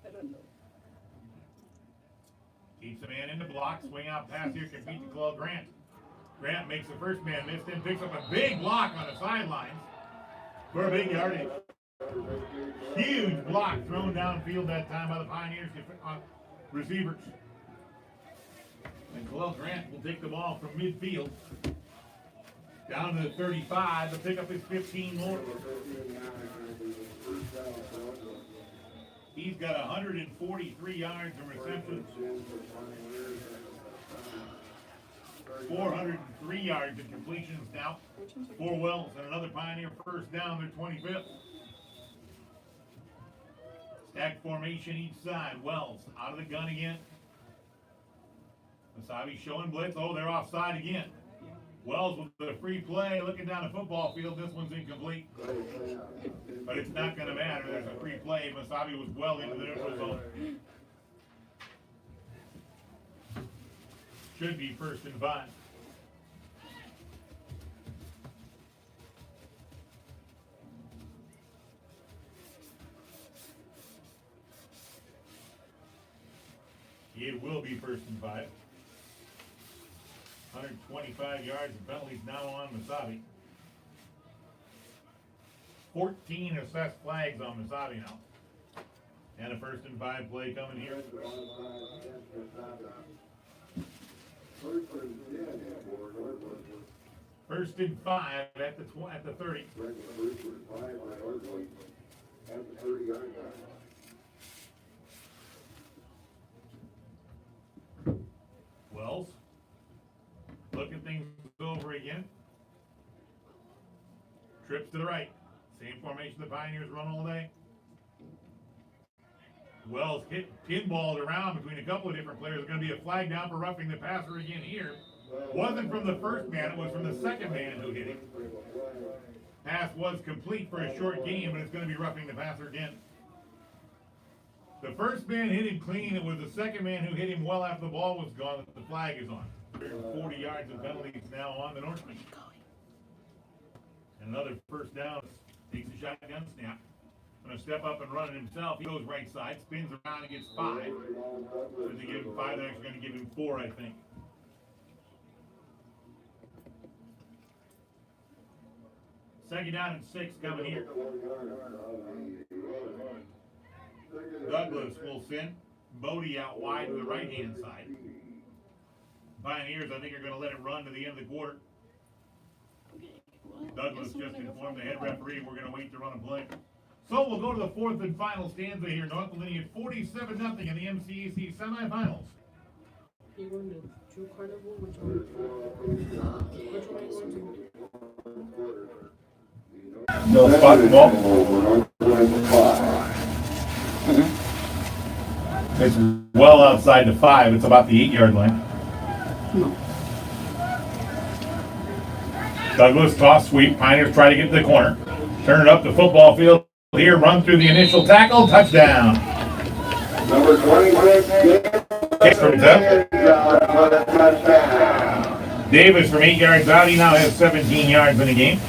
I don't know. Keeps a man in the block, swing out pass here, can beat the Claude Grant. Grant makes the first man miss, then picks up a big block on the sidelines for a big yardage. Huge block thrown downfield that time by the Pioneers receivers. And Claude Grant will take the ball from midfield down to the 35 to pick up his 15 more. He's got 143 yards in receptions, 403 yards in completions now for Wells, and another Pioneer first down, their 25th. Stack formation each side. Wells out of the gun again. Mesabi showing blitz. Oh, they're offside again. Wells with a free play, looking down the football field. This one's incomplete. But it's not going to matter. There's a free play. Mesabi was well into the neutral zone. Should be 1st and 5. It will be 1st and 5. 125 yards and penalties now on Mesabi. 14 assessed flags on Mesabi now. And a 1st and 5 play coming here. First and 5 at the 30. Wells looking things over again. Trips to the right. Same formation the Pioneers run all day. Wells hit pinballed around between a couple of different players. There's going to be a flag down for roughing the passer again here. Wasn't from the first man, it was from the second man who hit him. Pass was complete for a short game, but it's going to be roughing the passer again. The first man hit him clean. It was the second man who hit him well after the ball was gone that the flag is on. 40 yards of penalties now on the Northland. And another first down. Takes a shotgun snap. Going to step up and run it himself. He goes right side, spins around and gets 5. So they give him 5, they're actually going to give him 4, I think. Second down and 6 coming here. Douglas will send Bodie out wide to the right-hand side. Pioneers, I think, are going to let it run to the end of the quarter. Douglas just informed the head referee we're going to wait to run a play. So we'll go to the 4th and final stanza here. Northland leading at 47-0 in the MCAC semifinals. You going to True Carnival? Which one? Which one? No spot the ball. It's well outside the 5. It's about the 8-yard line. No. Douglas toss sweep. Pioneers try to get to the corner. Turn it up the football field here. Run through the initial tackle. Touchdown. Number 26. Davis from 8 yards out. He now has 17 yards in the game.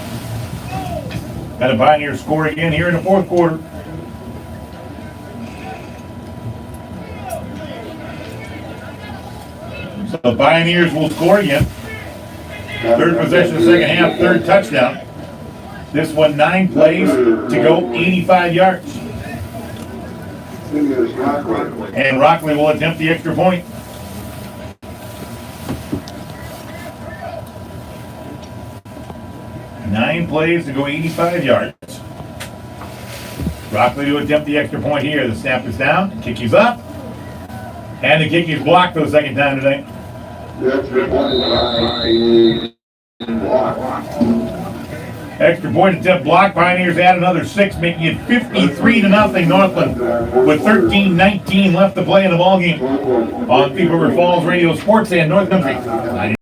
Got a Pioneer score again here in the 4th quarter. So the Pioneers will score again. 3rd possession of the second half, 3rd touchdown. This one 9 plays to go 85 yards. And Rockley will attempt the extra point. Nine plays to go 85 yards. Rockley to attempt the extra point here. The snap is down. Kick is up. And the kick is blocked for the second time tonight. The extra point try is blocked. Extra point attempt blocked. Pioneers add another 6, making it 53-0 Northland with 13-19 left to play in the ballgame. On Thief River Falls Radio Sports and North Country.